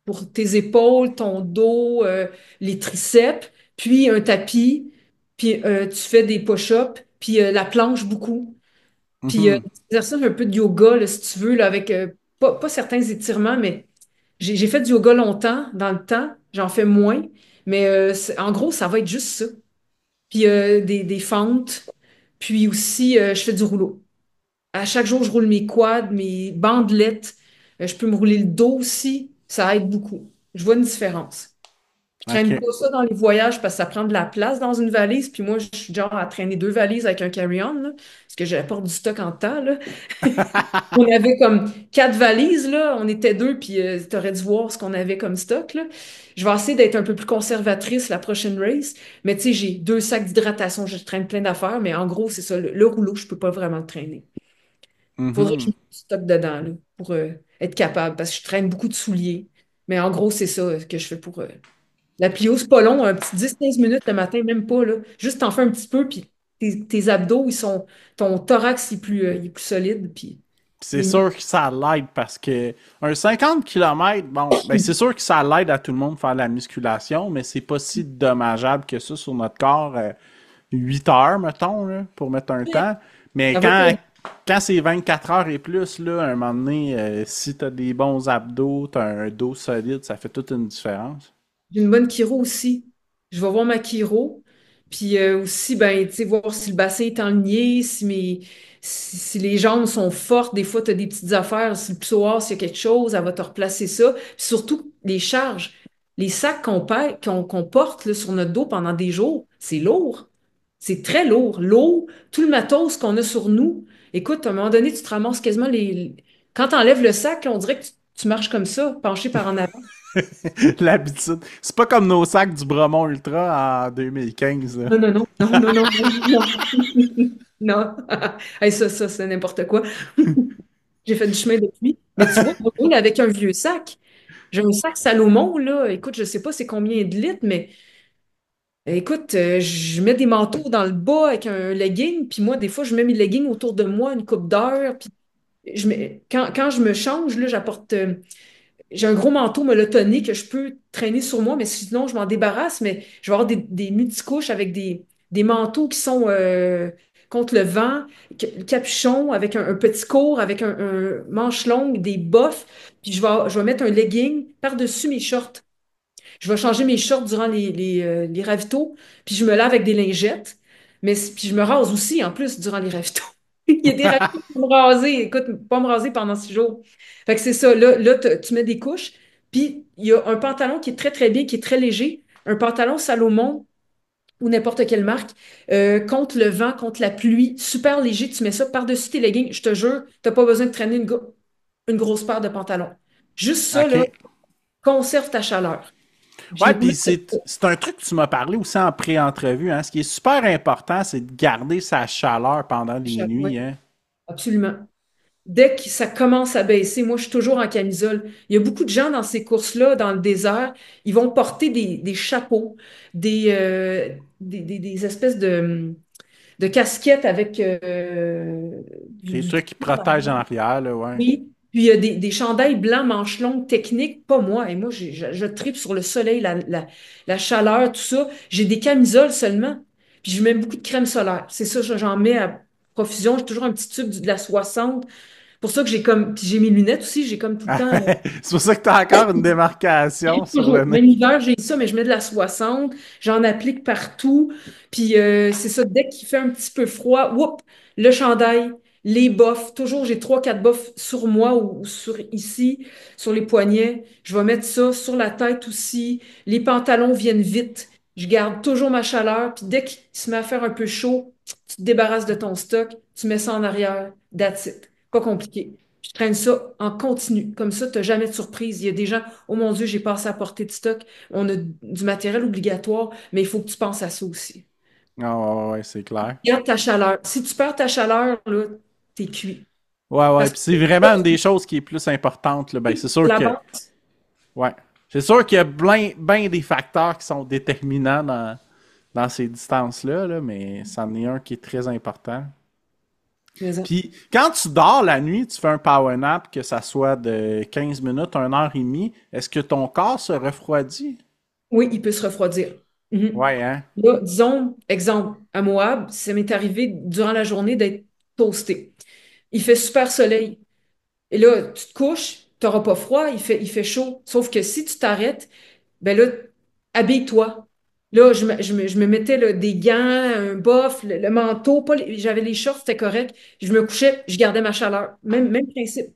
pour tes épaules, ton dos, les triceps, puis un tapis, puis tu fais des push-ups, puis la planche beaucoup. Puis Mhm, des exercices un peu de yoga, là, si tu veux, là, avec pas certains étirements, mais j'ai fait du yoga longtemps, dans le temps, j'en fais moins, mais en gros, ça va être juste ça. Puis des fentes, puis aussi, je fais du rouleau. À chaque jour, je roule mes quads, mes bandelettes. Je peux me rouler le dos aussi. Ça aide beaucoup. Je vois une différence. Je traîne OK. pas ça dans les voyages parce que ça prend de la place dans une valise. Puis moi, je suis genre à traîner 2 valises avec un carry-on, là, parce que j'apporte du stock en temps, là. On avait comme 4 valises, là. On était deux, puis tu aurais dû voir ce qu'on avait comme stock, là. Je vais essayer d'être un peu plus conservatrice la prochaine race. Mais tu sais, j'ai 2 sacs d'hydratation. Je traîne plein d'affaires. Mais en gros, c'est ça. Le rouleau, je peux pas vraiment le traîner. Faudrait que je Mhm. mette du stock dedans là, pour être capable, parce que je traîne beaucoup de souliers. Mais en gros, c'est ça que je fais pour la plio. C'est pas long, un petit 10 15 minutes le matin, même pas, là. Juste t'en fais un petit peu, puis tes abdos, ton thorax il est plus solide, puis Puis c'est Les nuits. sûr que ça l'aide parce que un 50 km, bon, ben c'est sûr que ça l'aide à tout le monde de faire la musculation, mais c'est pas si dommageable que ça sur notre corps. 8 heures, mettons, là, pour mettre un temps. Mais Ça va pas. quand c'est 24 heures et plus, là, à un moment donné, si t'as des bons abdos, t'as un dos solide, ça fait toute une différence. J'ai une bonne chiro aussi. Je vais voir ma chiro. Puis aussi, ben, tu sais, voir si le bassin est enligné, si les jambes sont fortes. Des fois, tu as des petites affaires. Si le psoas, s'il y a quelque chose, elle va te replacer ça. Puis surtout, les charges. Les sacs qu'on porte là, sur notre dos pendant des jours, c'est lourd. C'est très lourd. L'eau, tout le matos qu'on a sur nous. Écoute, à un moment donné, tu te ramasses quasiment les. Quand tu enlèves le sac, là, on dirait que tu marches comme ça, penché par en avant. L'habitude. C'est pas comme nos sacs du Bromont Ultra en 2015, là. Non, non, non, non, non, non, non, non. Non. Hey, ça, c'est n'importe quoi. J'ai fait du chemin depuis. Mais tu vois, on roule avec un vieux sac. J'ai un sac Salomon, là. Écoute, je sais pas c'est combien de litres, mais écoute, je mets des manteaux dans le bas avec un legging, puis moi, des fois, je mets mes leggings autour de moi une coupe d'heure, puis quand je me change, là, j'ai un gros manteau molotoni que je peux traîner sur moi, mais sinon, je m'en débarrasse. Mais je vais avoir des multicouches avec des manteaux qui sont contre le vent, capuchon avec un petit court, avec un manche longue, des bottes. Puis je vais mettre un legging par-dessus mes shorts. Je vais changer mes shorts durant les ravitaux, puis je me lave avec des lingettes. Puis je me rase aussi, en plus, durant les ravitaux. Il y a des ravitaux pour me raser. Écoute, pas me raser pendant 6 jours. Fait que c'est ça. Là, tu mets des couches. Puis il y a un pantalon qui est très, très bien, qui est très léger. Un pantalon Salomon ou n'importe quelle marque, contre le vent, contre la pluie, super léger. Tu mets ça par-dessus tes leggings. Je te jure, t'as pas besoin de traîner une grosse paire de pantalons. Juste ça, là, OK. conserve ta chaleur. Ouais, J'ai puis c'est un truc que tu m'as parlé aussi en pré-entrevue, hein. Ce qui est super important, c'est de garder sa chaleur pendant les Oui, nuits, hein. absolument. Dès que ça commence à baisser, moi, je suis toujours en camisole. Il y a beaucoup de gens dans ces courses-là, dans le désert, ils vont porter des chapeaux, des espèces de casquettes avec Des du trucs qui protègent en arrière, là, ouais. oui. Puis il y a des chandails blancs manches longues techniques, pas moi. Et moi, je tripe sur le soleil, la chaleur, tout ça. J'ai des camisoles seulement. Puis je mets beaucoup de crème solaire. C'est ça, j'en mets à profusion. J'ai toujours un petit tube de la 60. Pour ça que j'ai comme. Puis j'ai mes lunettes aussi, j'ai comme tout le temps. C'est pour ça que t'as encore une démarcation sur le Toujours. nez. Même hiver, j'ai ça, mais je mets de la 60. J'en applique partout. Puis c'est ça, dès qu'il fait un petit peu froid, whoop, le chandail, les boffes. Toujours, j'ai trois, quatre boffes sur moi ou sur ici, sur les poignets. Je vais mettre ça sur la tête aussi. Les pantalons viennent vite. Je garde toujours ma chaleur. Puis dès qu'il se met à faire un peu chaud, tu te débarrasses de ton stock, tu mets ça en arrière. That's it. Pas compliqué. Je traîne ça en continu. Comme ça, tu n'as jamais de surprise. Il y a des gens, oh mon Dieu, j'ai passé à portée de stock. On a du matériel obligatoire, mais il faut que tu penses à ça aussi. Ah ouais, ouais, c'est clair. Garde ta chaleur. Si tu perds ta chaleur, là, t'es cuit. Ouais, ouais. Parce Puis que c'est vraiment une des choses qui est plus importante, là. Ben, c'est sûr la que. base, Ouais. C'est sûr qu'il y a plein des facteurs qui sont déterminants dans ces distances-là, là, mais c'en est un qui est très important. Puis quand tu dors la nuit, tu fais un power nap, que ça soit de 15 minutes, 1 heure et demie, est-ce que ton corps se refroidit? oui, il peut se refroidir. Mhm. Ouais, hein? Là, disons, exemple, à Moab, ça m'est arrivé durant la journée d'être toasté. Il fait super soleil. Et là, tu te couches, tu n'auras pas froid, il fait chaud. Sauf que si tu t'arrêtes, ben là, habille-toi. Là, je me mettais là, des gants, un boff, le manteau, j'avais les shorts, c'était correct. Je me couchais, je gardais ma chaleur. Même principe.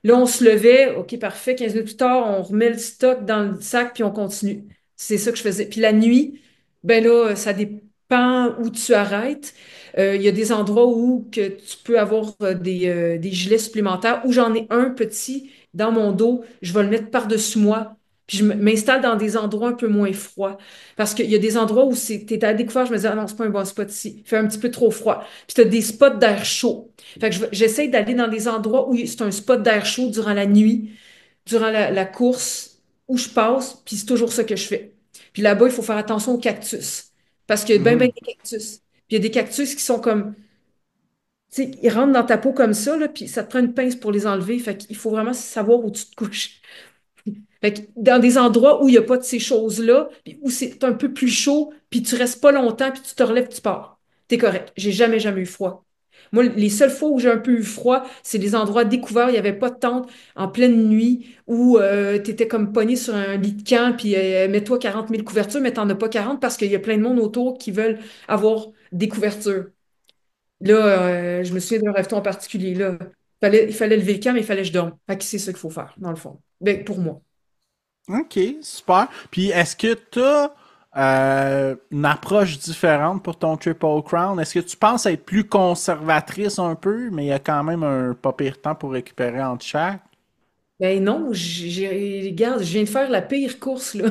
Là, on se levait, OK, parfait, 15 minutes plus tard, on remet le stock dans le sac, puis on continue. C'est ça que je faisais. Puis la nuit, ben là, ça dépend où tu arrêtes. Il y a des endroits où que tu peux avoir des gilets supplémentaires, où j'en ai un petit dans mon dos, je vais le mettre par-dessus moi, puis je m'installe dans des endroits un peu moins froids. Parce qu'il y a des endroits où t'es à découvert, je me dis, ah non, c'est pas un bon spot ici. Il fait un petit peu trop froid. Puis tu as des spots d'air chaud. Fait que j'essaie d'aller dans des endroits où c'est un spot d'air chaud durant la nuit, durant la course, où je passe, puis c'est toujours ça que je fais. Puis là-bas, il faut faire attention aux cactus. Parce qu'il y a bien, bien Mhm. des cactus. Puis il y a des cactus qui sont comme Tu sais, ils rentrent dans ta peau comme ça, là, puis ça te prend une pince pour les enlever. Fait qu'il faut vraiment savoir où tu te couches. Fait que dans des endroits où il n'y a pas de ces choses-là, puis où c'est un peu plus chaud, puis tu restes pas longtemps, puis tu te relèves, tu pars. T'es correct. J'ai jamais eu froid. Moi, les seules fois où j'ai un peu eu froid, c'est des endroits découverts, il n'y avait pas de tente, en pleine nuit, où tu étais comme pogné sur un lit de camp, puis mets-toi 40 000 couvertures, mais t'en as pas 40 parce qu'il y a plein de monde autour qui veulent avoir des couvertures. Là, je me souviens d'un rêve en particulier. Là. Il fallait lever le camp, mais il fallait que je dorme. Fait que c'est ça qu'il faut faire, dans le fond. Ben, pour moi. OK, super. Puis est-ce que tu as une approche différente pour ton Triple Crown? Est-ce que tu penses être plus conservatrice un peu, mais il y a quand même un pas pire temps pour récupérer entre chaque? Ben non, regarde, je viens de faire la pire course, là.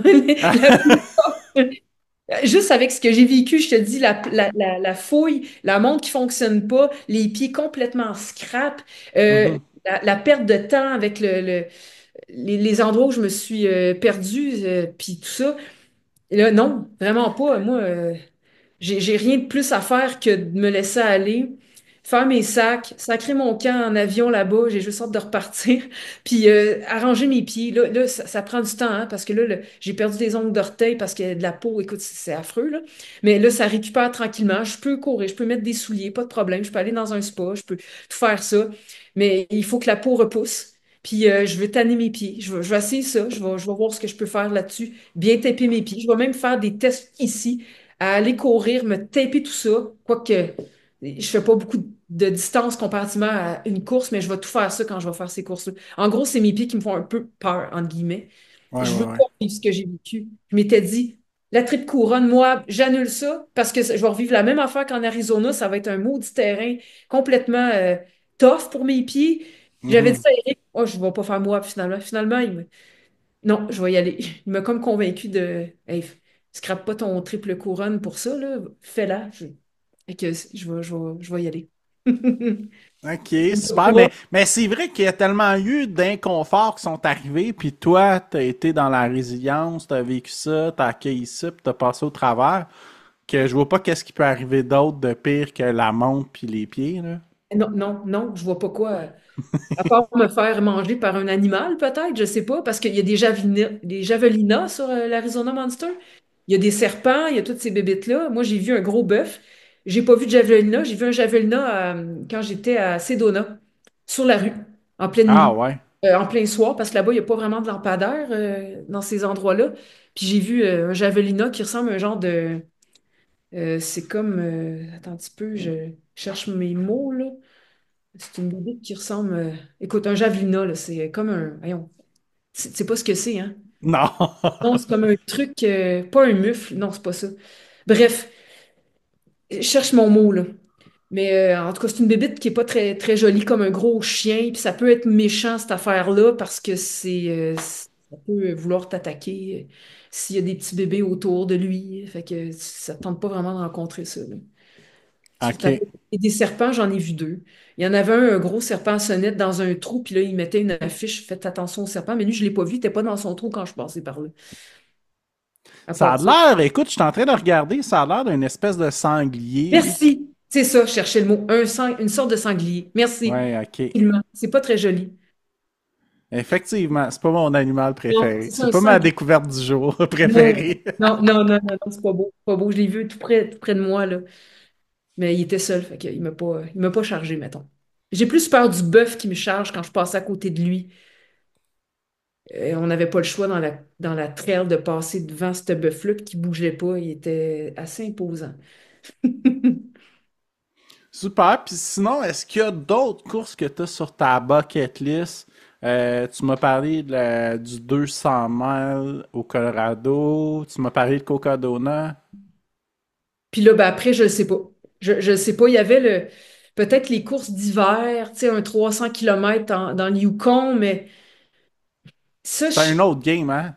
Juste avec ce que j'ai vécu, je te dis, la fouille, la montre qui fonctionne pas, les pieds complètement scrap, Mhm. la perte de temps avec les endroits où je me suis perdue, puis tout ça. Et là, non, vraiment pas. Moi, j'ai rien de plus à faire que de me laisser aller, faire mes sacs, sacrer mon camp en avion là-bas, j'ai juste hâte de repartir, puis arranger mes pieds. Là, ça prend du temps, hein, parce que là, j'ai perdu des ongles d'orteil parce qu'il y a de la peau, écoute, c'est affreux, là. Mais là, ça récupère tranquillement. Je peux courir, je peux mettre des souliers, pas de problème. Je peux aller dans un spa, je peux tout faire ça. Mais il faut que la peau repousse. Puis je veux tanner mes pieds. Je vais essayer ça. Je vais voir ce que je peux faire là-dessus. Bien taper mes pieds. Je vais même faire des tests ici à aller courir, me taper tout ça. Quoique, je fais pas beaucoup de distance comparativement à une course, mais je vais tout faire ça quand je vais faire ces courses-là. En gros, c'est mes pieds qui me font un peu peur, entre guillemets. Ouais, Je ouais, veux ouais. pas vivre ce que j'ai vécu. Je m'étais dit, la triple couronne, moi, j'annule ça parce que je vais revivre la même affaire qu'en Arizona. Ça va être un maudit terrain complètement tough pour mes pieds. J'avais dit Mhm. ça à Eric, oh, je vais pas faire moi finalement. Finalement, non, je vais y aller. Il m'a comme convaincu de hey, scrape pas ton triple couronne pour ça, là. Fais-la. Fait que je vais y aller. OK, super. Mais c'est vrai qu'il y a tellement eu d'inconforts qui sont arrivés, puis toi, t'as été dans la résilience, t'as vécu ça, t'as accueilli ça, puis t'as passé au travers, que je vois pas qu'est-ce qui peut arriver d'autre de pire que la montre puis les pieds, là. Non, non, non, je vois pas quoi. À part me faire manger par un animal, peut-être, je sais pas, parce qu'il y a des javelinas sur l'Arizona Monster. Il y a des serpents, il y a toutes ces bébites-là. Moi, j'ai vu un gros bœuf. J'ai pas vu de javelina. J'ai vu un javelina quand j'étais à Sedona, sur la rue, en pleine Ah nuit, ouais. en plein soir, parce que là-bas, il n'y a pas vraiment de lampadaire dans ces endroits-là. Puis j'ai vu un javelina qui ressemble à un genre de... c'est comme... attends un petit peu, je cherche mes mots, là. C'est une bébite qui ressemble. Écoute, un javelina, là, c'est comme un. Voyons, c'est pas ce que c'est, hein? Non. Non, c'est comme un truc. Pas un mufle, non, c'est pas ça. Bref, je cherche mon mot, là. Mais en tout cas, c'est une bébite qui est pas très, très jolie, comme un gros chien. Puis ça peut être méchant, cette affaire-là, parce que ça peut vouloir t'attaquer s'il y a des petits bébés autour de lui. Fait que ça ne tente pas vraiment de rencontrer ça, là. OK. Et des serpents, j'en ai vu deux. Il y en avait un gros serpent à sonnette dans un trou, puis là, il mettait une affiche, faites attention au serpent, mais lui, je ne l'ai pas vu, il n'était pas dans son trou quand je passais par là. À Ça a part ça. l'air, écoute, je suis en train de regarder, ça a l'air d'une espèce de sanglier. Merci! C'est ça, je cherchais le mot. Une sorte de sanglier. Merci. Ouais, OK. Effectivement. C'est pas très joli. Effectivement, c'est pas mon animal Non, préféré. c'est ça, C'est un pas ma sanglier. découverte du jour Non, préférée. non, c'est pas beau. Pas beau. Je l'ai vu tout près de moi, là. Mais il était seul, fait qu'il m'a pas chargé, mettons. J'ai plus peur du bœuf qui me charge quand je passe à côté de lui. On n'avait pas le choix dans la trail de passer devant ce bœuf-là puis qui bougeait pas. Il était assez imposant. Super. Puis sinon, est-ce qu'il y a d'autres courses que tu as sur ta bucket list? Tu m'as parlé du 200 miles au Colorado. Tu m'as parlé de Cocodona. Puis là, ben après, je ne sais pas. Je sais pas. Il y avait peut-être les courses d'hiver, tu sais, un 300 km dans le Yukon, mais ça, C'est un autre game, hein?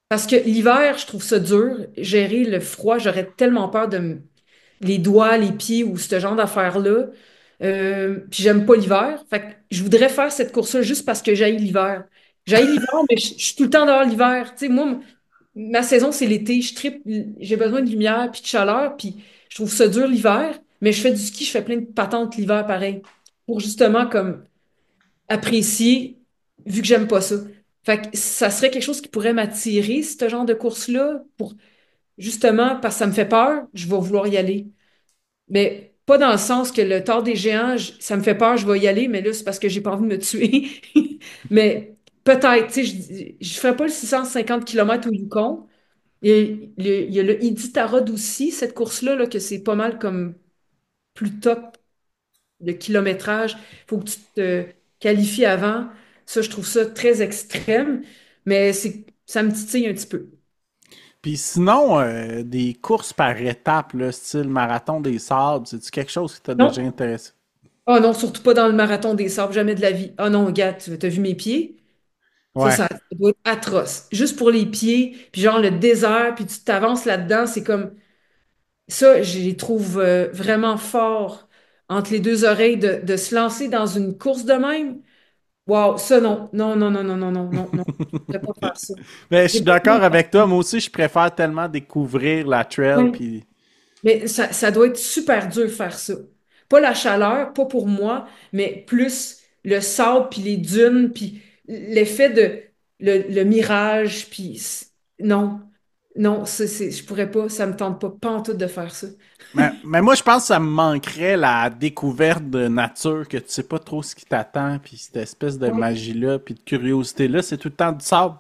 parce que l'hiver, je trouve ça dur. Gérer le froid, j'aurais tellement peur les doigts, les pieds ou ce genre d'affaires-là. Puis j'aime pas l'hiver. Fait que je voudrais faire cette course-là juste parce que j'haïs l'hiver. J'haïs l'hiver, mais je suis tout le temps dehors l'hiver. Tu sais, moi, ma saison, c'est l'été. Je tripe, j'ai besoin de lumière puis de chaleur, puis je trouve ça dur l'hiver. mais je fais du ski, je fais plein de patentes l'hiver pareil, pour justement comme apprécier, vu que j'aime pas ça. Fait que ça serait quelque chose qui pourrait m'attirer, ce genre de course-là, pour justement, parce que ça me fait peur, je vais vouloir y aller. Mais pas dans le sens que le tort des géants, ça me fait peur, je vais y aller, mais là, c'est parce que j'ai pas envie de me tuer. Mais peut-être, tu sais, je ferais pas le 650 km au Yukon. Il y a le Iditarod aussi, cette course-là, là, que c'est pas mal comme plus top de kilométrage. Il faut que tu te qualifies avant. Ça, je trouve ça très extrême, mais ça me titille un petit peu. Puis sinon, des courses par étapes, là, style marathon des sables, c'est-tu quelque chose qui t'a déjà Non. intéressé? Oh non, surtout pas dans le marathon des sables, jamais de la vie. Oh non, gars, tu as vu mes pieds? Ouais. Ça doit être atroce. Juste pour les pieds, puis genre le désert, puis tu t'avances là-dedans, c'est comme ça, je les trouve vraiment forts entre les deux oreilles de se lancer dans une course de même. Wow, ça non, non, non, non, non, non, non, non, non, je ne pourrais pas faire ça. Ben, je J'ai suis pas d'accord avec toi. Moi aussi, je préfère tellement découvrir la trail. ouais. Puis, Mais ça doit être super dur de faire ça. Pas la chaleur, pas pour moi, mais plus le sable, puis les dunes, puis l'effet de le mirage, puis non, non, je pourrais pas, ça me tente pas, pantoute de faire ça. mais moi, je pense que ça me manquerait la découverte de nature, que tu sais pas trop ce qui t'attend, puis cette espèce de Ouais, magie-là, puis de curiosité-là, c'est tout le temps du sable.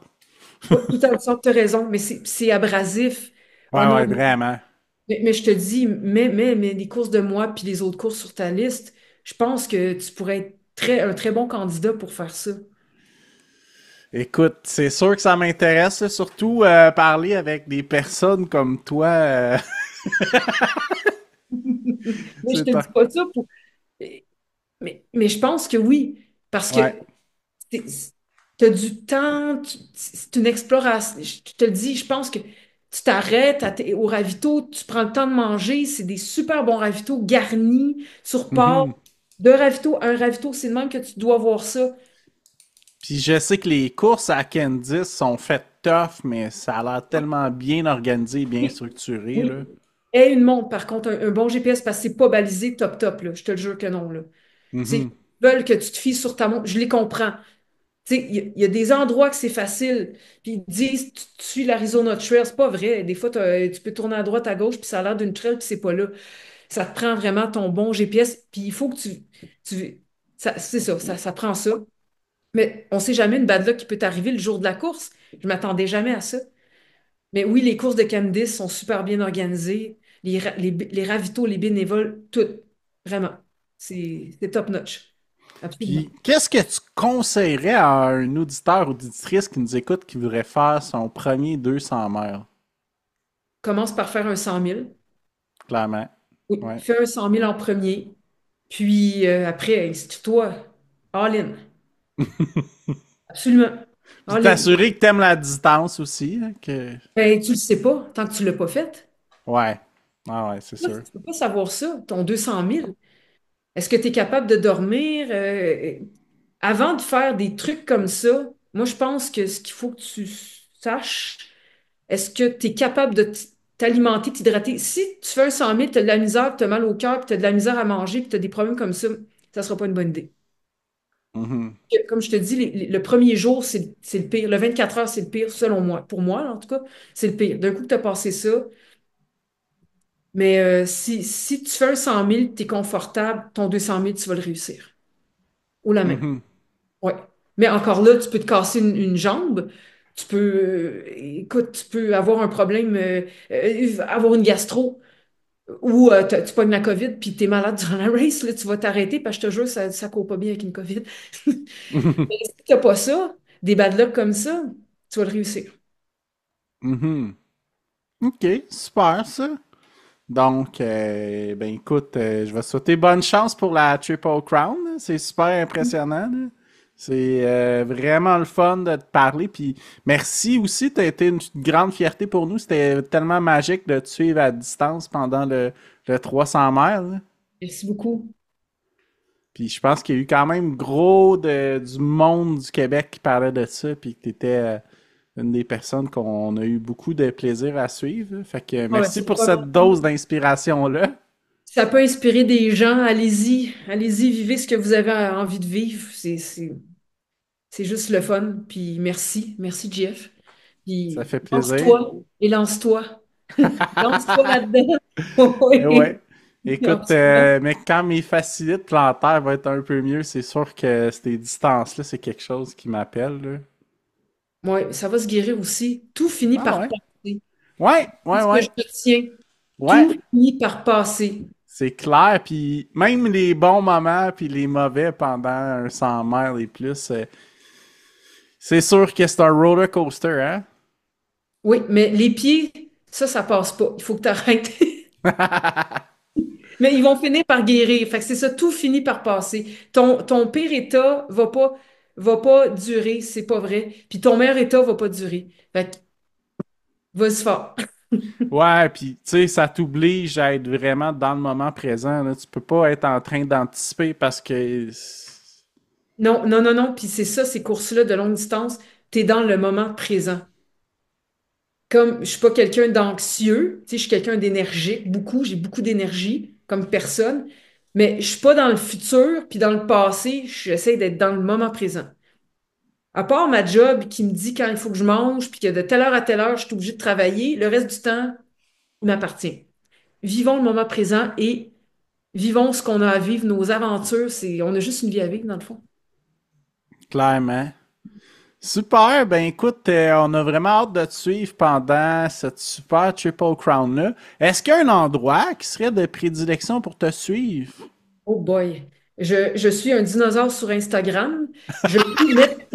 ouais, tout à fait, tu as raison, mais c'est abrasif. Oh Ouais, non, ouais, vraiment. mais je te dis, mais les courses de moi, puis les autres courses sur ta liste, je pense que tu pourrais être un très bon candidat pour faire ça. Écoute, c'est sûr que ça m'intéresse, là, surtout parler avec des personnes comme toi. Mais je C'est te dis pas. pas ça pour. Mais je pense que oui, parce que Ouais. tu as du temps, c'est une exploration. Je te le dis, je pense que tu t'arrêtes au ravito, tu prends le temps de manger, c'est des super bons ravitaux garnis sur porc. Mhm. Deux ravitaux, un ravito, c'est le même que tu dois voir ça. Puis je sais que les courses à Candice sont faites tough, mais ça a l'air tellement bien organisé, bien Oui, structuré, oui. là. Et une montre, par contre, un bon GPS, parce que c'est pas balisé top top, là. Je te le jure que non, là. Mhm. Ils veulent que tu te fies sur ta montre. Je les comprends. Tu sais, il y a des endroits que c'est facile. Puis ils disent, tu suis l'Arizona Trail. C'est pas vrai. Des fois, tu peux tourner à droite, à gauche, puis ça a l'air d'une trail, puis c'est pas là. Ça te prend vraiment ton bon GPS. Puis il faut que c'est ça, ça prend ça. Mais on sait jamais une bad luck qui peut t'arriver le jour de la course. Je m'attendais jamais à ça. Mais oui, les courses de Candice sont super bien organisées. Les ravitaux, les bénévoles, tout. Vraiment. C'est top notch. Absolument. Puis, qu'est-ce que tu conseillerais à un auditeur ou auditrice qui nous écoute qui voudrait faire son premier 200 miles, Commence par faire un 100 000. clairement? Oui, Ouais. fais un 100 000 en premier. Puis après, toi all in. Absolument. Puis All in. t'assurer que t'aimes la distance aussi, hein, que... Ben, tu le sais pas tant que tu l'as pas fait. Ouais. Ah ouais, c'est Là, sûr. tu peux pas savoir ça, ton 200 000. Est-ce que tu es capable de dormir? Avant de faire des trucs comme ça, moi, je pense que ce qu'il faut que tu saches, est-ce que tu es capable de t'alimenter, t'hydrater? Si tu fais un 100 000, tu as de la misère, tu as mal au cœur, tu as de la misère à manger, puis tu as des problèmes comme ça sera pas une bonne idée. Mhm. Comme je te dis, le premier jour, c'est le pire. Le 24 heures, c'est le pire, selon moi. Pour moi, en tout cas, c'est le pire. D'un coup que tu as passé ça, mais si tu fais un 100 000, tu es confortable, ton 200 000, tu vas le réussir. Ou la même. Mhm. Ouais. Mais encore là, tu peux te casser une jambe. Tu peux, écoute, tu peux avoir un problème, avoir une gastro ou tu pognes la COVID puis tu es malade durant la race. Là, tu vas t'arrêter parce que je te jure, ça court pas bien avec une COVID. Mais si tu n'as pas ça, des bad luck comme ça, tu vas le réussir. Mhm. OK, super ça. Donc, ben écoute, je vais souhaiter bonne chance pour la Triple Crown, là. C'est super impressionnant, là. C'est vraiment le fun de te parler. Puis merci aussi, tu as été une grande fierté pour nous. C'était tellement magique de te suivre à distance pendant le 300 miles, là. Merci beaucoup. Puis je pense qu'il y a eu quand même gros du monde du Québec qui parlait de ça, puis que tu étais une des personnes qu'on a eu beaucoup de plaisir à suivre, là. Fait que Ah ouais, merci c'est pour pas cette gentil. dose d'inspiration-là. ça peut inspirer des gens. Allez-y, allez-y, vivez ce que vous avez envie de vivre. C'est juste le fun. Puis merci, merci Jeff. Ça Puis fait plaisir. lance-toi et lance-toi. Lance-toi là-dedans. Eh ouais. Oui, Écoute, absolument. mais quand mes facilités plantaires vont être un peu mieux, c'est sûr que ces distances-là, c'est quelque chose qui m'appelle, là. Ouais, ça va se guérir aussi. Tout finit Ah par ouais. passer. Ouais, C'est ouais, ce que ouais. je retiens. Ouais, Tout finit par passer. c'est clair. Puis même les bons moments, puis les mauvais pendant un 100 miles et plus, c'est sûr que c'est un roller coaster, hein? Oui, mais les pieds, ça passe pas. Il faut que tu arrêtes. Mais ils vont finir par guérir. Fait que c'est ça, tout finit par passer. Ton pire état va pas durer, c'est pas vrai. Puis ton meilleur état va pas durer. Fait que vas-y fort. Ouais, puis tu sais, ça t'oblige à être vraiment dans le moment présent, là. Tu peux pas être en train d'anticiper parce que... Non, non, non, non. Puis c'est ça, ces courses-là de longue distance, t'es dans le moment présent. Comme je suis pas quelqu'un d'anxieux, tu sais, je suis quelqu'un d'énergique, beaucoup, j'ai beaucoup d'énergie comme personne, mais je suis pas dans le futur, puis dans le passé, j'essaie d'être dans le moment présent. À part ma job qui me dit quand il faut que je mange, puis que de telle heure à telle heure, je suis obligée de travailler, le reste du temps, il m'appartient. Vivons le moment présent et vivons ce qu'on a à vivre, nos aventures, on a juste une vie à vivre, dans le fond. Clairement. Super, ben écoute, on a vraiment hâte de te suivre pendant cette super Triple Crown-là. Est-ce qu'il y a un endroit qui serait de prédilection pour te suivre? Oh boy. Je suis un dinosaure sur Instagram. Je peux mettre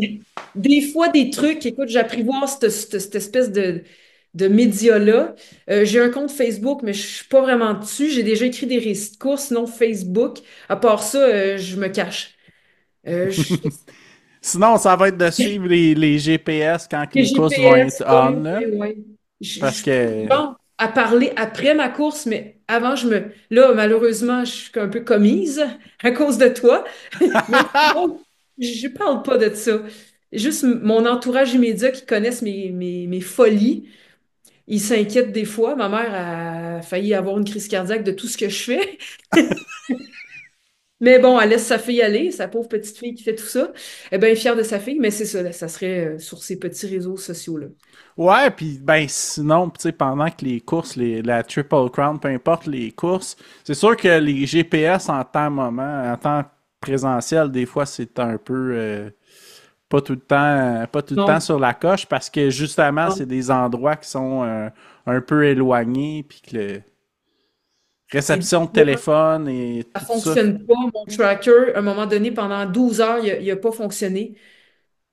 des fois des trucs. Écoute, j'apprivoise cette espèce de média-là. J'ai un compte Facebook, mais je suis pas vraiment dessus. J'ai déjà écrit des récits de course, sinon Facebook. À part ça, je me cache. Je Sinon, ça va être de suivre les GPS quand que Les les courses vont GPS, être ouais, on, là. ouais, ouais. Je Parce suis que... bon à parler après ma course, mais avant, là, malheureusement, je suis un peu commise à cause de toi. Mais sinon, je parle pas de ça. Juste mon entourage immédiat qui connaissent mes folies, ils s'inquiètent des fois. Ma mère a failli avoir une crise cardiaque de tout ce que je fais. Mais bon, elle laisse sa fille aller, sa pauvre petite fille qui fait tout ça. Elle est bien fière de sa fille, mais c'est ça, là, ça serait sur ces petits réseaux sociaux-là. Ouais, puis ben sinon, tu sais, pendant que les courses, la Triple Crown, peu importe les courses, c'est sûr que les GPS en temps présentiel, des fois, c'est un peu pas tout le temps Non. sur la coche parce que justement, c'est des endroits qui sont un peu éloignés, puis que le C'est réception de téléphone et Ça tout ça. fonctionne pas. Mon tracker, à un moment donné, pendant 12 heures, il a pas fonctionné.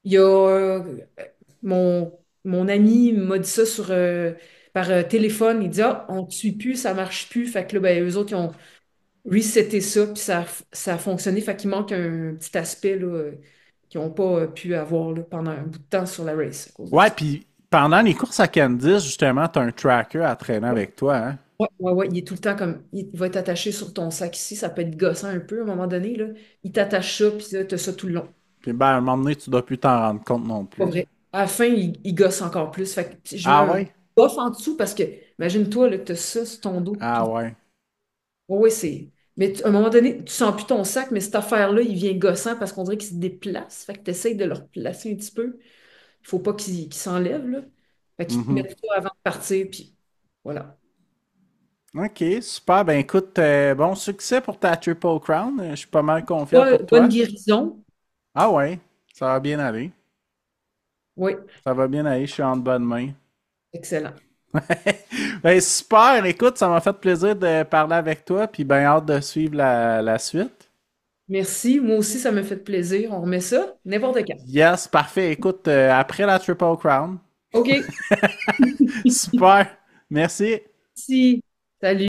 Il y a mon ami m'a dit ça par téléphone. Il dit ah, on ne te suit plus, ça marche plus. Fait que là, ben, eux autres, ils ont reseté ça, puis ça a fonctionné. Fait qu'il manque un petit aspect là, qu'ils n'ont pas pu avoir là, pendant un bout de temps sur la race à cause de Ouais, ça. puis pendant les courses à Candice, justement, t'as un tracker à traîner Ouais, avec toi, hein? ouais, ouais, ouais, il est tout le temps comme. Il va être attaché sur ton sac ici. Ça peut être gossant un peu à un moment donné. Là. Il t'attache ça, puis là, t'as ça tout le long. Puis ben, à un moment donné, tu dois plus t'en rendre compte non Pas plus. vrai. À la fin, il gosse encore plus. Fait que je mets Ah un ouais? bof en dessous parce que, imagine-toi, là, que t'as ça sur ton dos. Ah Puis, ouais. ouais, ouais, c'est. Mais à un moment donné, tu sens plus ton sac, mais cette affaire-là, il vient gossant parce qu'on dirait qu'il se déplace. Fait que tu essayes de le replacer un petit peu. Il faut pas qu'il s'enlève, là. Fait qu'il te met Mhm. ça avant de partir, puis voilà. Ok, super. Ben écoute, bon succès pour ta Triple Crown. Je suis pas mal confiant pour Bonne toi. guérison. Ah ouais, ça va bien aller. Oui, Ça va bien aller, je suis en bonne main. excellent. Ben super, écoute, ça m'a fait plaisir de parler avec toi, puis ben hâte de suivre la suite. Merci. Moi aussi, ça me fait plaisir. On remet ça n'importe quand. Yes, parfait. Écoute, après la Triple Crown. OK. Super. Merci. Merci. Salut.